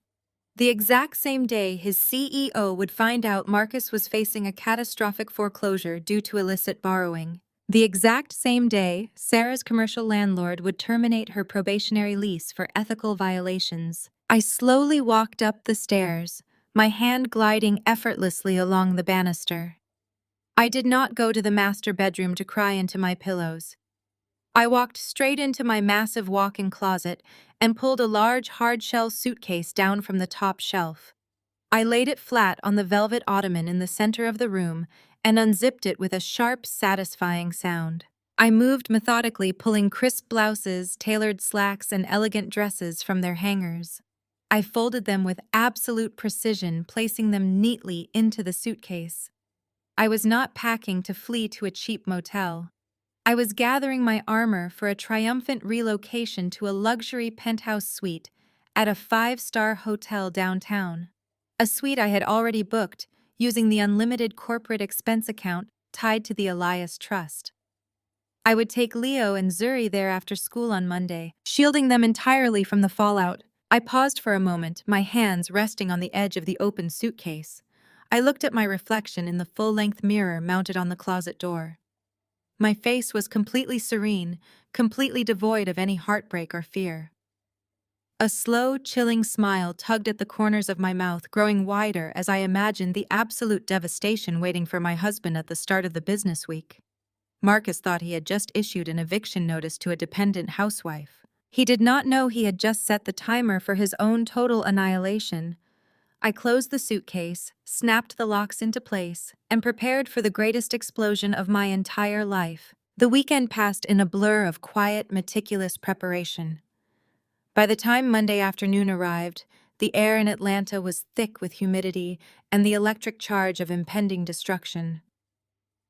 The exact same day, his CEO would find out Marcus was facing a catastrophic foreclosure due to illicit borrowing. The exact same day, Sarah's commercial landlord would terminate her probationary lease for ethical violations. I slowly walked up the stairs, my hand gliding effortlessly along the banister. I did not go to the master bedroom to cry into my pillows. I walked straight into my massive walk-in closet and pulled a large hard-shell suitcase down from the top shelf. I laid it flat on the velvet ottoman in the center of the room and unzipped it with a sharp, satisfying sound. I moved methodically, pulling crisp blouses, tailored slacks, and elegant dresses from their hangers. I folded them with absolute precision, placing them neatly into the suitcase. I was not packing to flee to a cheap motel. I was gathering my armor for a triumphant relocation to a luxury penthouse suite at a 5-star hotel downtown. A suite I had already booked using the unlimited corporate expense account tied to the Elias Trust. I would take Leo and Zuri there after school on Monday, shielding them entirely from the fallout. I paused for a moment, my hands resting on the edge of the open suitcase. I looked at my reflection in the full-length mirror mounted on the closet door. My face was completely serene, completely devoid of any heartbreak or fear. A slow, chilling smile tugged at the corners of my mouth, growing wider as I imagined the absolute devastation waiting for my husband at the start of the business week. Marcus thought he had just issued an eviction notice to a dependent housewife. He did not know he had just set the timer for his own total annihilation. I closed the suitcase, snapped the locks into place, and prepared for the greatest explosion of my entire life. The weekend passed in a blur of quiet, meticulous preparation. By the time Monday afternoon arrived, the air in Atlanta was thick with humidity and the electric charge of impending destruction.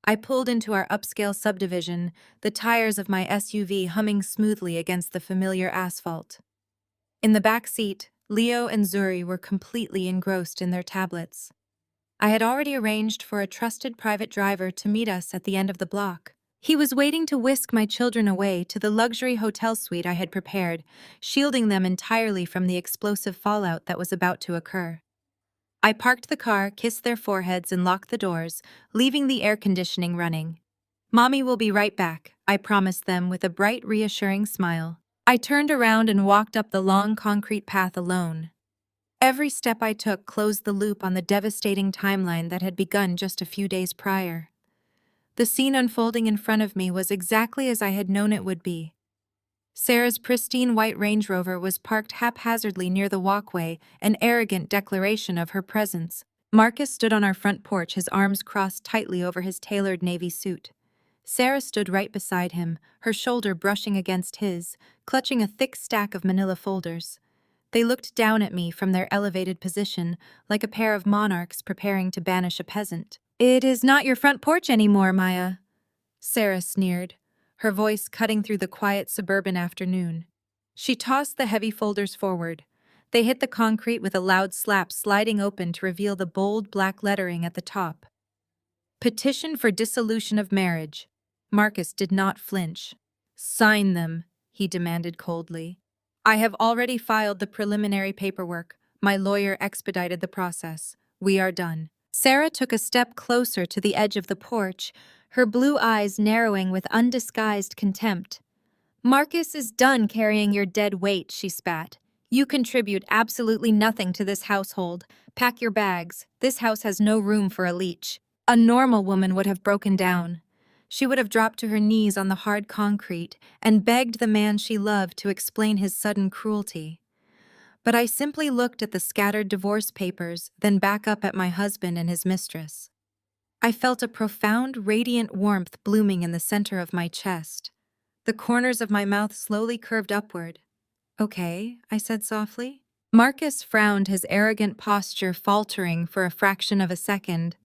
I pulled into our upscale subdivision, the tires of my SUV humming smoothly against the familiar asphalt. In the back seat, Leo and Zuri were completely engrossed in their tablets. I had already arranged for a trusted private driver to meet us at the end of the block. He was waiting to whisk my children away to the luxury hotel suite I had prepared, shielding them entirely from the explosive fallout that was about to occur. I parked the car, kissed their foreheads, and locked the doors, leaving the air conditioning running. "Mommy will be right back," I promised them with a bright, reassuring smile. I turned around and walked up the long concrete path alone. Every step I took closed the loop on the devastating timeline that had begun just a few days prior. The scene unfolding in front of me was exactly as I had known it would be. Sarah's pristine white Range Rover was parked haphazardly near the walkway, an arrogant declaration of her presence. Marcus stood on our front porch, his arms crossed tightly over his tailored navy suit. Sarah stood right beside him, her shoulder brushing against his, clutching a thick stack of manila folders. They looked down at me from their elevated position, like a pair of monarchs preparing to banish a peasant. "It is not your front porch anymore, Maya," Sarah sneered, her voice cutting through the quiet suburban afternoon. She tossed the heavy folders forward. They hit the concrete with a loud slap, sliding open to reveal the bold black lettering at the top. "Petition for dissolution of marriage." Marcus did not flinch. "Sign them," he demanded coldly. "I have already filed the preliminary paperwork. My lawyer expedited the process. We are done." Sarah took a step closer to the edge of the porch, her blue eyes narrowing with undisguised contempt. "Marcus is done carrying your dead weight," she spat. "You contribute absolutely nothing to this household. Pack your bags. This house has no room for a leech." A normal woman would have broken down. She would have dropped to her knees on the hard concrete and begged the man she loved to explain his sudden cruelty. But I simply looked at the scattered divorce papers, then back up at my husband and his mistress. I felt a profound, radiant warmth blooming in the center of my chest. The corners of my mouth slowly curved upward. "Okay," I said softly. Marcus frowned, his arrogant posture faltering for a fraction of a second.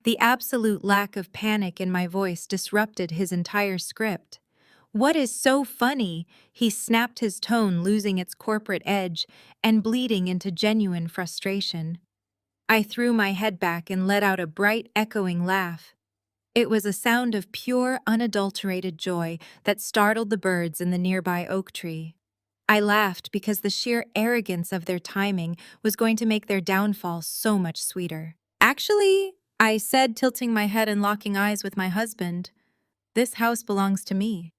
The absolute lack of panic in my voice disrupted his entire script. What is so funny? He snapped, his tone losing its corporate edge and bleeding into genuine frustration. I threw my head back and let out a bright, echoing laugh. It was a sound of pure, unadulterated joy that startled the birds in the nearby oak tree. I laughed because the sheer arrogance of their timing was going to make their downfall so much sweeter. Actually, I said, tilting my head and locking eyes with my husband, this house belongs to me.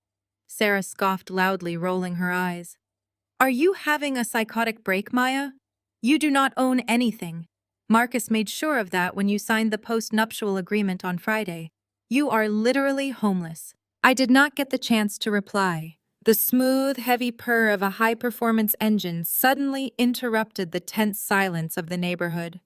Sarah scoffed loudly, rolling her eyes. Are you having a psychotic break, Maya? You do not own anything. Marcus made sure of that when you signed the post-nuptial agreement on Friday. You are literally homeless. I did not get the chance to reply. The smooth, heavy purr of a high-performance engine suddenly interrupted the tense silence of the neighborhood.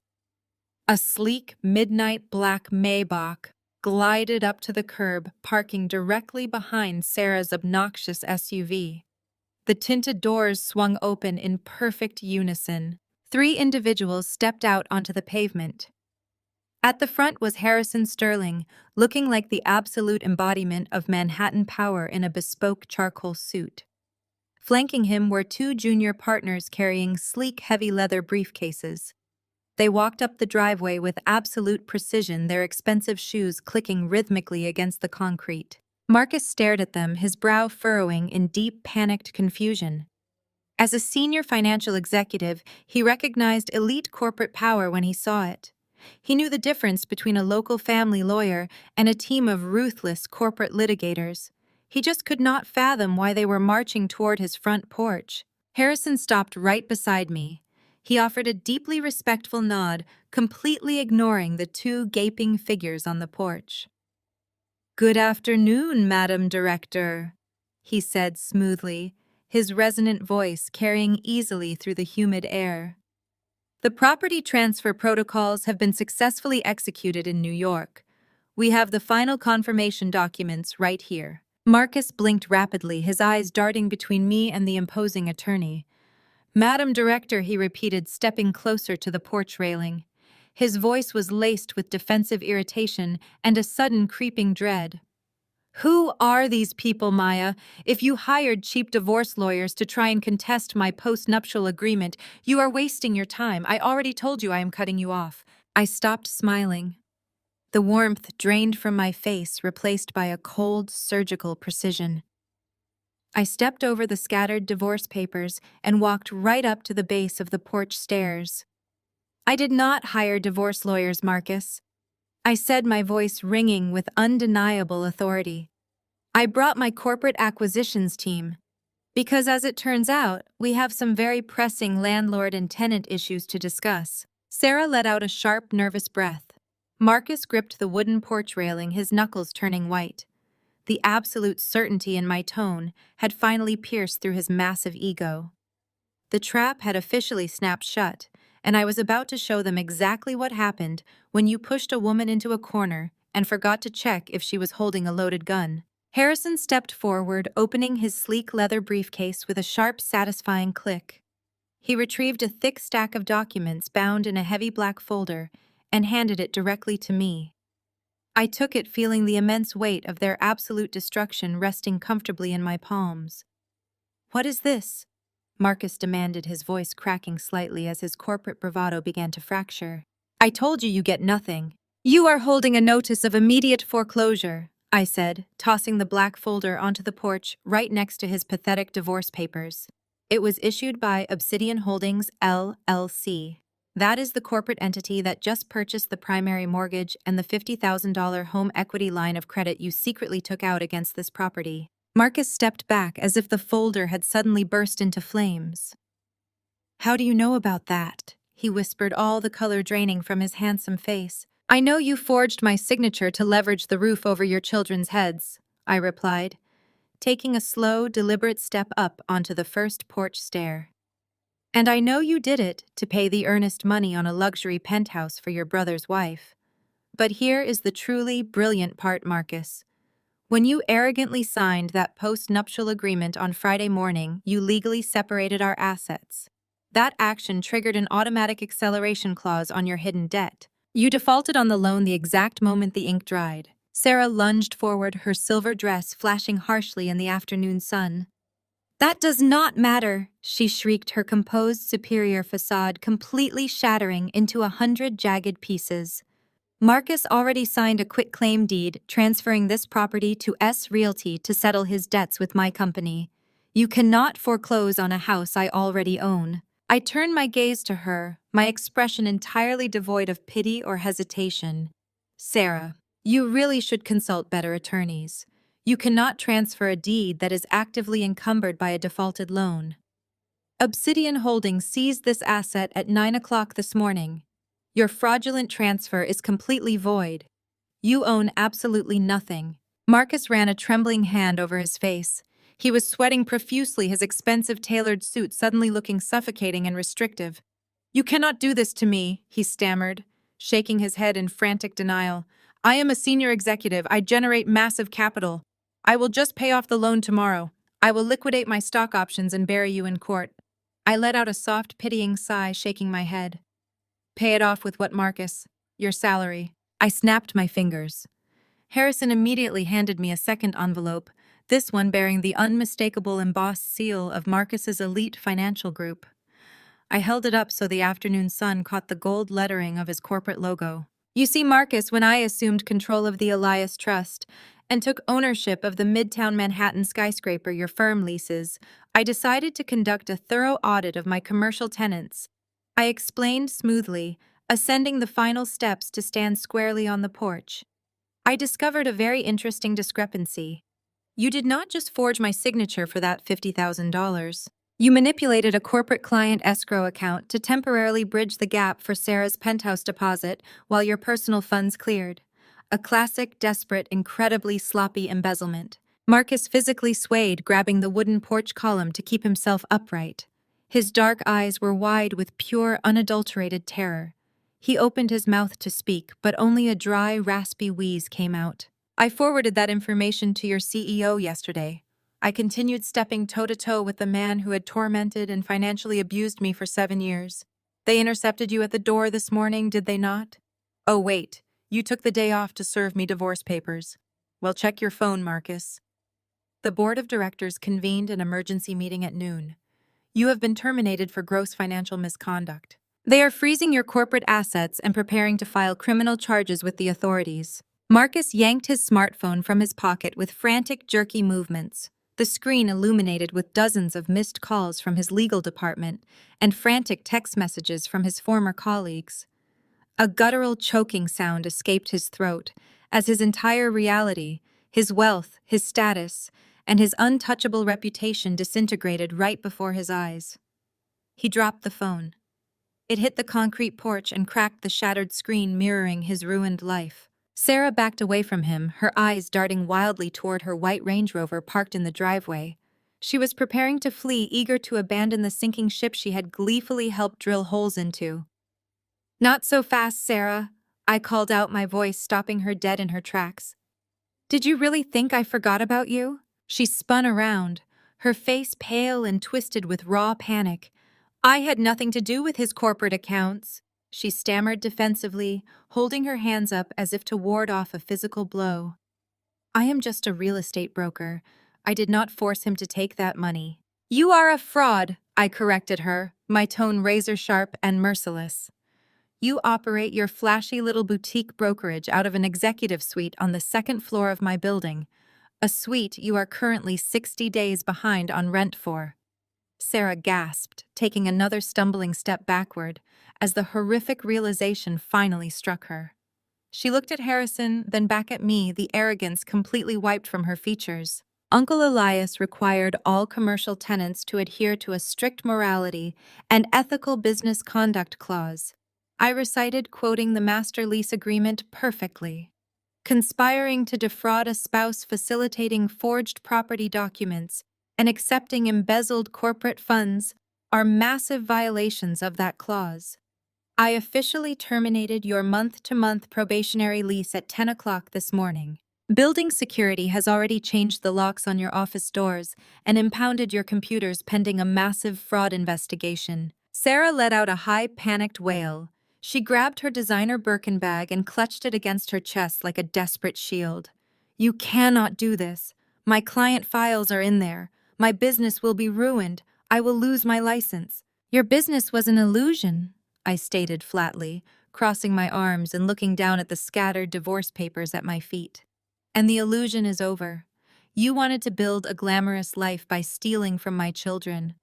A sleek, midnight black Maybach glided up to the curb, parking directly behind Sarah's obnoxious SUV. The tinted doors swung open in perfect unison. 3 individuals stepped out onto the pavement. At the front was Harrison Sterling, looking like the absolute embodiment of Manhattan power in a bespoke charcoal suit. Flanking him were 2 junior partners carrying sleek, heavy leather briefcases. They walked up the driveway with absolute precision, their expensive shoes clicking rhythmically against the concrete. Marcus stared at them, his brow furrowing in deep, panicked confusion. As a senior financial executive, he recognized elite corporate power when he saw it. He knew the difference between a local family lawyer and a team of ruthless corporate litigators. He just could not fathom why they were marching toward his front porch. Harrison stopped right beside me. He offered a deeply respectful nod, completely ignoring the 2 gaping figures on the porch. "Good afternoon, Madam Director," he said smoothly, his resonant voice carrying easily through the humid air. "The property transfer protocols have been successfully executed in New York. We have the final confirmation documents right here." Marcus blinked rapidly, his eyes darting between me and the imposing attorney. "Madam Director," he repeated, stepping closer to the porch railing. His voice was laced with defensive irritation and a sudden creeping dread. "Who are these people, Maya? If you hired cheap divorce lawyers to try and contest my post-nuptial agreement, you are wasting your time. I already told you I am cutting you off." I stopped smiling. The warmth drained from my face, replaced by a cold, surgical precision. I stepped over the scattered divorce papers and walked right up to the base of the porch stairs. "I did not hire divorce lawyers, Marcus," I said, my voice ringing with undeniable authority. "I brought my corporate acquisitions team. Because as it turns out, we have some very pressing landlord and tenant issues to discuss." Sarah let out a sharp, nervous breath. Marcus gripped the wooden porch railing, his knuckles turning white. The absolute certainty in my tone had finally pierced through his massive ego. The trap had officially snapped shut, and I was about to show them exactly what happened when you pushed a woman into a corner and forgot to check if she was holding a loaded gun. Harrison stepped forward, opening his sleek leather briefcase with a sharp, satisfying click. He retrieved a thick stack of documents bound in a heavy black folder and handed it directly to me. I took it, feeling the immense weight of their absolute destruction resting comfortably in my palms. "What is this?" Marcus demanded, his voice cracking slightly as his corporate bravado began to fracture. "I told you get nothing." "You are holding a notice of immediate foreclosure," I said, tossing the black folder onto the porch right next to his pathetic divorce papers. It was issued by Obsidian Holdings, LLC. That is the corporate entity that just purchased the primary mortgage and the $50,000 home equity line of credit you secretly took out against this property. Marcus stepped back as if the folder had suddenly burst into flames. "How do you know about that?" he whispered, all the color draining from his handsome face. "I know you forged my signature to leverage the roof over your children's heads," I replied, taking a slow, deliberate step up onto the first porch stair. "And I know you did it to pay the earnest money on a luxury penthouse for your brother's wife. But here is the truly brilliant part, Marcus. When you arrogantly signed that post-nuptial agreement on Friday morning, you legally separated our assets. That action triggered an automatic acceleration clause on your hidden debt. You defaulted on the loan the exact moment the ink dried. Sarah lunged forward, her silver dress flashing harshly in the afternoon sun. "That does not matter," she shrieked, her composed superior facade completely shattering into 100 jagged pieces. "Marcus already signed a quitclaim deed transferring this property to S Realty to settle his debts with my company. You cannot foreclose on a house I already own." I turned my gaze to her, my expression entirely devoid of pity or hesitation. "Sarah, you really should consult better attorneys. You cannot transfer a deed that is actively encumbered by a defaulted loan. Obsidian Holdings seized this asset at 9 o'clock this morning. Your fraudulent transfer is completely void. You own absolutely nothing." Marcus ran a trembling hand over his face. He was sweating profusely, his expensive tailored suit suddenly looking suffocating and restrictive. "You cannot do this to me," he stammered, shaking his head in frantic denial. "I am a senior executive. I generate massive capital. I will just pay off the loan tomorrow. I will liquidate my stock options and bury you in court." I let out a soft, pitying sigh, shaking my head. "Pay it off with what, Marcus? Your salary." I snapped my fingers. Harrison immediately handed me a second envelope, this one bearing the unmistakable embossed seal of Marcus's elite financial group. I held it up so the afternoon sun caught the gold lettering of his corporate logo. "You see, Marcus, when I assumed control of the Elias Trust and took ownership of the Midtown Manhattan skyscraper your firm leases, I decided to conduct a thorough audit of my commercial tenants." I explained smoothly, ascending the final steps to stand squarely on the porch. "I discovered a very interesting discrepancy. You did not just forge my signature for that $50,000. You manipulated a corporate client escrow account to temporarily bridge the gap for Sarah's penthouse deposit while your personal funds cleared. A classic, desperate, incredibly sloppy embezzlement." Marcus physically swayed, grabbing the wooden porch column to keep himself upright. His dark eyes were wide with pure, unadulterated terror. He opened his mouth to speak, but only a dry, raspy wheeze came out. "I forwarded that information to your CEO yesterday. I continued stepping toe-to-toe with the man who had tormented and financially abused me for 7 years. They intercepted you at the door this morning, did they not? Oh, wait, you took the day off to serve me divorce papers. Well, check your phone, Marcus." The board of directors convened an emergency meeting at noon. "You have been terminated for gross financial misconduct. They are freezing your corporate assets and preparing to file criminal charges with the authorities." Marcus yanked his smartphone from his pocket with frantic, jerky movements, the screen illuminated with dozens of missed calls from his legal department and frantic text messages from his former colleagues. A guttural choking sound escaped his throat as his entire reality, his wealth, his status, and his untouchable reputation disintegrated right before his eyes. He dropped the phone. It hit the concrete porch and cracked the shattered screen mirroring his ruined life. Sarah backed away from him, her eyes darting wildly toward her white Range Rover parked in the driveway. She was preparing to flee, eager to abandon the sinking ship she had gleefully helped drill holes into. "Not so fast, Sarah," I called out, my voice stopping her dead in her tracks. "Did you really think I forgot about you?" She spun around, her face pale and twisted with raw panic. "I had nothing to do with his corporate accounts," she stammered defensively, holding her hands up as if to ward off a physical blow. "I am just a real estate broker. I did not force him to take that money." "You are a fraud," I corrected her, my tone razor-sharp and merciless. "You operate your flashy little boutique brokerage out of an executive suite on the second floor of my building, a suite you are currently 60 days behind on rent for." Sarah gasped, taking another stumbling step backward, as the horrific realization finally struck her. She looked at Harrison, then back at me, the arrogance completely wiped from her features. Uncle Elias required all commercial tenants to adhere to a strict morality and ethical business conduct clause. I recited, quoting the master lease agreement perfectly. "Conspiring to defraud a spouse, facilitating forged property documents, and accepting embezzled corporate funds are massive violations of that clause. I officially terminated your month-to-month probationary lease at 10 o'clock this morning. Building security has already changed the locks on your office doors and impounded your computers pending a massive fraud investigation." Sarah let out a high, panicked wail. She grabbed her designer Birkin bag and clutched it against her chest like a desperate shield. "You cannot do this. My client files are in there. My business will be ruined. I will lose my license." "Your business was an illusion," I stated flatly, crossing my arms and looking down at the scattered divorce papers at my feet. "And the illusion is over. You wanted to build a glamorous life by stealing from my children.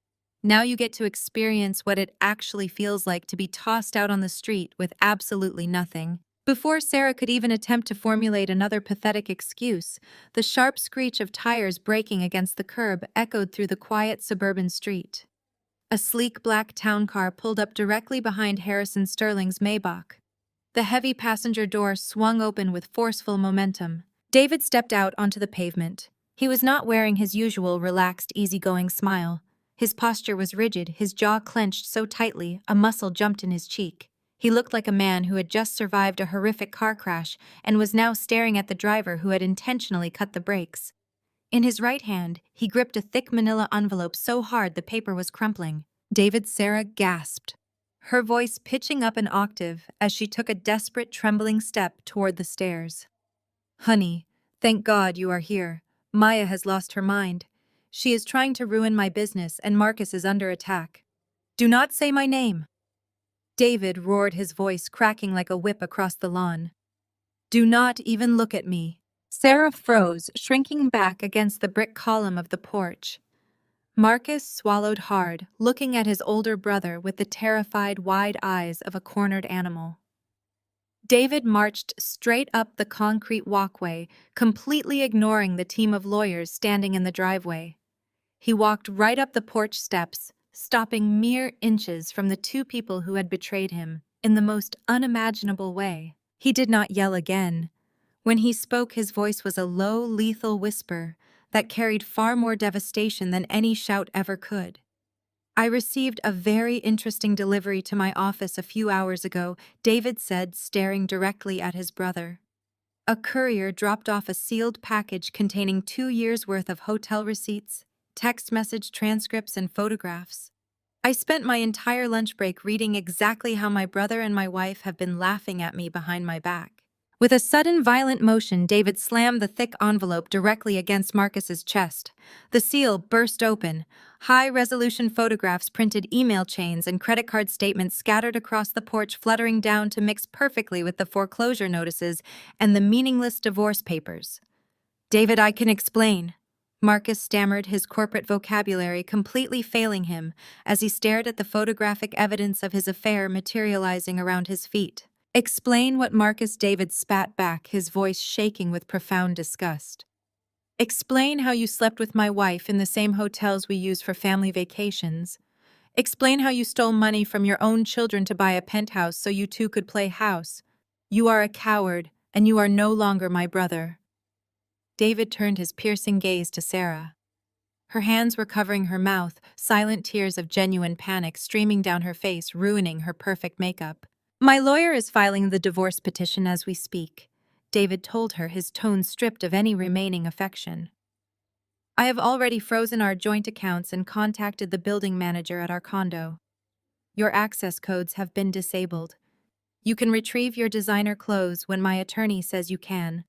Now you get to experience what it actually feels like to be tossed out on the street with absolutely nothing." Before Sarah could even attempt to formulate another pathetic excuse, the sharp screech of tires braking against the curb echoed through the quiet suburban street. A sleek black town car pulled up directly behind Harrison Sterling's Maybach. The heavy passenger door swung open with forceful momentum. David stepped out onto the pavement. He was not wearing his usual relaxed, easygoing smile. His posture was rigid, his jaw clenched so tightly a muscle jumped in his cheek. He looked like a man who had just survived a horrific car crash and was now staring at the driver who had intentionally cut the brakes. In his right hand, he gripped a thick manila envelope so hard the paper was crumpling. Sarah gasped, her voice pitching up an octave as she took a desperate, trembling step toward the stairs. "Honey, thank God you are here. Maya has lost her mind. She is trying to ruin my business and Marcus is under attack." "Do not say my name!" David roared, his voice cracking like a whip across the lawn. "Do not even look at me." Sarah froze, shrinking back against the brick column of the porch. Marcus swallowed hard, looking at his older brother with the terrified, wide eyes of a cornered animal. David marched straight up the concrete walkway, completely ignoring the team of lawyers standing in the driveway. He walked right up the porch steps, stopping mere inches from the two people who had betrayed him, in the most unimaginable way. He did not yell again. When he spoke, his voice was a low, lethal whisper that carried far more devastation than any shout ever could. "I received a very interesting delivery to my office a few hours ago," David said, staring directly at his brother. "A courier dropped off a sealed package containing 2 years' worth of hotel receipts, text message transcripts, and photographs. I spent my entire lunch break reading exactly how my brother and my wife have been laughing at me behind my back." With a sudden violent motion, David slammed the thick envelope directly against Marcus's chest. The seal burst open. High-resolution photographs, printed email chains, and credit card statements scattered across the porch, fluttering down to mix perfectly with the foreclosure notices and the meaningless divorce papers. "David, I can explain." Marcus stammered, his corporate vocabulary completely failing him as he stared at the photographic evidence of his affair materializing around his feet. "Explain what?" Marcus. David spat back, his voice shaking with profound disgust. "Explain how you slept with my wife in the same hotels we use for family vacations. Explain how you stole money from your own children to buy a penthouse so you two could play house. You are a coward, and you are no longer my brother." David turned his piercing gaze to Sarah. Her hands were covering her mouth, silent tears of genuine panic streaming down her face, ruining her perfect makeup. "My lawyer is filing the divorce petition as we speak," David told her, his tone stripped of any remaining affection. "I have already frozen our joint accounts and contacted the building manager at our condo. Your access codes have been disabled. You can retrieve your designer clothes when my attorney says you can.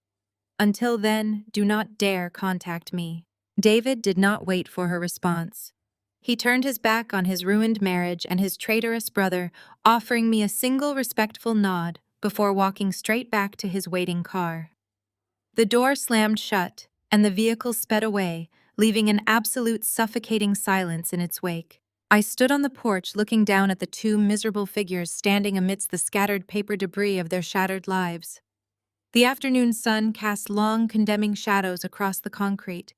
Until then, do not dare contact me." David did not wait for her response. He turned his back on his ruined marriage and his traitorous brother, offering me a single respectful nod before walking straight back to his waiting car. The door slammed shut, and the vehicle sped away, leaving an absolute suffocating silence in its wake. I stood on the porch looking down at the two miserable figures standing amidst the scattered paper debris of their shattered lives. The afternoon sun cast long, condemning shadows across the concrete.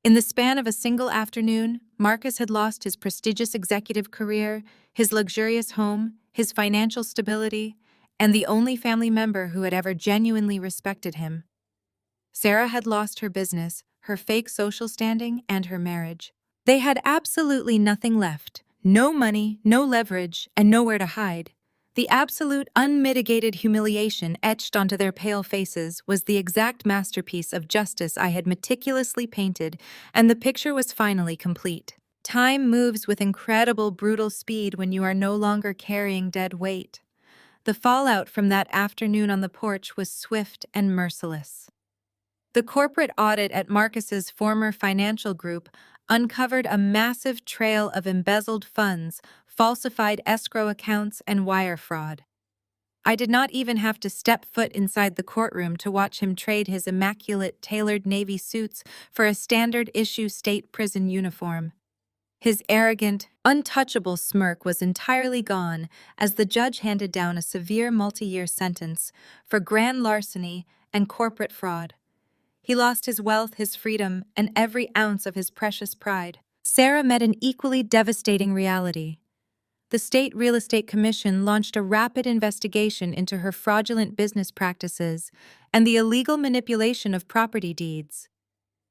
In the span of a single afternoon, Marcus had lost his prestigious executive career, his luxurious home, his financial stability, and the only family member who had ever genuinely respected him. Sarah had lost her business, her fake social standing, and her marriage. They had absolutely nothing left. No money, no leverage, and nowhere to hide. The absolute, unmitigated humiliation etched onto their pale faces was the exact masterpiece of justice I had meticulously painted, and the picture was finally complete. Time moves with incredible, brutal speed when you are no longer carrying dead weight. The fallout from that afternoon on the porch was swift and merciless. The corporate audit at Marcus's former financial group uncovered a massive trail of embezzled funds, falsified escrow accounts, and wire fraud. I did not even have to step foot inside the courtroom to watch him trade his immaculate tailored navy suits for a standard-issue state prison uniform. His arrogant, untouchable smirk was entirely gone as the judge handed down a severe multi-year sentence for grand larceny and corporate fraud. He lost his wealth, his freedom, and every ounce of his precious pride. Sarah met an equally devastating reality. The State Real Estate Commission launched a rapid investigation into her fraudulent business practices and the illegal manipulation of property deeds.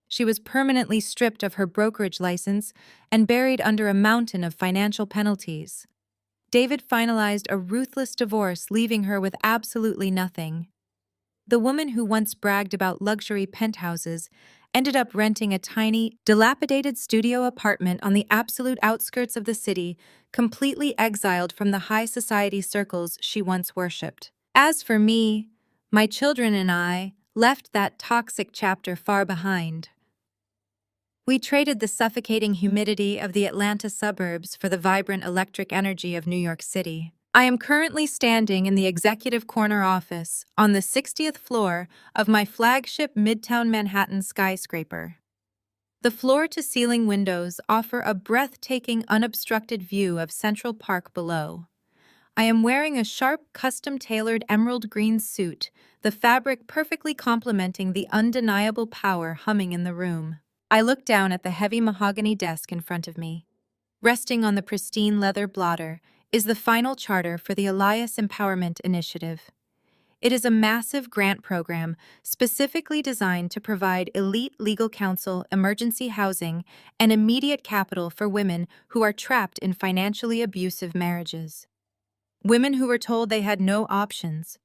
She was permanently stripped of her brokerage license and buried under a mountain of financial penalties. David finalized a ruthless divorce, leaving her with absolutely nothing. The woman who once bragged about luxury penthouses ended up renting a tiny, dilapidated studio apartment on the absolute outskirts of the city, completely exiled from the high society circles she once worshipped. As for me, my children and I left that toxic chapter far behind. We traded the suffocating humidity of the Atlanta suburbs for the vibrant electric energy of New York City. I am currently standing in the executive corner office on the 60th floor of my flagship Midtown Manhattan skyscraper. The floor-to-ceiling windows offer a breathtaking, unobstructed view of Central Park below. I am wearing a sharp, custom-tailored emerald green suit, the fabric perfectly complementing the undeniable power humming in the room. I look down at the heavy mahogany desk in front of me. Resting on the pristine leather blotter is the final charter for the Elias Empowerment Initiative. It is a massive grant program specifically designed to provide elite legal counsel, emergency housing, and immediate capital for women who are trapped in financially abusive marriages. Women who were told they had no options.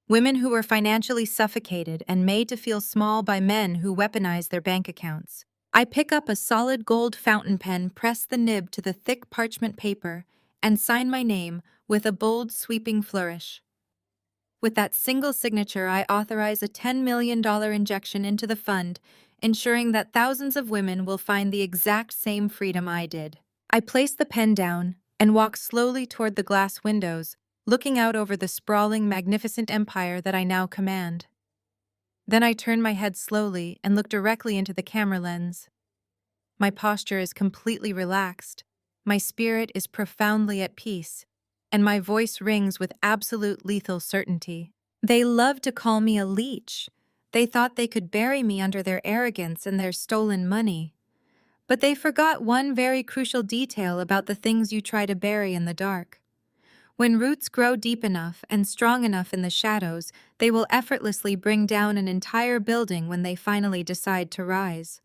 Women who were financially suffocated and made to feel small by men who weaponized their bank accounts. I pick up a solid gold fountain pen, press the nib to the thick parchment paper, and sign my name with a bold, sweeping flourish. With that single signature, I authorize a $10 million injection into the fund, ensuring that thousands of women will find the exact same freedom I did. I place the pen down and walk slowly toward the glass windows, looking out over the sprawling, magnificent empire that I now command. Then I turn my head slowly and look directly into the camera lens. My posture is completely relaxed, my spirit is profoundly at peace, and my voice rings with absolute lethal certainty. They loved to call me a leech. They thought they could bury me under their arrogance and their stolen money. But they forgot one very crucial detail about the things you try to bury in the dark. When roots grow deep enough and strong enough in the shadows, they will effortlessly bring down an entire building when they finally decide to rise.